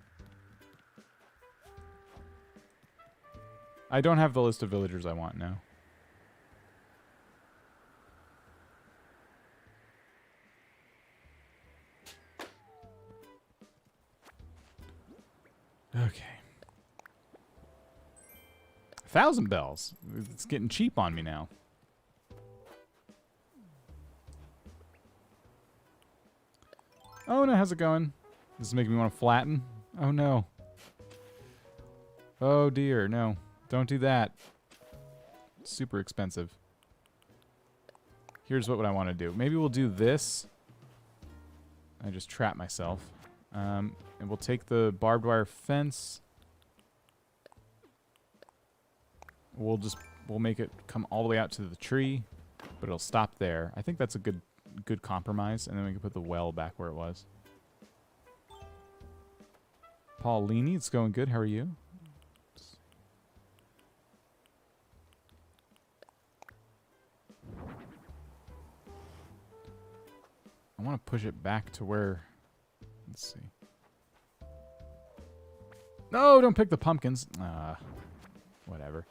I don't have the list of villagers I want now. Okay. 1,000 bells. It's getting cheap on me now. Oh no, how's it going? This is making me want to flatten. Oh no. Oh dear, no. Don't do that. It's super expensive. Here's what I want to do. Maybe we'll do this. I just trap myself. And we'll take the barbed wire fence. We'll make it come all the way out to the tree, but it'll stop there. I think that's a good compromise, and then we can put the well back where it was. Paulini, it's going good. How are you? I want to push it back to where... Let's see. No, don't pick the pumpkins. Whatever.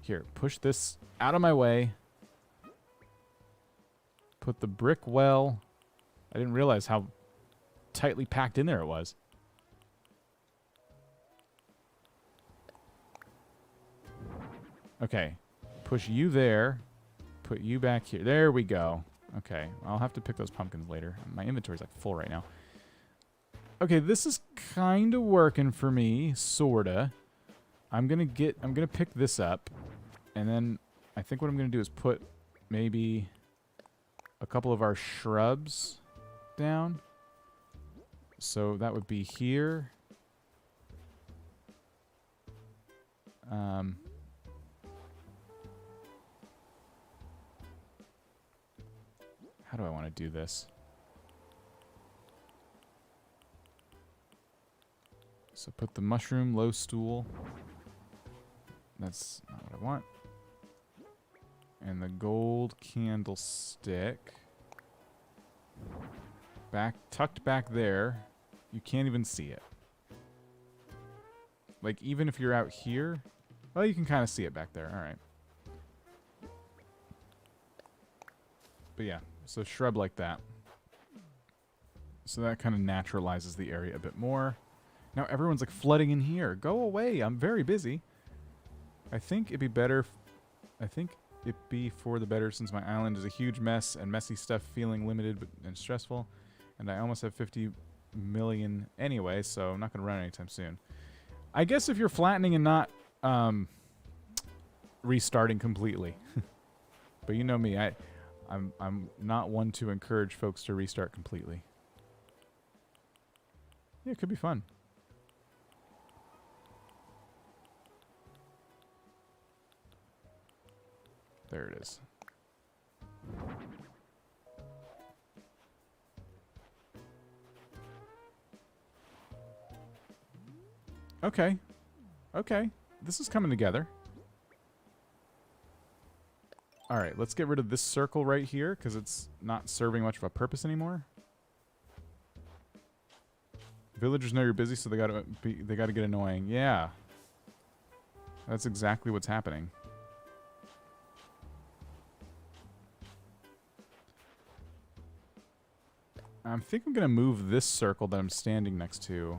Here, push this out of my way. Put the brick well. I didn't realize how tightly packed in there it was. Okay. Push you there. Put you back here. There we go. Okay. I'll have to pick those pumpkins later. My inventory's like full right now. Okay, this is kind of working for me, sorta. I'm gonna pick this up, and then I think what I'm gonna do is put maybe a couple of our shrubs down. So that would be here. How do I want to do this? So put the mushroom, low stool. That's not what I want. And the gold candlestick. Tucked back there. You can't even see it. Like, even if you're out here, well, you can kind of see it back there. All right. But yeah, so shrub like that. So that kind of naturalizes the area a bit more. Now everyone's like flooding in here. Go away. I'm very busy. I think it'd be better. I think it'd be for the better since my island is a huge mess and messy stuff feeling limited and stressful. And I almost have 50 million anyway, so I'm not going to run anytime soon. I guess if you're flattening and not restarting completely. But you know me, I'm not one to encourage folks to restart completely. Yeah, it could be fun. There it is. Okay. Okay. This is coming together. Alright, let's get rid of this circle right here, because it's not serving much of a purpose anymore. Villagers know you're busy, so they gotta get annoying. Yeah. That's exactly what's happening. I think I'm going to move this circle that I'm standing next to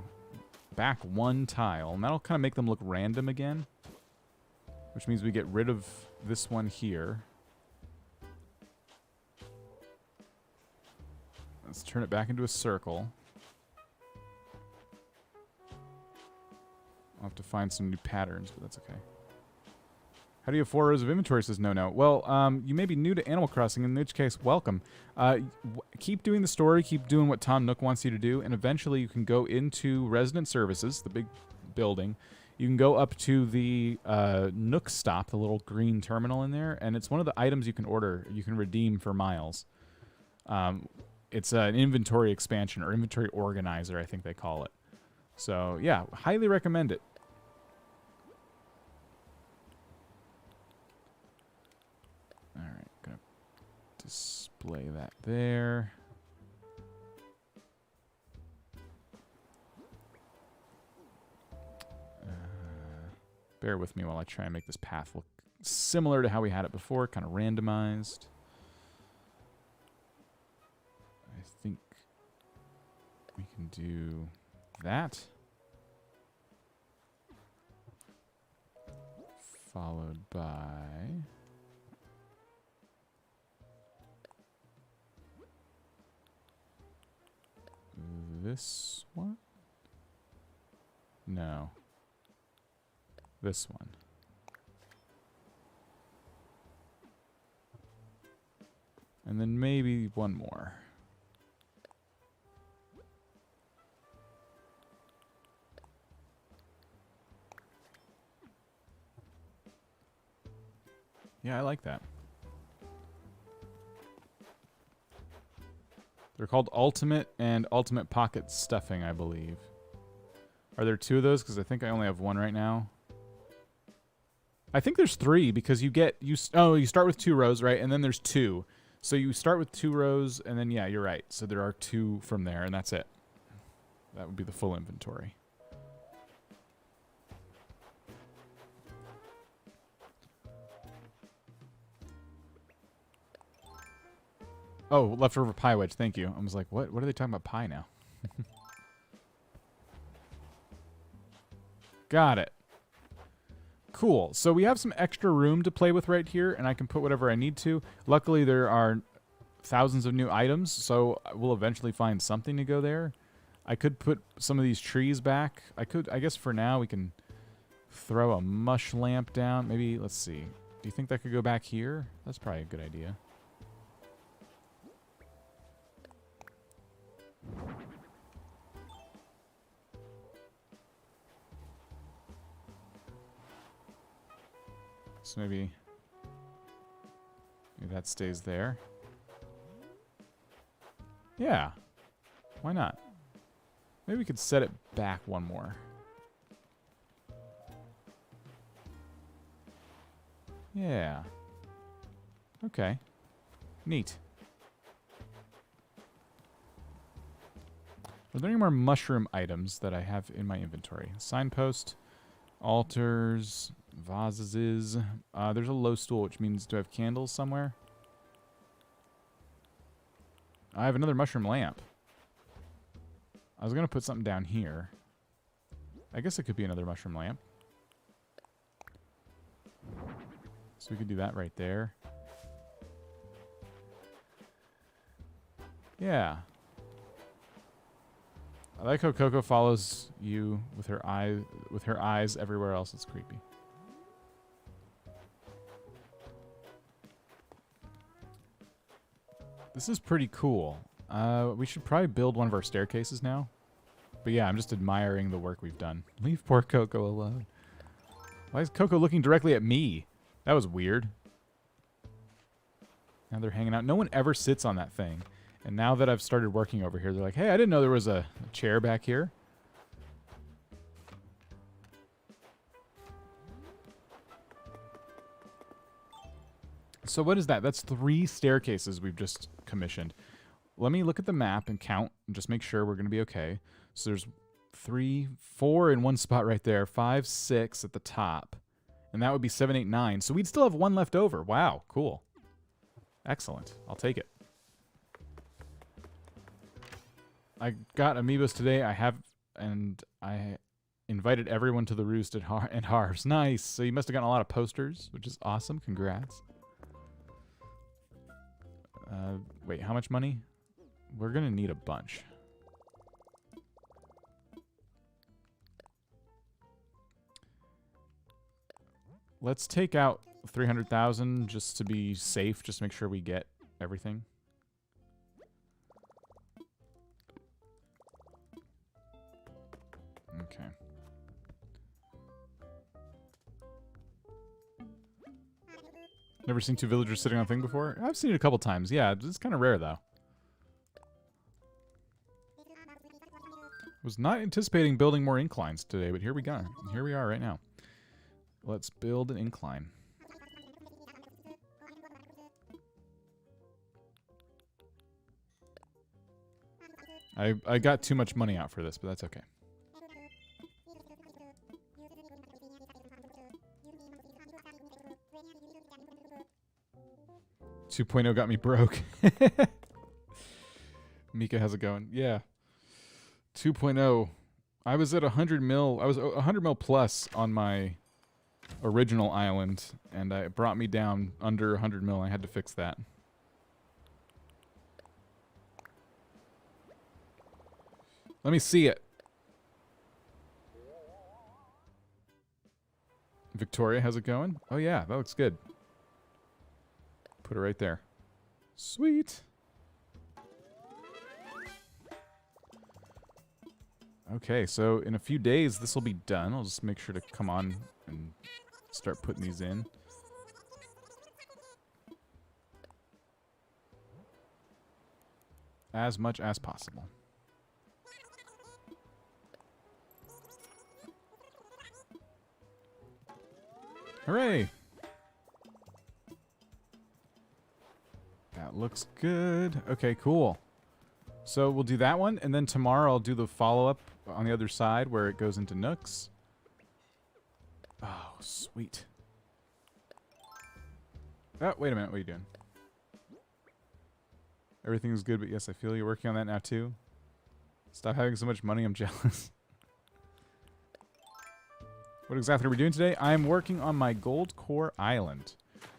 back one tile, and that'll kind of make them look random again. Which means we get rid of this one here. Let's turn it back into a circle. I'll have to find some new patterns, but that's okay. How do you have 4 rows of inventory, says No. Well, you may be new to Animal Crossing, in which case, welcome. Keep doing the story, keep doing what Tom Nook wants you to do, and eventually you can go into Resident Services, the big building. You can go up to the Nook stop, the little green terminal in there, and it's one of the items you can order, you can redeem for miles. It's an inventory expansion, or inventory organizer, I think they call it. So, yeah, highly recommend it. Alright, gonna display that there. Bear with me while I try and make this path look similar to how we had it before, kind of randomized. I think we can do that. Followed by this one? No. This one. And then maybe one more. Yeah, I like that. They're called Ultimate and Ultimate Pocket Stuffing, I believe. Are there 2 of those? Because I think I only have 1 right now. I think there's 3 because you start with 2 rows, right? And then there's 2. So you start with 2 rows, and then, yeah, you're right. So there are 2 from there, and that's it. That would be the full inventory. Oh, leftover pie wedge. Thank you. I was like, what? What are they talking about pie now? Got it. Cool. So we have some extra room to play with right here, and I can put whatever I need to. Luckily, there are thousands of new items, so we'll eventually find something to go there. I could put some of these trees back. I guess for now, we can throw a mush lamp down. Maybe, let's see. Do you think that could go back here? That's probably a good idea. So maybe that stays there. Yeah. Why not? Maybe we could set it back one more. Yeah. Okay. Neat. Are there any more mushroom items that I have in my inventory? Signpost, altars, vases. There's a low stool, which means do I have candles somewhere? I have another mushroom lamp. I was going to put something down here. I guess it could be another mushroom lamp. So we could do that right there. Yeah. I like how Coco follows you with her eyes everywhere else. It's creepy. This is pretty cool. We should probably build one of our staircases now. But yeah, I'm just admiring the work we've done. Leave poor Coco alone. Why is Coco looking directly at me? That was weird. Now they're hanging out. No one ever sits on that thing. And now that I've started working over here, they're like, hey, I didn't know there was a chair back here. So what is that? That's 3 staircases we've just commissioned. Let me look at the map and count and just make sure we're going to be okay. So there's 3, 4 in one spot right there. 5, 6 at the top. And that would be 7, 8, 9. So we'd still have 1 left over. Wow, cool. Excellent. I'll take it. I got amiibos today. I invited everyone to the roost at Harv's. Nice. So you must have gotten a lot of posters, which is awesome. Congrats. Wait, how much money? We're going to need a bunch. Let's take out 300,000 just to be safe, just to make sure we get everything. Okay. Never seen 2 villagers sitting on a thing before? I've seen it a couple times. Yeah, it's kind of rare, though. Was not anticipating building more inclines today, but here we go. Here we are right now. Let's build an incline. I got too much money out for this, but that's okay. 2.0 got me broke. Mika, how's it going? Yeah. 2.0. I was at 100 mil. I was 100 mil plus on my original island, and it brought me down under 100 mil. I had to fix that. Let me see it. Victoria, how's it going? Oh yeah, that looks good. Put it right there. Sweet. Okay, so in a few days this will be done. I'll just make sure to come on and start putting these in. As much as possible. Hooray! That looks good. Okay, cool. So we'll do that one, and then tomorrow I'll do the follow-up on the other side where it goes into Nooks. Oh, sweet. Oh, wait a minute. What are you doing? Everything's good, but yes, I feel you're working on that now, too. Stop having so much money. I'm jealous. What exactly are we doing today? I'm working on my GOLDCORE island.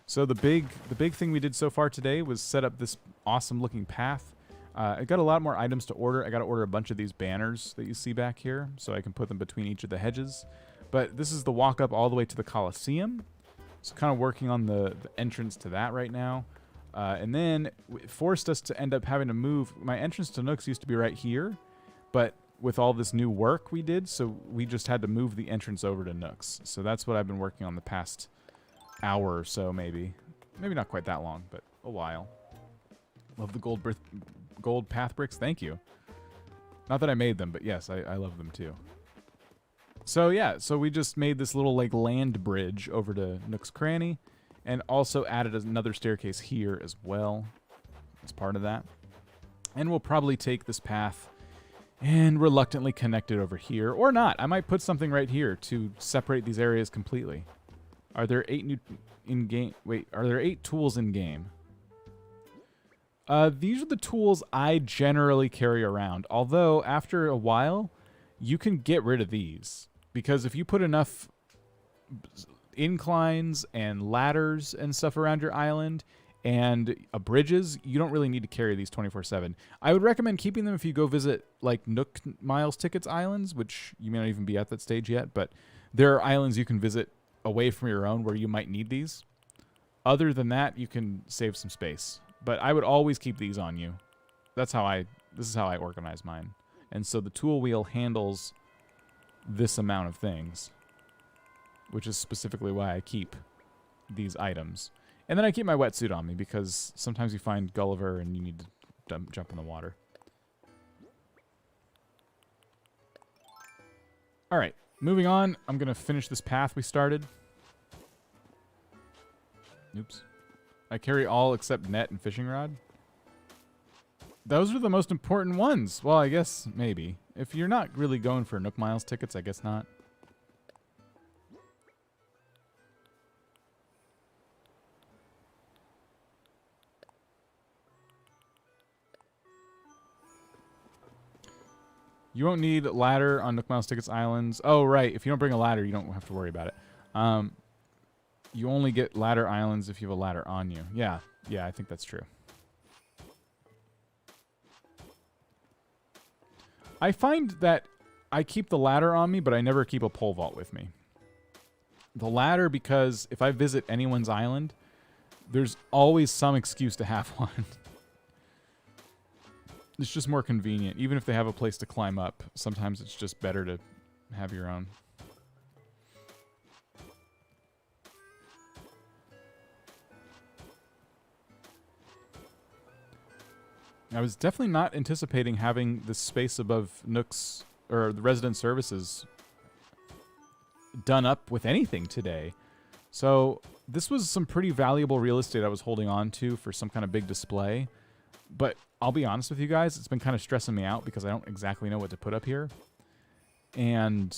So the big thing we did so far today was set up this awesome looking path. I got a lot more items to order. I got to order a bunch of these banners that you see back here so I can put them between each of the hedges. But this is the walk up all the way to the Coliseum. So kind of working on the entrance to that right now. And then it forced us to end up having to move. My entrance to Nooks used to be right here, but with all this new work we did, so we just had to move the entrance over to Nooks. So that's what I've been working on the past hour or so, maybe. Maybe not quite that long, but a while. Love the gold path bricks. Thank you. Not that I made them, but yes, I love them too. So yeah, so we just made this little like land bridge over to Nook's Cranny, and also added another staircase here as well as part of that. And we'll probably take this path and reluctantly connect it over here, or not. I might put something right here to separate these areas completely. Are there 8 new in-game? Wait, are there 8 tools in game? These are the tools I generally carry around. Although after a while, you can get rid of these because if you put enough inclines and ladders and stuff around your island and bridges, you don't really need to carry these 24/7. I would recommend keeping them if you go visit like Nook Miles Tickets Islands, which you may not even be at that stage yet, but there are islands you can visit away from your own where you might need these. Other than that, you can save some space. But I would always keep these on you. This is how I organize mine. And so the tool wheel handles this amount of things, which is specifically why I keep these items. And then I keep my wetsuit on me because sometimes you find Gulliver and you need to jump in the water. All right, moving on. I'm going to finish this path we started. Oops. I carry all except net and fishing rod. Those are the most important ones. Well, I guess maybe. If you're not really going for Nook Miles tickets, I guess not. You won't need a ladder on Nook Miles Tickets Islands. Oh, right. If you don't bring a ladder, you don't have to worry about it. You only get ladder islands if you have a ladder on you. Yeah, I think that's true. I find that I keep the ladder on me, but I never keep a pole vault with me. The ladder, because if I visit anyone's island, there's always some excuse to have one. It's just more convenient. Even if they have a place to climb up, sometimes it's just better to have your own. I was definitely not anticipating having this space above Nook's, or the resident services, done up with anything today. So this was some pretty valuable real estate I was holding on to for some kind of big display. But I'll be honest with you guys, it's been kind of stressing me out because I don't exactly know what to put up here. And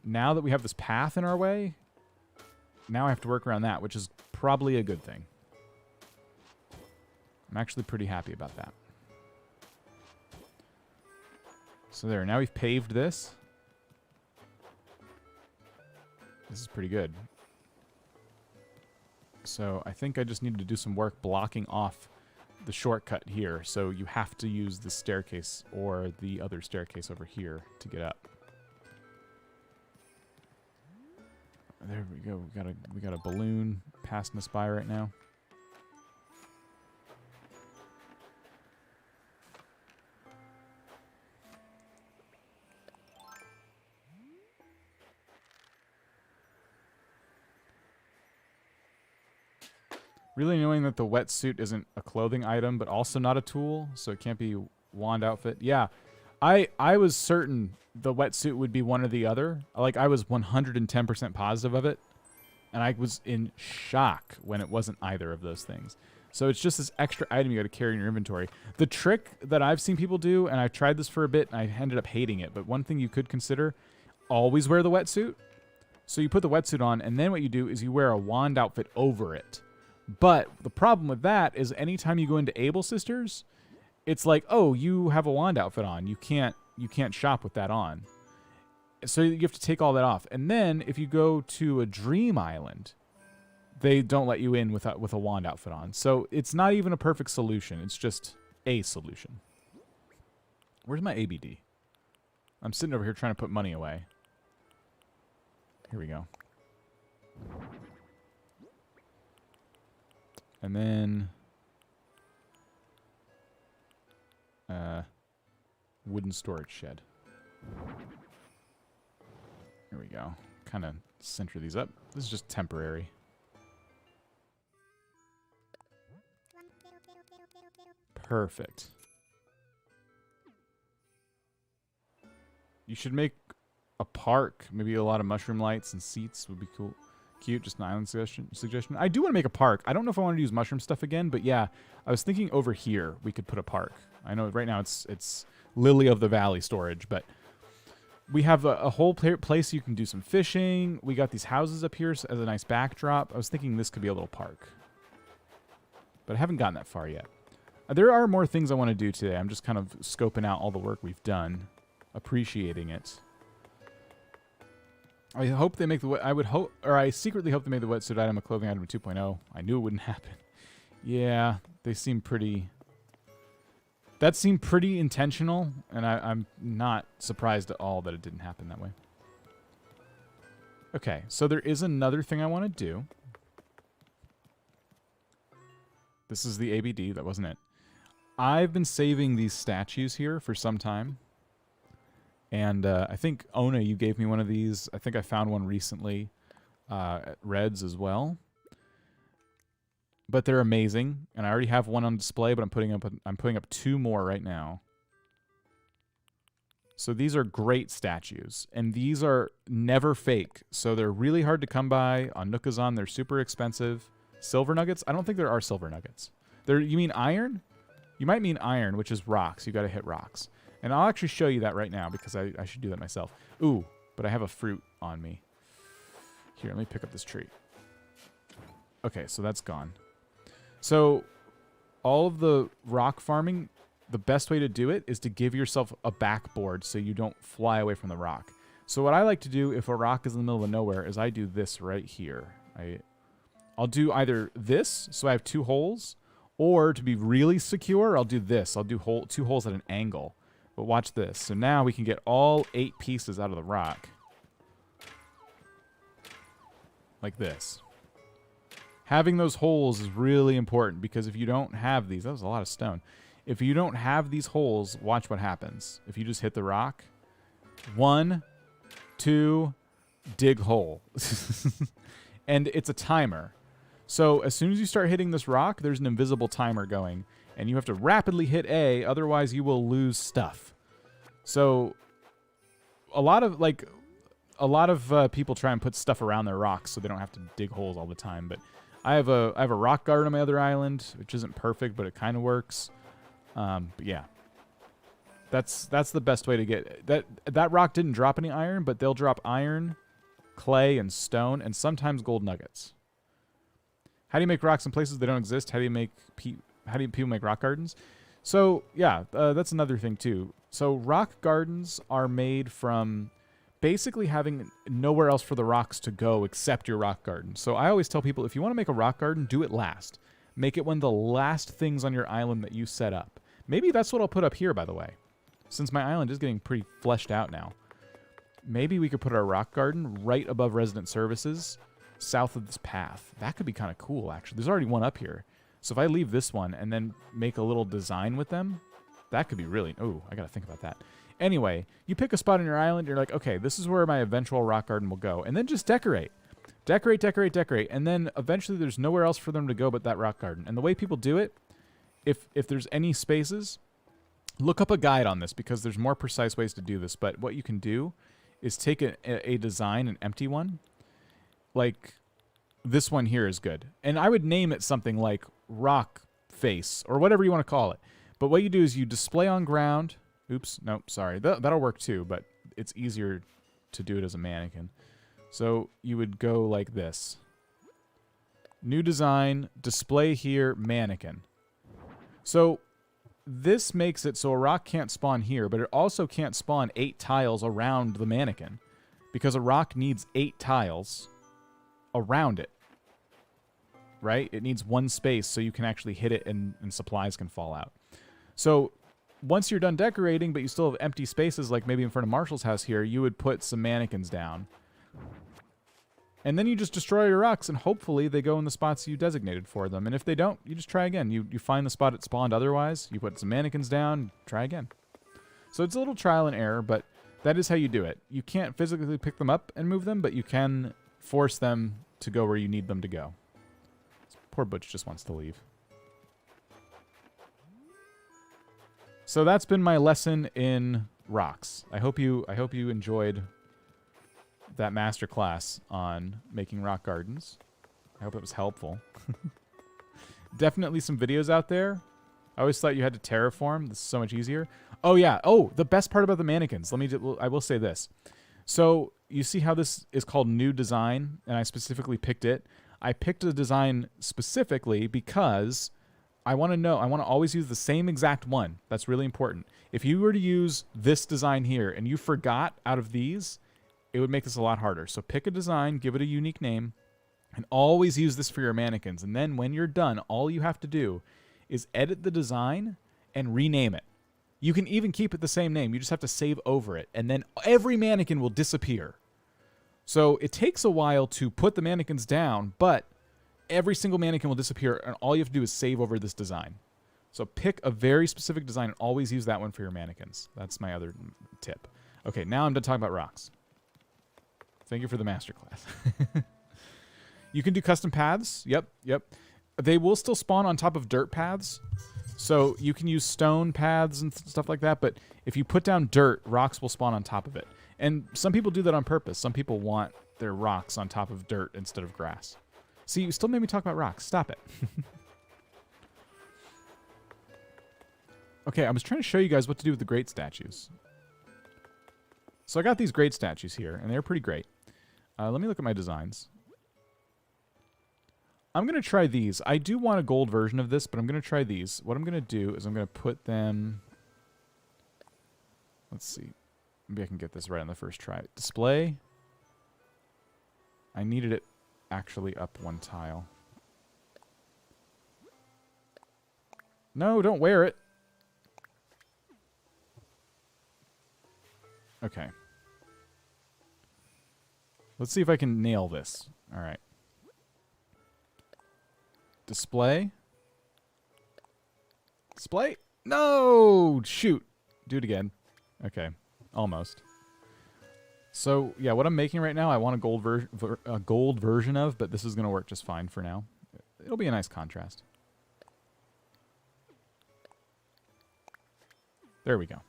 now that we have this path in our way, now I have to work around that, which is probably a good thing. I'm actually pretty happy about that. So there, now we've paved this. This is pretty good. So I think I just need to do some work blocking off the shortcut here. So you have to use the staircase or the other staircase over here to get up. There we go. We got a balloon passing us by right now. Really annoying that the wetsuit isn't a clothing item, but also not a tool, so it can't be wand outfit. Yeah, I was certain the wetsuit would be one or the other. Like, I was 110% positive of it, and I was in shock when it wasn't either of those things. So it's just this extra item you got to carry in your inventory. The trick that I've seen people do, and I tried this for a bit, and I ended up hating it, but one thing you could consider, always wear the wetsuit. So you put the wetsuit on, and then what you do is you wear a wand outfit over it. But the problem with that is anytime you go into Able Sisters, it's like, oh, you have a wand outfit on. You can't shop with that on. So you have to take all that off. And then if you go to a Dream Island, they don't let you in with a wand outfit on. So it's not even a perfect solution. It's just a solution. Where's my ABD? I'm sitting over here trying to put money away. Here we go. And then wooden storage shed. Here we go. Kind of center these up. This is just temporary. Perfect. You should make a park. Maybe a lot of mushroom lights and seats would be cool. Cute, just an island suggestion. I do want to make a park. I don't know if I want to use mushroom stuff again, but yeah, I was thinking over here we could put a park. I know right now it's Lily of the Valley storage, but we have a whole place you can do some fishing. We got these houses up here as a nice backdrop. I was thinking this could be a little park, but I haven't gotten that far yet. There are more things I want to do today. I'm just kind of scoping out all the work we've done, appreciating it. I hope they make the... I secretly hope they made the wetsuit item a clothing item 2.0. I knew it wouldn't happen. Yeah, they seem pretty... That seemed pretty intentional, and I'm not surprised at all that it didn't happen that way. Okay, so there is another thing I want to do. This is the ABD. That wasn't it. I've been saving these statues here for some time. And I think, Ona, you gave me one of these. I think I found one recently at Red's as well. But they're amazing, and I already have one on display, but I'm putting up 2 more right now. So these are great statues, and these are never fake. So they're really hard to come by. On Nookazon, they're super expensive. Silver nuggets? I don't think there are silver nuggets. You mean iron? You might mean iron, which is rocks. You got to hit rocks. And I'll actually show you that right now because I should do that myself. Ooh, but I have a fruit on me. Here, let me pick up this tree. Okay, so that's gone. So all of the rock farming, the best way to do it is to give yourself a backboard so you don't fly away from the rock. So what I like to do if a rock is in the middle of nowhere is I do this right here. I'll do either this, so I have 2 holes, or to be really secure, I'll do this. I'll do 2 holes at an angle. But watch this. So now we can get all 8 pieces out of the rock. Like this. Having those holes is really important because if you don't have these... That was a lot of stone. If you don't have these holes, watch what happens. If you just hit the rock. 1, 2, dig hole. And it's a timer. So as soon as you start hitting this rock, there's an invisible timer going. And you have to rapidly hit A, otherwise you will lose stuff. So a lot of people try and put stuff around their rocks so they don't have to dig holes all the time. But I have a rock garden on my other island, which isn't perfect, but it kind of works. But yeah, that's the best way to get that rock didn't drop any iron, but they'll drop iron, clay, and stone, and sometimes gold nuggets. How do you make rocks in places that don't exist? How do people make rock gardens? So yeah, that's another thing too. So rock gardens are made from basically having nowhere else for the rocks to go except your rock garden. So I always tell people, if you want to make a rock garden, do it last. Make it one of the last things on your island that you set up. Maybe that's what I'll put up here, by the way. Since my island is getting pretty fleshed out now. Maybe we could put our rock garden right above resident services, south of this path. That could be kind of cool, actually. There's already one up here. So if I leave this one and then make a little design with them, that could be really... Oh, I got to think about that. Anyway, you pick a spot on your island, you're like, okay, this is where my eventual rock garden will go. And then just decorate. Decorate, decorate, decorate. And then eventually there's nowhere else for them to go but that rock garden. And the way people do it, if there's any spaces, look up a guide on this because there's more precise ways to do this. But what you can do is take a design, an empty one. Like this one here is good. And I would name it something like rock face or whatever you want to call it. But what you do is you display on ground. Oops, nope, sorry. That'll work too, but it's easier to do it as a mannequin. So you would go like this. New design, display here, mannequin. So this makes it so a rock can't spawn here, but it also can't spawn 8 tiles around the mannequin because a rock needs 8 tiles around it. Right? It needs 1 space so you can actually hit it and supplies can fall out. So once you're done decorating, but you still have empty spaces, like maybe in front of Marshall's house here, you would put some mannequins down. And then you just destroy your rocks, and hopefully they go in the spots you designated for them. And if they don't, you just try again. You find the spot it spawned otherwise, you put some mannequins down, try again. So it's a little trial and error, but that is how you do it. You can't physically pick them up and move them, but you can force them to go where you need them to go. Poor Butch just wants to leave. So that's been my lesson in rocks. I hope you enjoyed that masterclass on making rock gardens. I hope it was helpful. Definitely some videos out there. I always thought you had to terraform. This is so much easier. Oh yeah. Oh, the best part about the mannequins. I will say this. So you see how this is called new design, and I specifically picked it. I picked the design specifically because I want to always use the same exact one. That's really important. If you were to use this design here and you forgot out of these, it would make this a lot harder. So pick a design, give it a unique name, and always use this for your mannequins. And then when you're done, all you have to do is edit the design and rename it. You can even keep it the same name. You just have to save over it. And then every mannequin will disappear. So it takes a while to put the mannequins down, but every single mannequin will disappear, and all you have to do is save over this design. So pick a very specific design and always use that one for your mannequins. That's my other tip. Okay, now I'm done talking about rocks. Thank you for the masterclass. You can do custom paths. Yep. They will still spawn on top of dirt paths. So you can use stone paths and stuff like that, but if you put down dirt, rocks will spawn on top of it. And some people do that on purpose. Some people want their rocks on top of dirt instead of grass. See, you still made me talk about rocks. Stop it. Okay, I was trying to show you guys what to do with the great statues. So I got these great statues here, and they're pretty great. Let me look at my designs. I'm going to try these. I do want a gold version of this, but I'm going to try these. What I'm going to do is I'm going to put them... Let's see. Maybe I can get this right on the first try. Display. I needed it actually up one tile. No, don't wear it. Okay. Let's see if I can nail this. All right. Display. Display? No! Shoot. Do it again. Okay. Almost. So, yeah, what I'm making right now, I want a gold version of, but this is going to work just fine for now. It'll be a nice contrast. There we go.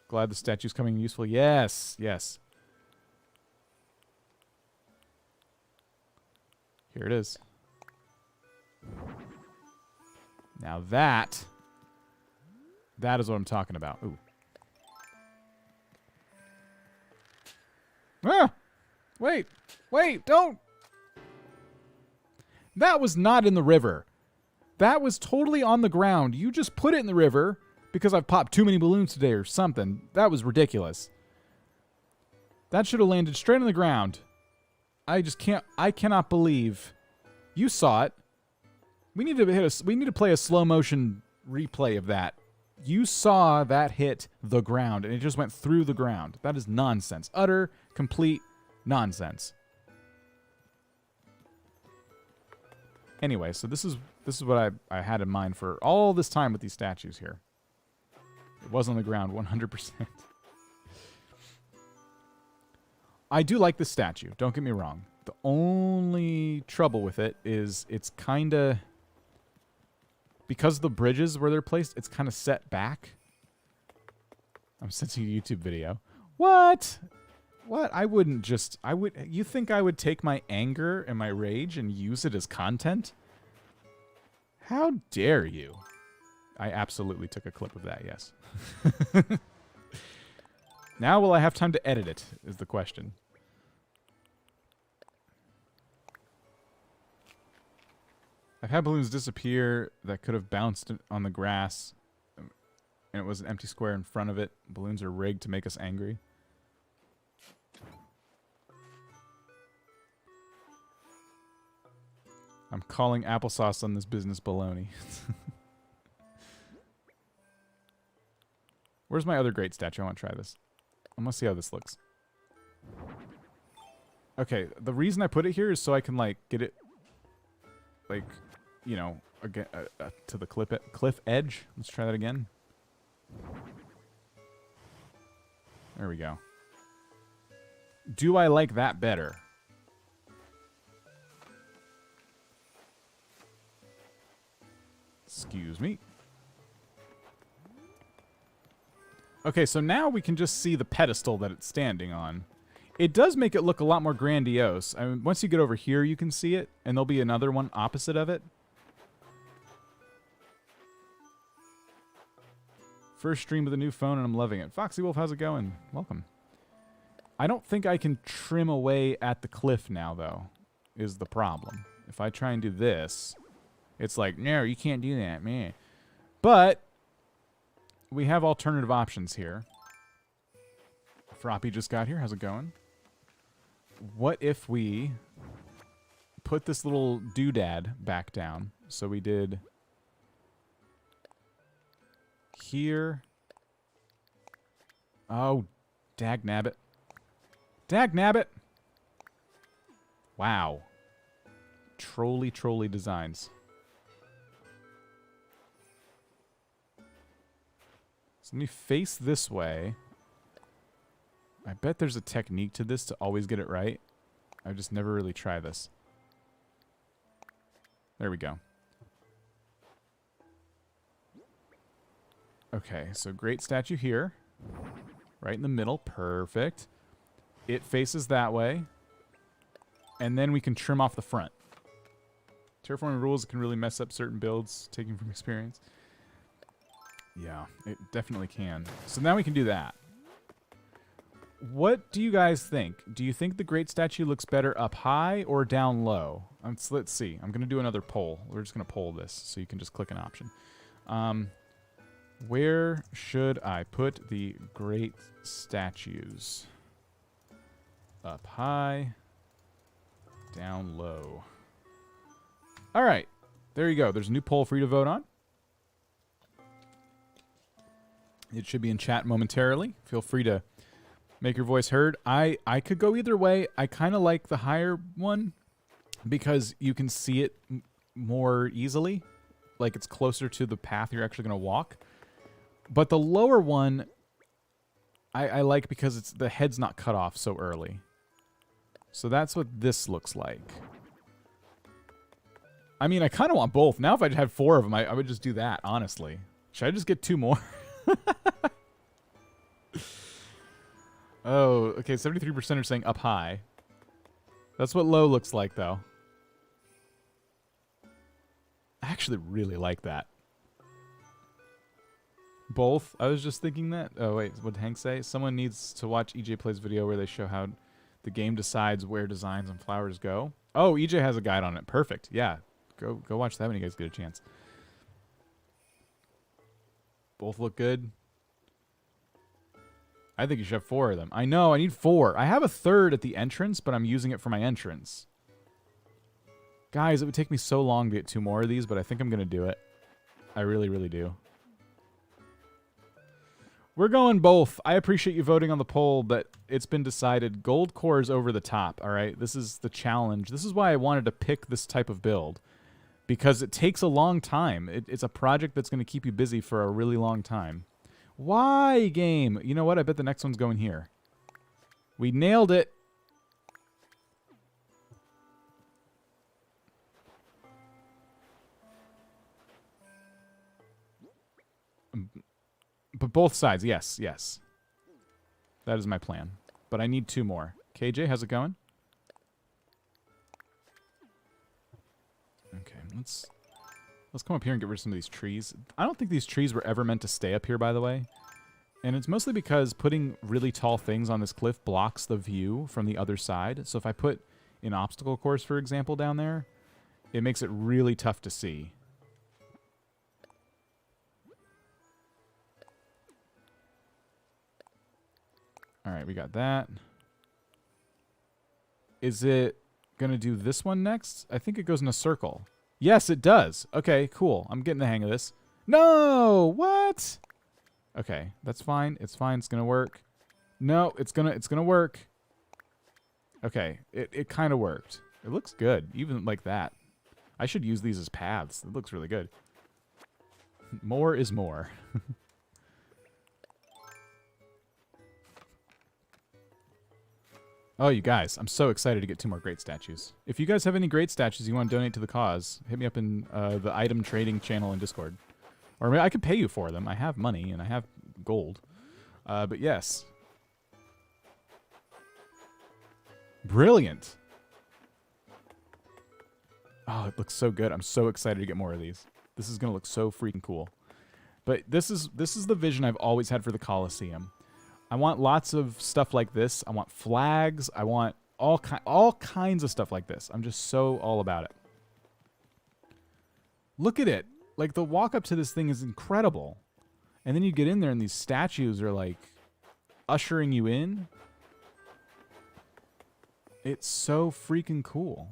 Glad the statue's coming useful. Yes, yes. Here it is. Now that is what I'm talking about. Ooh. Ah! Wait, don't! That was not in the river. That was totally on the ground. You just put it in the river because I've popped too many balloons today or something. That was ridiculous. That should have landed straight on the ground. I cannot believe you saw it. We need to play a slow motion replay of that. You saw that hit the ground and it just went through the ground. That is nonsense. Utter, complete nonsense. Anyway, so this is what I had in mind for all this time with these statues here. It was on the ground 100%. I do like this statue, don't get me wrong. The only trouble with it is it's kind of... Because the bridges where they're placed, it's kind of set back. I'm sensing a YouTube video. What? What? I wouldn't just... You think I would take my anger and my rage and use it as content? How dare you? I absolutely took a clip of that, yes. Now will I have time to edit it, is the question. I've had balloons disappear that could have bounced on the grass, and it was an empty square in front of it. Balloons are rigged to make us angry. I'm calling applesauce on this business baloney. Where's my other great statue? I want to try this. I want to see how this looks. Okay, the reason I put it here is so I can, like, get it, like, you know, again, to the cliff edge. Let's try that again. There we go. Do I like that better? Excuse me. Okay, so now we can just see the pedestal that it's standing on. It does make it look a lot more grandiose. I mean, once you get over here, you can see it, and there'll be another one opposite of it. First stream with a new phone, and I'm loving it. Foxy Wolf, how's it going? Welcome. I don't think I can trim away at the cliff now, though, is the problem. If I try and do this, it's like, no, you can't do that, man. But we have alternative options here. Froppy just got here. How's it going? What if we put this little doodad back down? So we did here. Oh, dagnabbit. Dagnabbit! Wow. Trolly designs. So let me face this way. I bet there's a technique to this to always get it right. I've just never really tried this. There we go. Okay, so great statue here. Right in the middle. Perfect. It faces that way. And then we can trim off the front. Terraforming rules can really mess up certain builds, taking from experience. Yeah, it definitely can. So now we can do that. What do you guys think? Do you think the great statue looks better up high or down low? Let's see. I'm going to do another poll. We're just going to poll this, so you can just click an option. Where should I put the great statues? Up high, down low. All right. There you go. There's a new poll for you to vote on. It should be in chat momentarily. Feel free to make your voice heard. I could go either way. I kind of like the higher one because you can see it more easily. Like it's closer to the path you're actually going to walk. But the lower one, I like because it's the head's not cut off so early. So that's what this looks like. I mean, I kind of want both. Now if I had 4 of them, I would just do that, honestly. Should I just get 2 more? Oh, okay, 73% are saying up high. That's what low looks like, though. I actually really like that. Both? I was just thinking that. Oh, wait, what did Hank say? Someone needs to watch EJ Play's video where they show how the game decides where designs and flowers go. Oh, EJ has a guide on it. Perfect. Yeah, go watch that when you guys get a chance. Both look good. I think you should have 4 of them. I know, I need 4. I have a 3rd at the entrance, but I'm using it for my entrance. Guys, it would take me so long to get 2 more of these, but I think I'm going to do it. I really, really do. We're going both. I appreciate you voting on the poll, but it's been decided. GOLDCORE is over the top, all right? This is the challenge. This is why I wanted to pick this type of build, because it takes a long time. It's a project that's going to keep you busy for a really long time. Why, game? You know what? I bet the next one's going here. We nailed it. But both sides, yes, yes. That is my plan. But I need 2 more. KJ, how's it going? Okay, let's come up here and get rid of some of these trees. I don't think these trees were ever meant to stay up here, by the way. And it's mostly because putting really tall things on this cliff blocks the view from the other side. So if I put an obstacle course, for example, down there, it makes it really tough to see. All right, we got that. Is it going to do this one next? I think it goes in a circle. Yes, it does. Okay, cool. I'm getting the hang of this. No! What? Okay, that's fine. It's fine. It's going to work. No, it's gonna work. Okay, it kind of worked. It looks good, even like that. I should use these as paths. It looks really good. More is more. Oh, you guys, I'm so excited to get 2 more great statues. If you guys have any great statues you want to donate to the cause, hit me up in the item trading channel in Discord. Or maybe I could pay you for them. I have money and I have gold. But yes. Brilliant. Oh, it looks so good. I'm so excited to get more of these. This is going to look so freaking cool. But this is the vision I've always had for the Coliseum. I want lots of stuff like this. I want flags. I want all kinds of stuff like this. I'm just so all about it. Look at it. Like, the walk up to this thing is incredible. And then you get in there and these statues are like ushering you in. It's so freaking cool.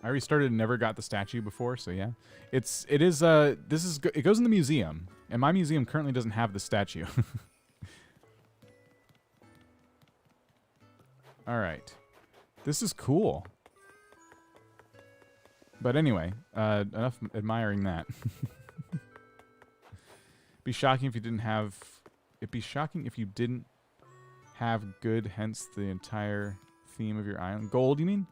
I restarted and never got the statue before, so yeah. It goes in the museum, and my museum currently doesn't have the statue. All right. This is cool. But anyway, enough admiring that. Be shocking if you didn't have... It'd be shocking if you didn't have good, hence the entire theme of your island. Gold, you mean?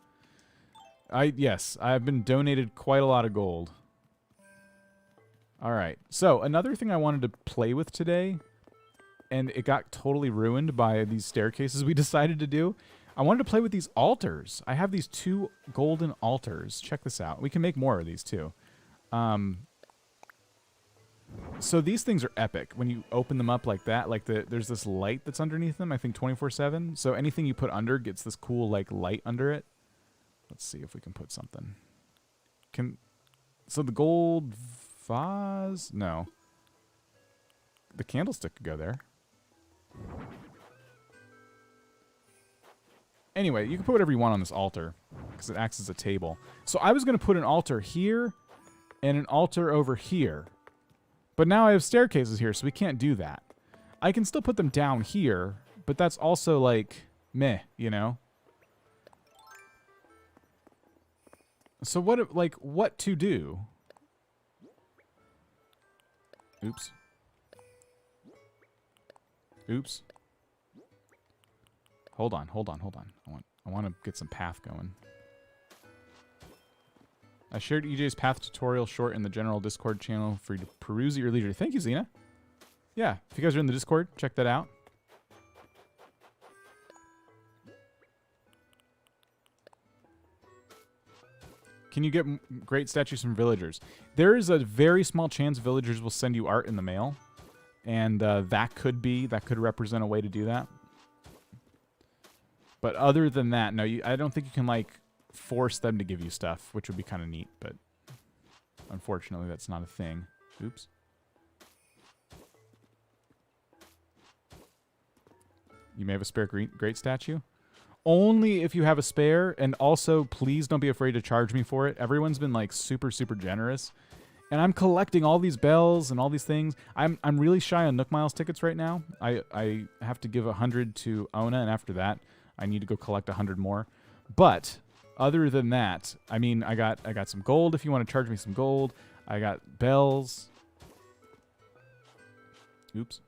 Yes, I've been donated quite a lot of gold. All right. So, another thing I wanted to play with today, and it got totally ruined by these staircases we decided to do. I wanted to play with these altars. I have these 2 golden altars. Check this out. We can make more of these too. So these things are epic. When you open them up like that, like there's this light that's underneath them, I think 24/7. So anything you put under gets this cool like light under it. Let's see if we can put something. So the gold vase? No. The candlestick could go there. Anyway, you can put whatever you want on this altar because it acts as a table. So I was going to put an altar here and an altar over here. But now I have staircases here, so we can't do that. I can still put them down here, but that's also like meh, you know? So what to do? Oops. Oops. Hold on. I want to get some path going. I shared EJ's path tutorial short in the general Discord channel for you to peruse at your leisure. Thank you, Xena. Yeah, if you guys are in the Discord, check that out. Can you get great statues from villagers? There is a very small chance villagers will send you art in the mail. And that could represent a way to do that. But other than that, no, I don't think you can, like, force them to give you stuff, which would be kind of neat, but unfortunately that's not a thing. Oops. You may have a spare great statue. Only if you have a spare, and also please don't be afraid to charge me for it. Everyone's been like super generous, and I'm collecting all these bells and all these things. I'm really shy on Nook Miles tickets right now. I have to give 100 to Ona, and after that I need to go collect 100 more. But other than that, I mean, I got some gold if you want to charge me some gold. I got bells. Oops.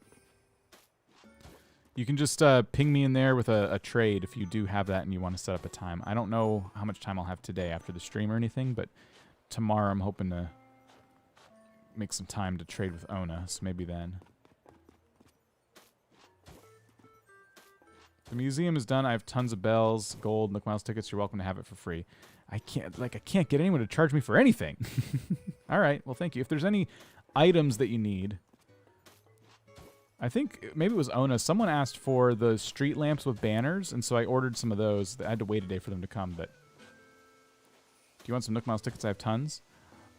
You can just ping me in there with a trade if you do have that and you want to set up a time. I don't know how much time I'll have today after the stream or anything, but tomorrow I'm hoping to make some time to trade with Ona, so maybe then. The museum is done. I have tons of bells, gold, Nook Miles tickets. You're welcome to have it for free. I can't get anyone to charge me for anything. All right, well, thank you. If there's any items that you need, I think maybe it was Ona. Someone asked for the street lamps with banners, and so I ordered some of those. I had to wait a day for them to come, but do you want some Nook Miles tickets? I have tons.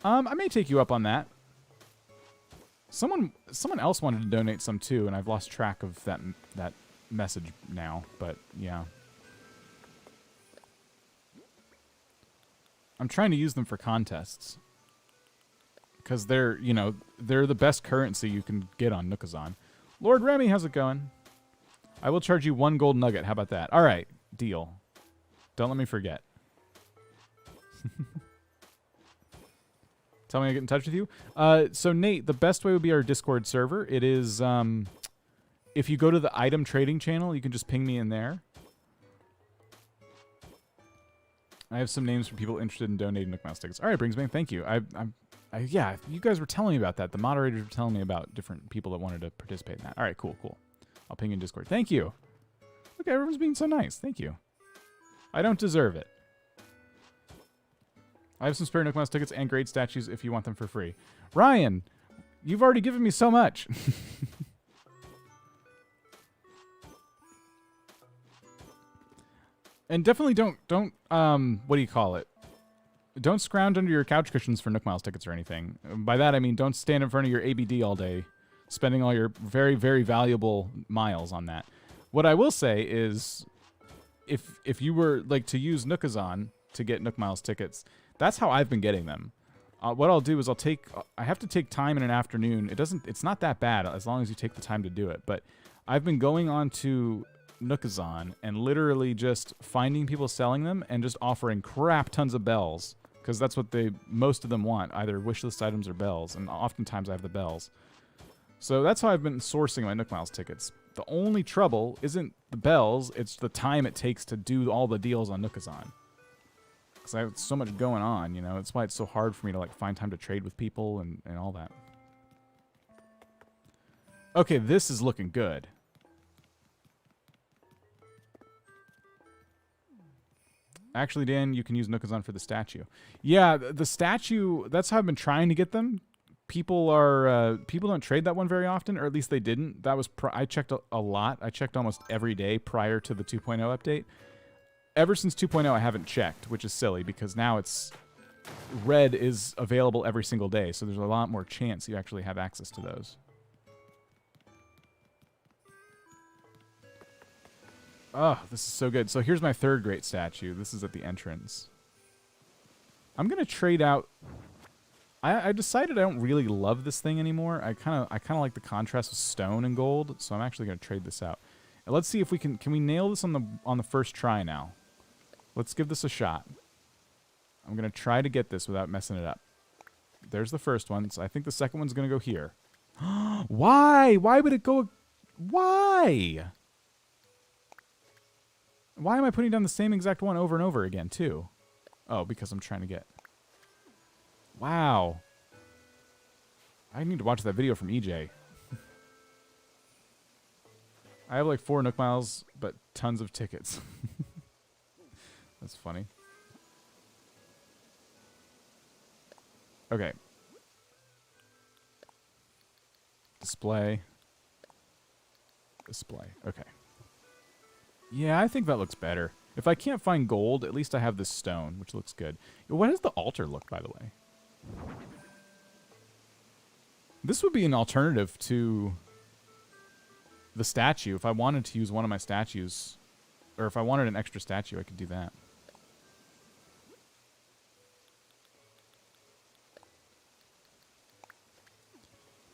I may take you up on that. Someone else wanted to donate some too, and I've lost track of that message now, but yeah. I'm trying to use them for contests because they're the best currency you can get on Nookazon. Lord Remy, how's it going? I will charge you 1 gold nugget. How about that? All right, deal. Don't let me forget. Tell me I get in touch with you. So Nate, the best way would be our Discord server. It is if you go to the item trading channel, you can just ping me in there. I have some names for people interested in donating Nook Mouse tickets. All right, Bringsman, thank you. Yeah, you guys were telling me about that. The moderators were telling me about different people that wanted to participate in that. All right, cool, cool. I'll ping in Discord. Thank you. Look, everyone's being so nice. Thank you. I don't deserve it. I have some spare Nook Miles tickets and great statues if you want them for free. Ryan, you've already given me so much. And definitely don't what do you call it? Don't scrounge under your couch cushions for Nook Miles tickets or anything. By that I mean don't stand in front of your ABD all day, spending all your very, very valuable miles on that. What I will say is, if you were like to use Nookazon to get Nook Miles tickets, that's how I've been getting them. What I'll do is I have to take time in an afternoon. It's not that bad as long as you take the time to do it. But I've been going on to Nookazon and literally just finding people selling them and just offering crap tons of bells, because that's what most of them want, either wishlist items or bells, and oftentimes I have the bells. So that's how I've been sourcing my Nook Miles tickets. The only trouble isn't the bells, it's the time it takes to do all the deals on Nookazon. Because I have so much going on, you know, that's why it's so hard for me to like find time to trade with people and all that. Okay, this is looking good. Actually, Dan, you can use Nookazon for the statue. Yeah, the statue, that's how I've been trying to get them. People don't trade that one very often, or at least they didn't. That was I checked a lot. I checked almost every day prior to the 2.0 update. Ever since 2.0, I haven't checked, which is silly because now red is available every single day, so there's a lot more chance you actually have access to those. Oh, this is so good. So here's my third great statue. This is at the entrance. I'm gonna trade out. I decided I don't really love this thing anymore. I kind of like the contrast of stone and gold, so I'm actually gonna trade this out. And let's see if we can we nail this on the first try now. Let's give this a shot. I'm gonna try to get this without messing it up. There's the first one. So I think the second one's gonna go here. Why? Why would it go? Why? Why am I putting down the same exact one over and over again, too? Oh, because I'm trying to get... Wow. I need to watch that video from EJ. I have like 4 Nook Miles, but tons of tickets. That's funny. Okay. Display. Display. Okay. Yeah, I think that looks better. If I can't find gold, at least I have this stone, which looks good. What does the altar look, by the way? This would be an alternative to the statue. If I wanted to use one of my statues, or if I wanted an extra statue, I could do that.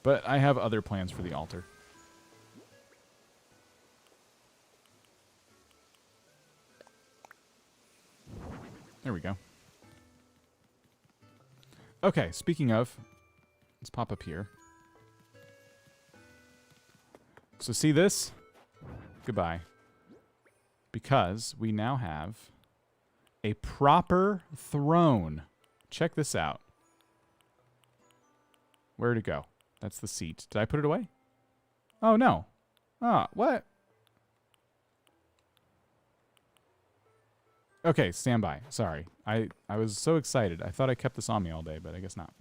But I have other plans for the altar. There we go. Okay, speaking of, let's pop up here. So see this? Goodbye. Because we now have a proper throne. Check this out. Where'd it go? That's the seat. Did I put it away? Oh, no. Ah, what? Okay, stand by. Sorry. I was so excited. I thought I kept this on me all day, but I guess not.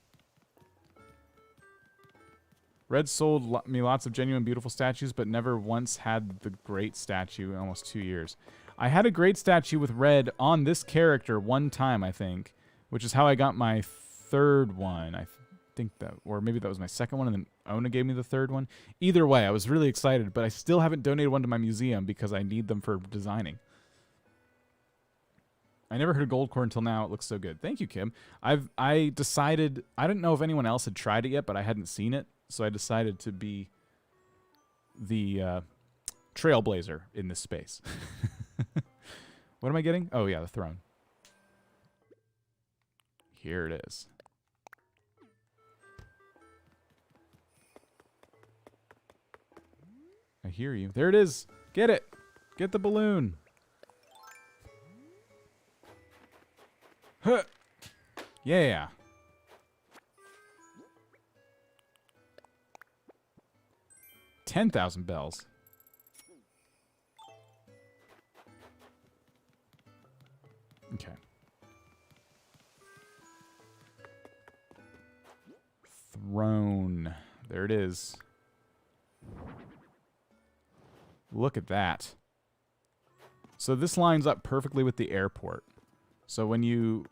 Red sold me lots of genuine beautiful statues, but never once had the great statue in almost 2 years. I had a great statue with Red on this character one time, I think, which is how I got my third one. I think that, or maybe that was my second one, and then Ona gave me the third one. Either way, I was really excited, but I still haven't donated one to my museum because I need them for designing. I never heard of GOLDCORE until now. It looks so good. Thank you, Kim. I decided, I didn't know if anyone else had tried it yet, but I hadn't seen it, so I decided to be the trailblazer in this space. What am I getting? Oh, yeah, the throne. Here it is. I hear you. There it is. Get it. Get the balloon. Huh. Yeah. 10,000 bells. Okay. Throne. There it is. Look at that. So this lines up perfectly with the airport. So when you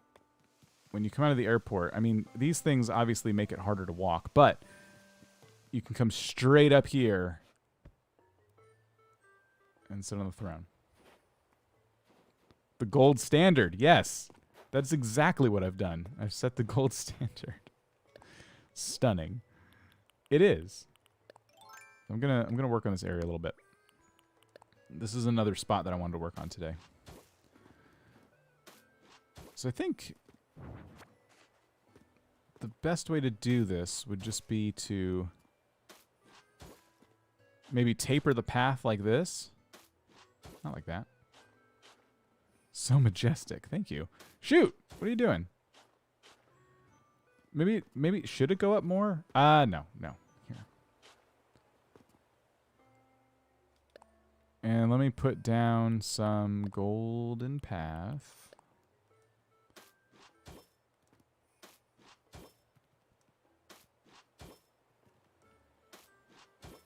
come out of the airport, I mean, these things obviously make it harder to walk, but you can come straight up here and sit on the throne. The gold standard, yes. That's exactly what I've done. I've set the gold standard. Stunning. It is. I'm gonna work on this area a little bit. This is another spot that I wanted to work on today. So I think the best way to do this would just be to maybe taper the path like this. Not like that. So majestic. Thank you. Shoot! What are you doing? Maybe should it go up more? No. Here. And let me put down some golden path.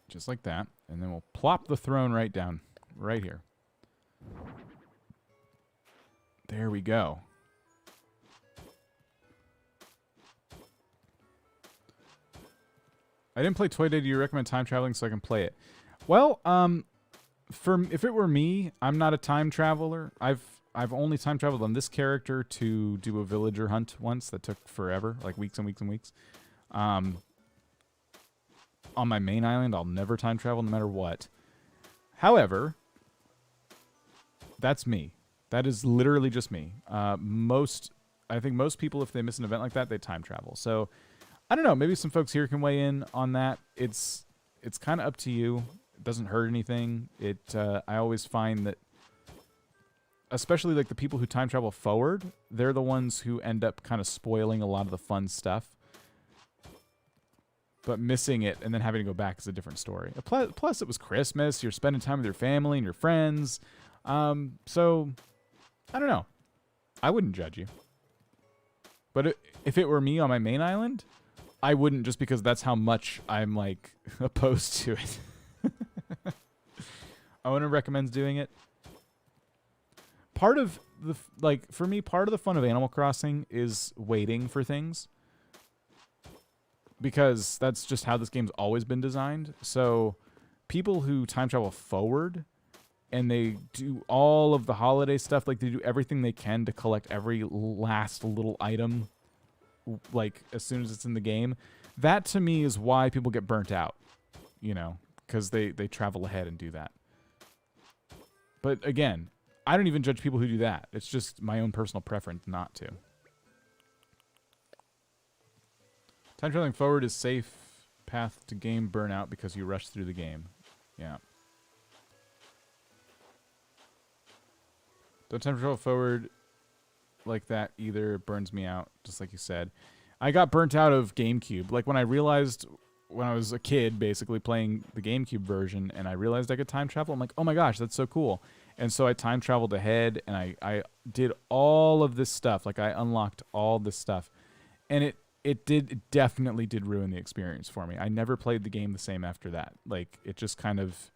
Just like that. And then we'll plop the throne right down. Right here. There we go. I didn't play Toy Day. Do you recommend time traveling so I can play it? Well, if it were me, I'm not a time traveler. I've only time traveled on this character to do a villager hunt once that took forever, like weeks and weeks and weeks. On my main island, I'll never time travel no matter what. However, that's me. That is literally just me. I think most people, if they miss an event like that, they time travel. So I don't know. Maybe some folks here can weigh in on that. It's kind of up to you. It doesn't hurt anything. I always find that, especially like the people who time travel forward, they're the ones who end up kind of spoiling a lot of the fun stuff. But missing it and then having to go back is a different story. Plus, it was Christmas. You're spending time with your family and your friends. So, I don't know. I wouldn't judge you. But if it were me on my main island, I wouldn't, just because that's how much I'm, like, opposed to it. Owner recommends doing it. Part of for me, part of the fun of Animal Crossing is waiting for things. Because that's just how this game's always been designed. So people who time travel forward and they do all of the holiday stuff, like they do everything they can to collect every last little item, like as soon as it's in the game. That to me is why people get burnt out, you know, because they travel ahead and do that. But again, I don't even judge people who do that. It's just my own personal preference not to. Time traveling forward is safe path to game burnout because you rush through the game. Yeah. Don't time travel forward like that either. It burns me out, just like you said. I got burnt out of GameCube. Like when I realized, when I was a kid basically playing the GameCube version, and I realized I could time travel, I'm like, oh my gosh, that's so cool. And so I time traveled ahead and I did all of this stuff. Like I unlocked all this stuff. And it definitely did ruin the experience for me. I never played the game the same after that. Like, it just kind of,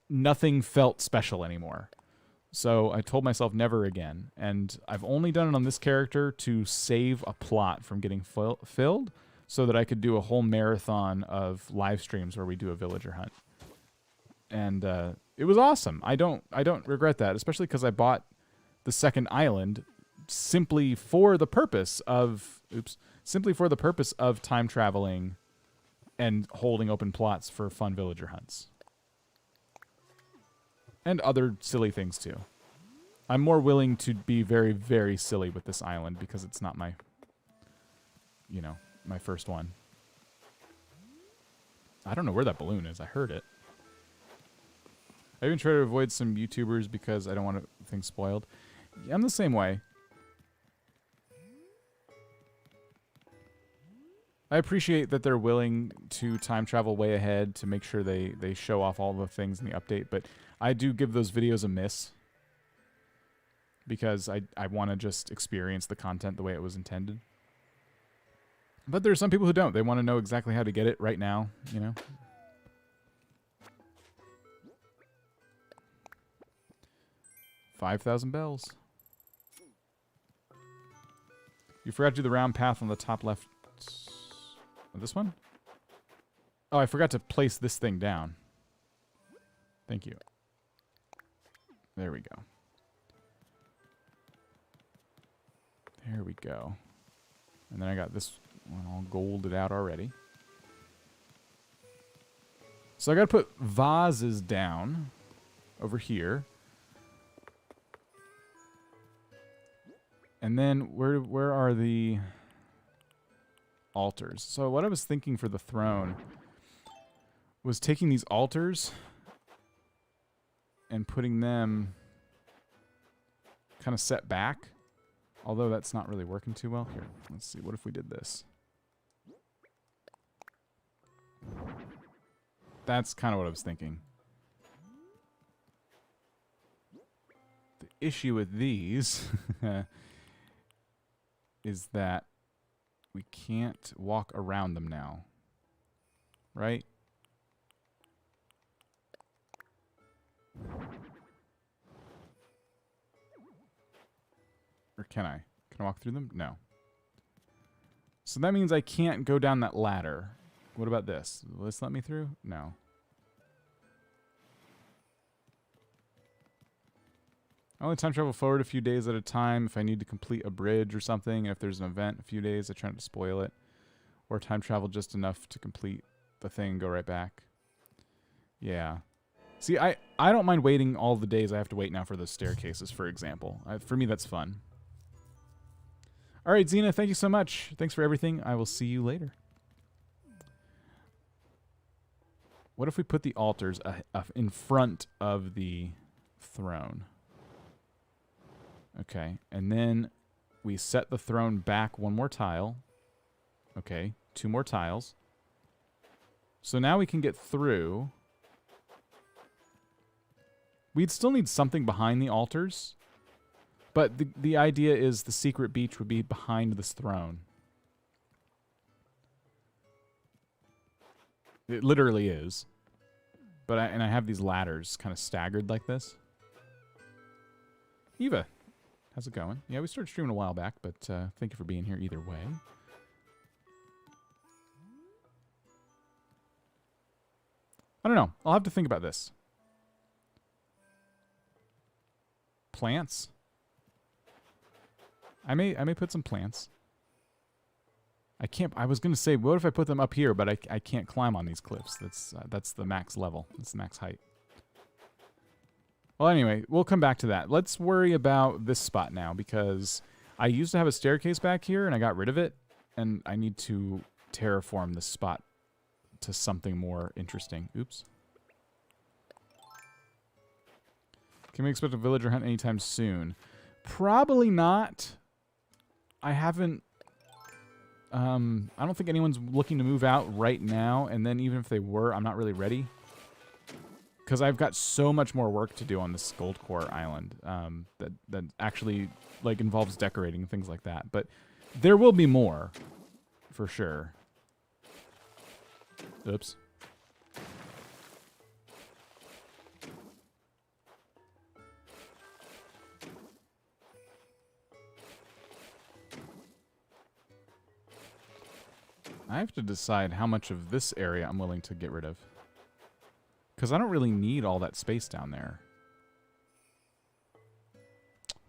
nothing felt special anymore. So I told myself never again. And I've only done it on this character to save a plot from getting filled so that I could do a whole marathon of live streams where we do a villager hunt. And it was awesome. I don't regret that, especially because I bought the second island simply for the purpose of time traveling and holding open plots for fun villager hunts. And other silly things too. I'm more willing to be very, very silly with this island because it's not my, my first one. I don't know where that balloon is. I heard it. I even try to avoid some YouTubers because I don't want things spoiled. I'm the same way. I appreciate that they're willing to time travel way ahead to make sure they show off all the things in the update, but I do give those videos a miss because I want to just experience the content the way it was intended. But there are some people who don't. They want to know exactly how to get it right now, you know? 5,000 bells. You forgot to do the round path on the top left. This one? Oh, I forgot to place this thing down. Thank you. There we go. There we go. And then I got this one all golded out already. So I gotta put vases down over here. And then where are the altars? So what I was thinking for the throne was taking these altars and putting them kind of set back. Although that's not really working too well. Here, let's see. What if we did this? That's kind of what I was thinking. The issue with these is that we can't walk around them now. Right? Or can I? Can I walk through them? No. So that means I can't go down that ladder. What about this? Will this let me through? No. I only time travel forward a few days at a time if I need to complete a bridge or something. And if there's an event a few days, I try not to spoil it. Or time travel just enough to complete the thing and go right back. Yeah. See, I don't mind waiting all the days I have to wait now for the staircases, for example. For me, that's fun. All right, Xena, thank you so much. Thanks for everything. I will see you later. What if we put the altars in front of the throne? Okay, and then we set the throne back one more tile. Okay, 2 more tiles. So now we can get through. We'd still need something behind the altars. But the idea is the secret beach would be behind this throne. It literally is. But I have these ladders kind of staggered like this. Eva, how's it going? Yeah, we started streaming a while back, but thank you for being here either way. I don't know. I'll have to think about this. Plants? I may put some plants. I can't. I was gonna say, what if I put them up here? But I can't climb on these cliffs. That's the max level. That's the max height. Well, anyway, we'll come back to that. Let's worry about this spot now because I used to have a staircase back here and I got rid of it, and I need to terraform this spot to something more interesting. Oops. Can we expect a villager hunt anytime soon? Probably not. I haven't... I don't think anyone's looking to move out right now, and then even if they were, I'm not really ready. Because I've got so much more work to do on this GOLDCORE island that actually like involves decorating and things like that. But there will be more, for sure. Oops. I have to decide how much of this area I'm willing to get rid of. Because I don't really need all that space down there.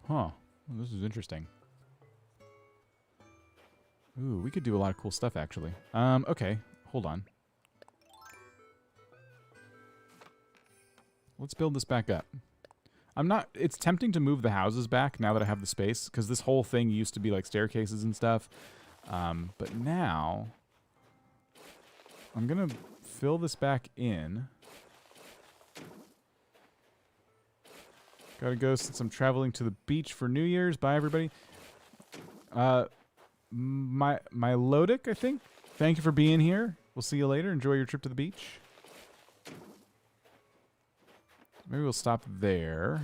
Huh. Well, this is interesting. Ooh, we could do a lot of cool stuff, actually. Okay. Hold on. Let's build this back up. I'm not... It's tempting to move the houses back now that I have the space. Because this whole thing used to be like staircases and stuff. But now... I'm going to fill this back in. Gotta go since I'm traveling to the beach for New Year's. Bye, everybody. My Lodic, I think. thank you for being here. We'll see you later. Enjoy your trip to the beach. Maybe we'll stop there.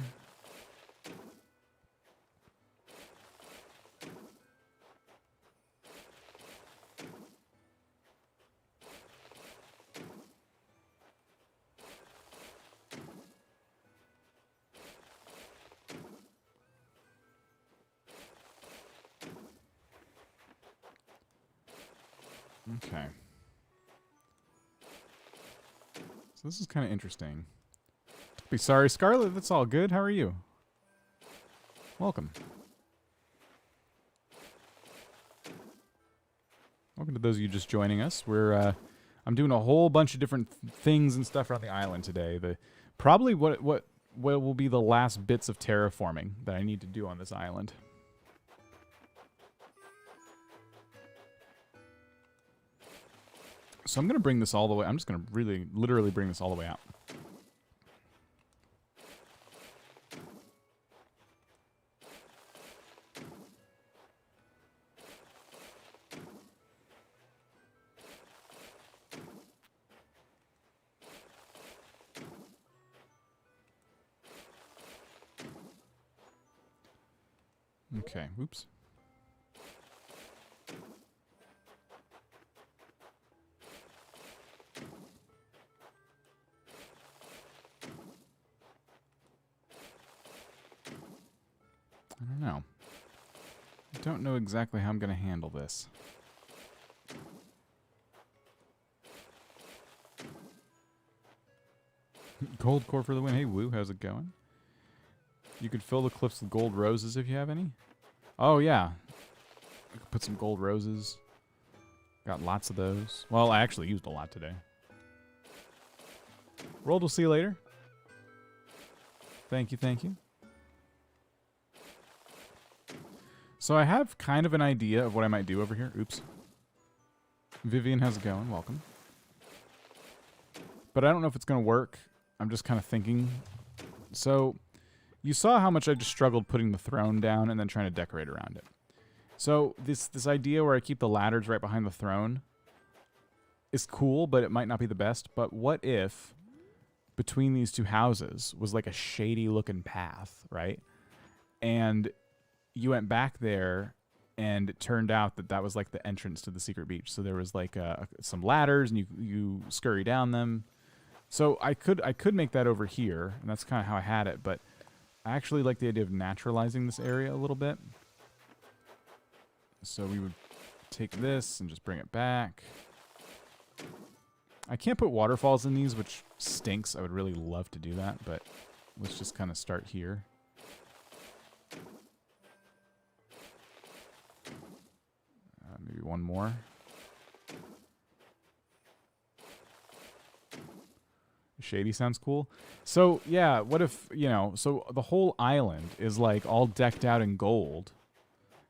Okay. So this is kind of interesting. Be sorry, Scarlet. That's all good. How are you? Welcome. Welcome to those of you just joining us. We're I'm doing a whole bunch of different things and stuff around the island today. Probably what will be the last bits of terraforming that I need to do on this island. So I'm going to bring this all the way. I'm just going to literally bring this all the way out. Okay, oops. I don't know. I don't know exactly how I'm going to handle this. GOLDCORE for the win. Hey, Woo, how's it going? You could fill the cliffs with gold roses if you have any. Oh, yeah. I could put some gold roses. Got lots of those. Well, I actually used a lot today. World, we'll see you later. Thank you, thank you. So I have kind of an idea of what I might do over here. Oops. Vivian, how's it going? Welcome. But I don't know if it's going to work. I'm just kind of thinking. So you saw how much I just struggled putting the throne down and then trying to decorate around it. So this idea where I keep the ladders right behind the throne is cool, but it might not be the best. But what if between these two houses was like a shady looking path, right? And you went back there and it turned out that that was like the entrance to the secret beach. So there was like some ladders and you scurry down them. So I could make that over here, and that's kind of how I had it, but I actually like the idea of naturalizing this area a little bit. So we would take this and just bring it back. I can't put waterfalls in these, which stinks. I would really love to do that, but let's just kind of start here. Maybe one more. Shady sounds cool. So, yeah, what if, you know, so the whole island is like all decked out in gold.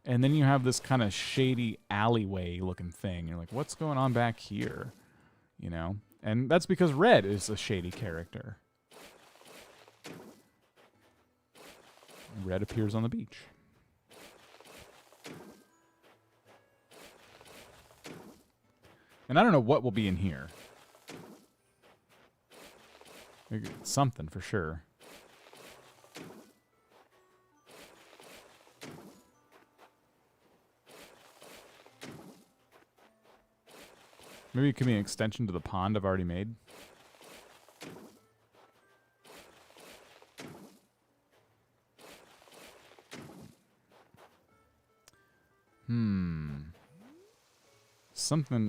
And then you have this kind of shady alleyway looking thing. You're like, what's going on back here? You know? And that's because Red is a shady character. Red appears on the beach. And I don't know what will be in here. Something for sure. Maybe it could be an extension to the pond I've already made.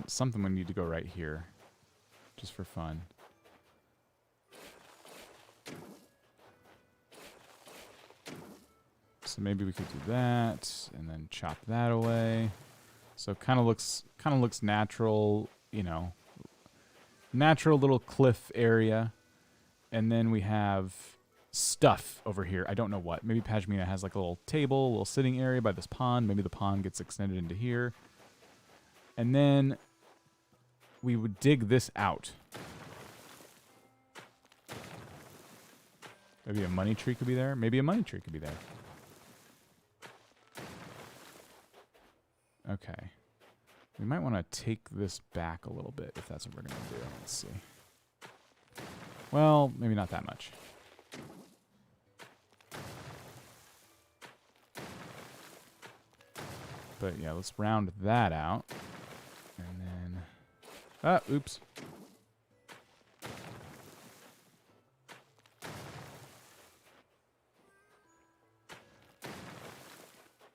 Something we need to go right here. Just for fun. So maybe we could do that and then chop that away. So it kind of looks natural, you know. Natural little cliff area. And then we have stuff over here. I don't know what. Maybe Pashmina has like a little table, a little sitting area by this pond. Maybe the pond gets extended into here. And then we would dig this out. Maybe a money tree could be there. Maybe a money tree could be there. Okay. We might want to take this back a little bit if that's what we're going to do. Let's see. Well, maybe not that much. But yeah, let's round that out. And then... Ah, oops.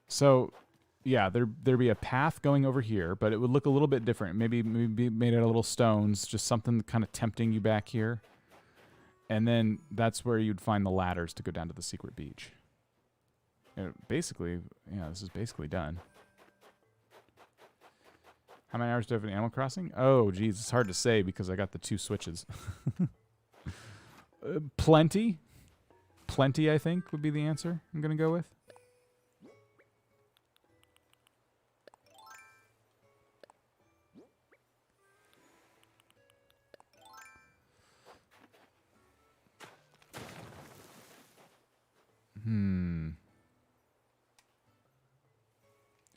So, yeah, there'd be a path going over here, but it would look a little bit different. Maybe made out of little stones, just something kind of tempting you back here. And then that's where you'd find the ladders to go down to the secret beach. And basically, yeah, this is basically done. How many hours do I have in Animal Crossing? Oh, geez, it's hard to say because I got the 2 switches. Plenty. Plenty, I think, would be the answer I'm going to go with.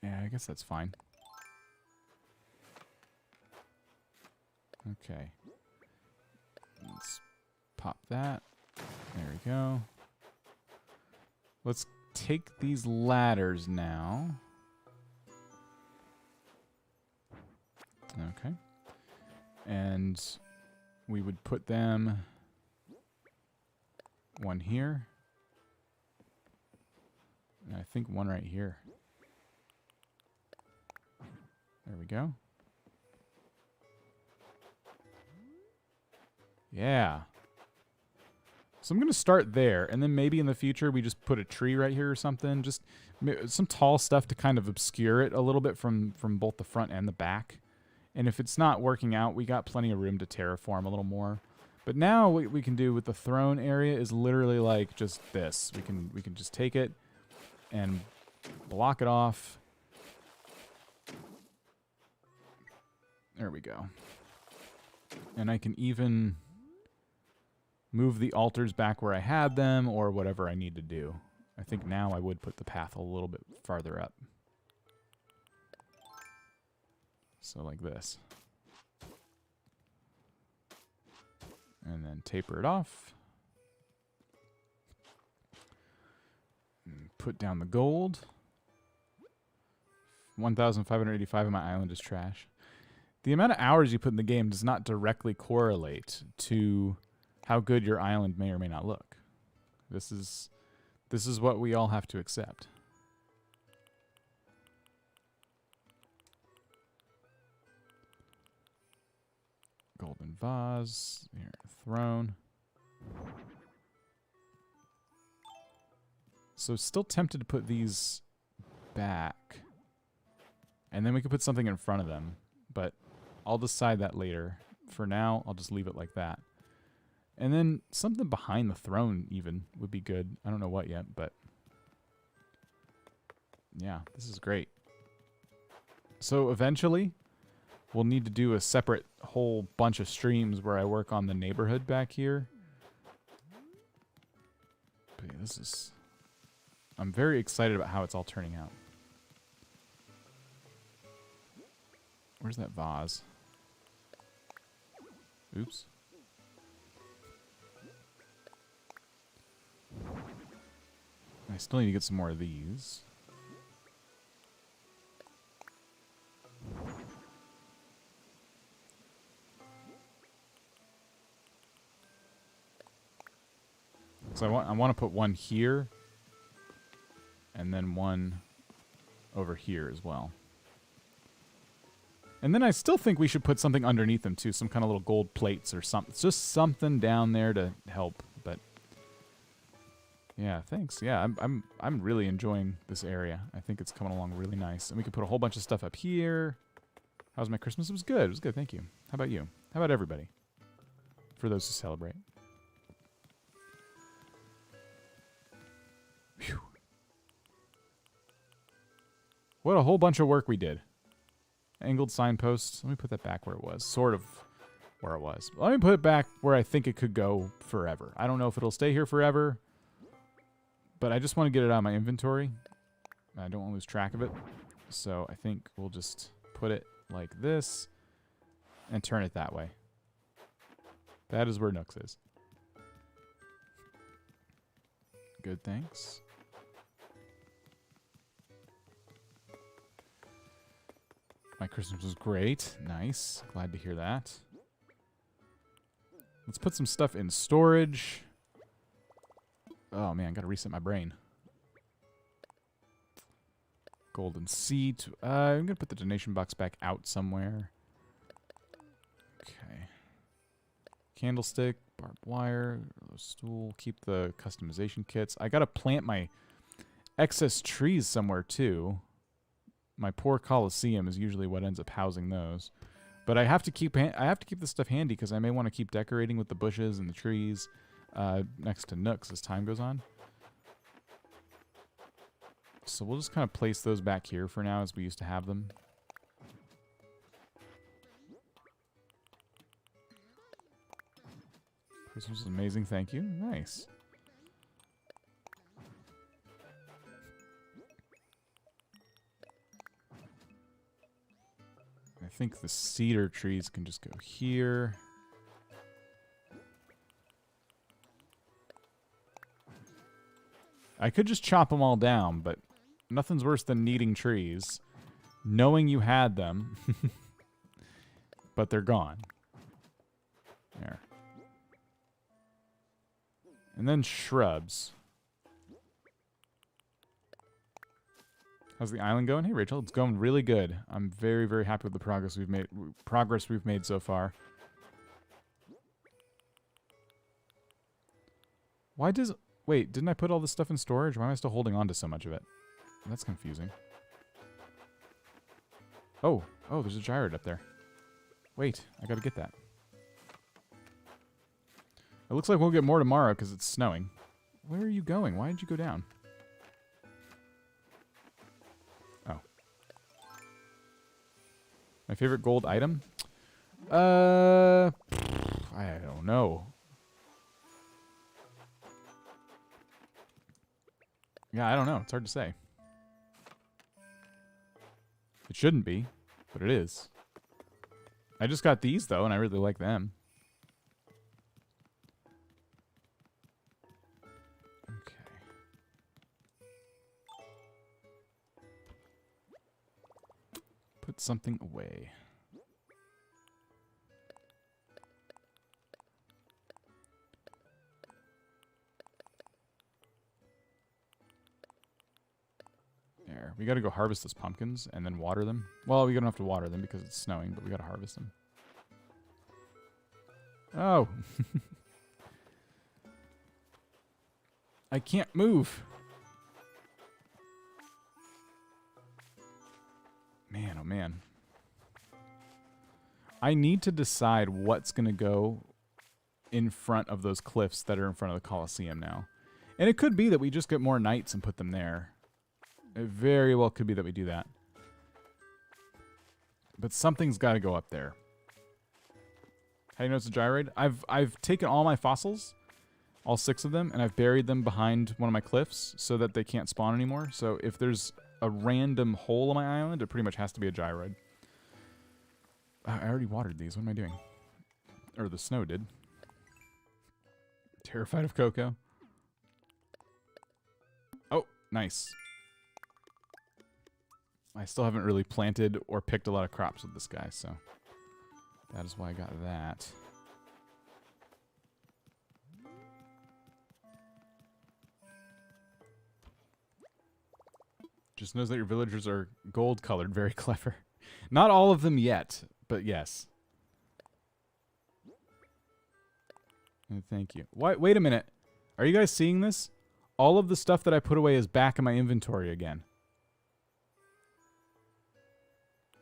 Yeah, I guess that's fine. Okay. Let's pop that. There we go. Let's take these ladders now. Okay. And we would put them one here. And I think one right here. There we go. Yeah. So I'm going to start there, and then maybe in the future we just put a tree right here or something. Just some tall stuff to kind of obscure it a little bit from both the front and the back. And if it's not working out, we got plenty of room to terraform a little more. But now what we can do with the throne area is literally like just this. We can just take it and block it off. There we go. And I can even move the altars back where I had them or whatever I need to do. I think now I would put the path a little bit farther up. So like this. And then taper it off. And put down the gold. 1,585 on my island is trash. The amount of hours you put in the game does not directly correlate to how good your island may or may not look. This is what we all have to accept. Golden vase, here, throne. So still tempted to put these back. And then we could put something in front of them, but I'll decide that later. For now, I'll just leave it like that. And then something behind the throne even would be good. I don't know what yet, but yeah, this is great. So eventually, we'll need to do a separate whole bunch of streams where I work on the neighborhood back here. But yeah, this is... I'm very excited about how it's all turning out. Where's that vase? Oops. I still need to get some more of these. So I want to put one here, and then one over here as well. And then I still think we should put something underneath them too, some kind of little gold plates or something. It's just something down there to help. But yeah, thanks. Yeah, I'm really enjoying this area. I think it's coming along really nice. And we can put a whole bunch of stuff up here. How was my Christmas? It was good. It was good. Thank you. How about you? How about everybody? For those who celebrate. Whew. What a whole bunch of work we did. Angled signposts. Let me put that back where it was. Sort of where it was. Let me put it back where I think it could go forever. I don't know if it'll stay here forever, but I just want to get it out of my inventory. I don't want to lose track of it. So I think we'll just put it like this and turn it that way. That is where Nooks is. Good, thanks. My Christmas was great. Nice. Glad to hear that. Let's put some stuff in storage. Oh, man. Got to reset my brain. Golden seat. I'm going to put the donation box back out somewhere. Okay. Candlestick. Barbed wire. Stool. Keep the customization kits. I got to plant my excess trees somewhere, too. My poor Coliseum is usually what ends up housing those. But I have to keep this stuff handy because I may want to keep decorating with the bushes and the trees next to Nooks as time goes on. So we'll just kind of place those back here for now as we used to have them. Christmas is amazing, thank you. Nice. I think the cedar trees can just go here. I could just chop them all down, but nothing's worse than needing trees, knowing you had them, but they're gone. There. And then shrubs. How's the island going? Hey, Rachel, it's going really good. I'm very, very happy with the progress we've made so far. Why does... Wait, didn't I put all this stuff in storage? Why am I still holding on to so much of it? That's confusing. Oh, there's a gyroid up there. Wait, I gotta get that. It looks like we'll get more tomorrow because it's snowing. Where are you going? Why did you go down? Oh. My favorite gold item? I don't know. Yeah, I don't know. It's hard to say. It shouldn't be, but it is. I just got these, though, and I really like them. Okay. Put something away. There. We gotta go harvest those pumpkins and then water them. Well, we don't have to water them because it's snowing, but we gotta harvest them. Oh. I can't move. Man, oh man. I need to decide what's gonna go in front of those cliffs that are in front of the Coliseum now. And it could be that we just get more knights and put them there. It very well could be that we do that. But something's got to go up there. How do you know it's a gyroid? I've taken all my fossils, all 6 of them, and I've buried them behind one of my cliffs so that they can't spawn anymore. So if there's a random hole on my island, it pretty much has to be a gyroid. I already watered these. What am I doing? Or the snow did. Terrified of Coco. Oh, nice. I still haven't really planted or picked a lot of crops with this guy, so that is why I got that. Just knows that your villagers are gold-colored. Very clever. Not all of them yet, but yes. And thank you. Wait a minute. Are you guys seeing this? All of the stuff that I put away is back in my inventory again.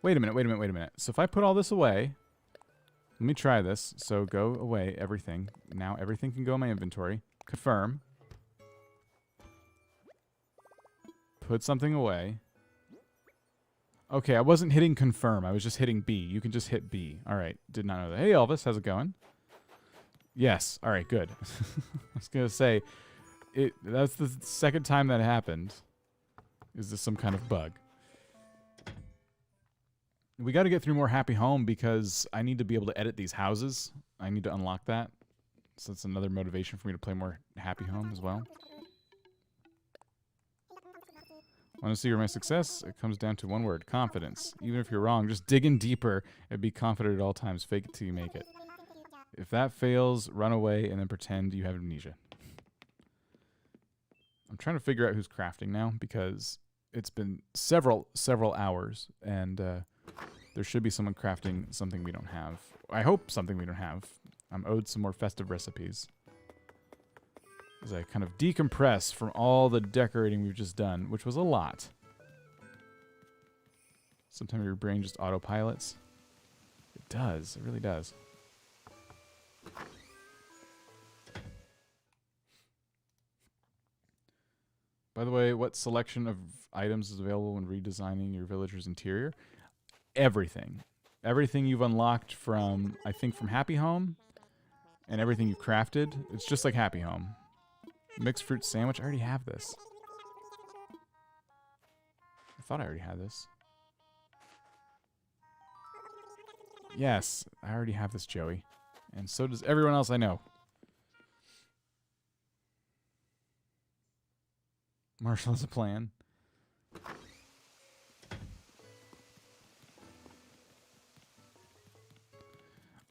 Wait a minute. So if I put all this away, let me try this. So go away, everything. Now everything can go in my inventory. Confirm. Put something away. Okay, I wasn't hitting confirm. I was just hitting B. You can just hit B. All right, did not know that. Hey, Elvis, how's it going? Yes, all right, good. I was going to say, that's the second time that happened. Is this some kind of bug? We got to get through more Happy Home because I need to be able to edit these houses. I need to unlock that. So that's another motivation for me to play more Happy Home as well. Want to see my success? It comes down to one word: confidence. Even if you're wrong, just dig in deeper and be confident at all times. Fake it till you make it. If that fails, run away and then pretend you have amnesia. I'm trying to figure out who's crafting now because it's been several hours and there should be someone crafting something we don't have. I hope something we don't have. I'm owed some more festive recipes. As I kind of decompress from all the decorating we've just done, which was a lot. Sometimes your brain just autopilots. It does. It really does. By the way, what selection of items is available when redesigning your villager's interior? Everything. Everything you've unlocked from, I think, from Happy Home, and everything you crafted. It's just like Happy Home. Mixed fruit sandwich. I already have this. I thought I already had this. Yes, I already have this, Joey. And so does everyone else I know. Marshall has a plan.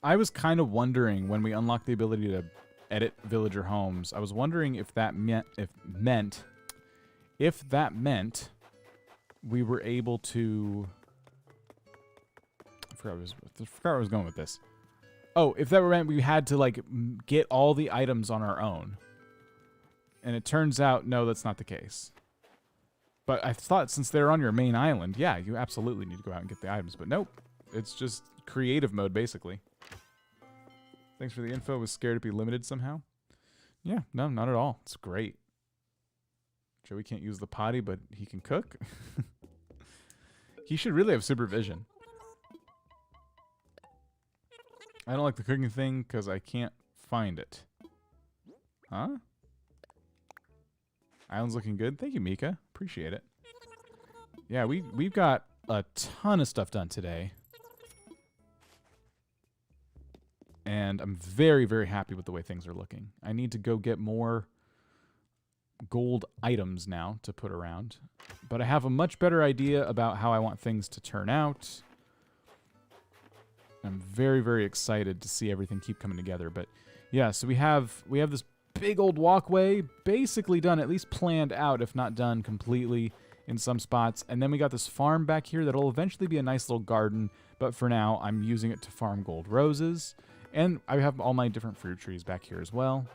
I was kind of wondering when we unlocked the ability to edit villager homes. I was wondering if that meant we were able to. I forgot where I was going with this. Oh, if that meant we had to like get all the items on our own. And it turns out, no, that's not the case. But I thought since they're on your main island, yeah, you absolutely need to go out and get the items. But nope, it's just creative mode, basically. Thanks for the info. Was scared to be limited somehow. Yeah, no, not at all. It's great. Joey can't use the potty, but he can cook. He should really have supervision. I don't like the cooking thing because I can't find it. Huh? Island's looking good. Thank you, Mika. Appreciate it. Yeah, we've got a ton of stuff done today. And I'm very, very happy with the way things are looking. I need to go get more gold items now to put around. But I have a much better idea about how I want things to turn out. I'm very, very excited to see everything keep coming together. But yeah, so we have this big old walkway basically done, at least planned out, if not done completely in some spots. And then we got this farm back here that'll eventually be a nice little garden. But for now, I'm using it to farm gold roses. And I have all my different fruit trees back here as well.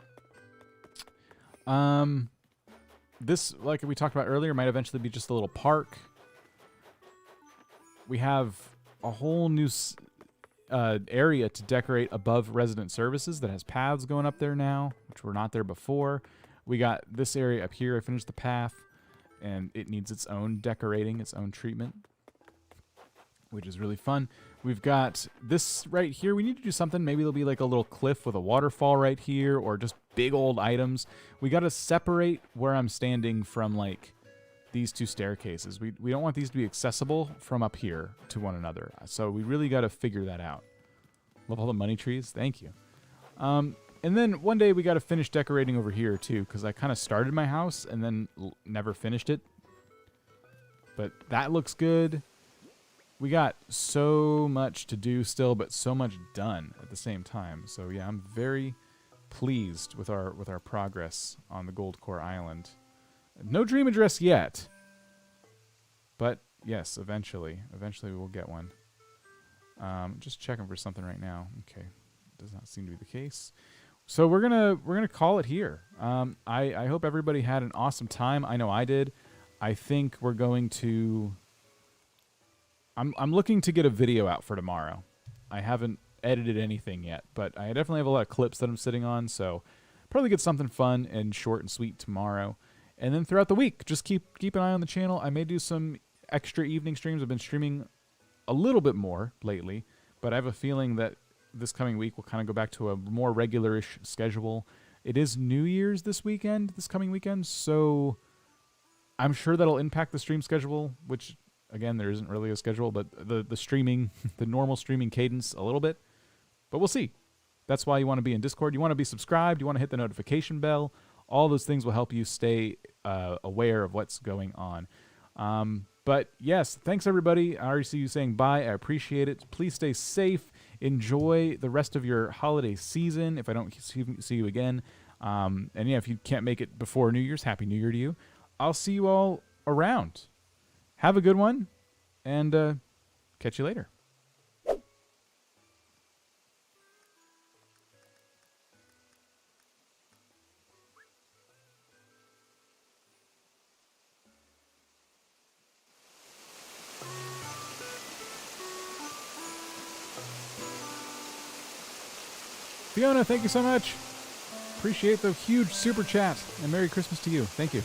This, like we talked about earlier, might eventually be just a little park. We have a whole new area to decorate above resident services that has paths going up there now, which were not there before. We got this area up here. I finished the path, and it needs its own decorating, its own treatment, which is really fun. We've got this right here. We need to do something. Maybe there'll be like a little cliff with a waterfall right here, or just big old items. We got to separate where I'm standing from like these two staircases. We don't want these to be accessible from up here to one another. So we really got to figure that out. Love all the money trees. Thank you. And then one day we got to finish decorating over here too, because I kind of started my house and then never finished it. But that looks good. We got so much to do still, but so much done at the same time. So yeah, I'm very pleased with our progress on the GOLDCORE Island. No dream address yet, but yes, eventually we will get one. Just checking for something right now. Okay, does not seem to be the case. So we're gonna call it here. I hope everybody had an awesome time. I know I did. I think we're going to. I'm looking to get a video out for tomorrow. I haven't edited anything yet, but I definitely have a lot of clips that I'm sitting on, so probably get something fun and short and sweet tomorrow. And then throughout the week, just keep an eye on the channel. I may do some extra evening streams. I've been streaming a little bit more lately, but I have a feeling that this coming week we'll kind of go back to a more regular-ish schedule. It is New Year's this coming weekend, so I'm sure that'll impact the stream schedule, which again, there isn't really a schedule, but the streaming, the normal streaming cadence a little bit. But we'll see. That's why you want to be in Discord. You want to be subscribed. You want to hit the notification bell. All those things will help you stay aware of what's going on. But yes, thanks everybody. I already see you saying bye. I appreciate it. Please stay safe. Enjoy the rest of your holiday season. If I don't see you again, and yeah, if you can't make it before New Year's, Happy New Year to you. I'll see you all around. Have a good one, and catch you later. Fiona, thank you so much. Appreciate the huge super chat, and Merry Christmas to you. Thank you.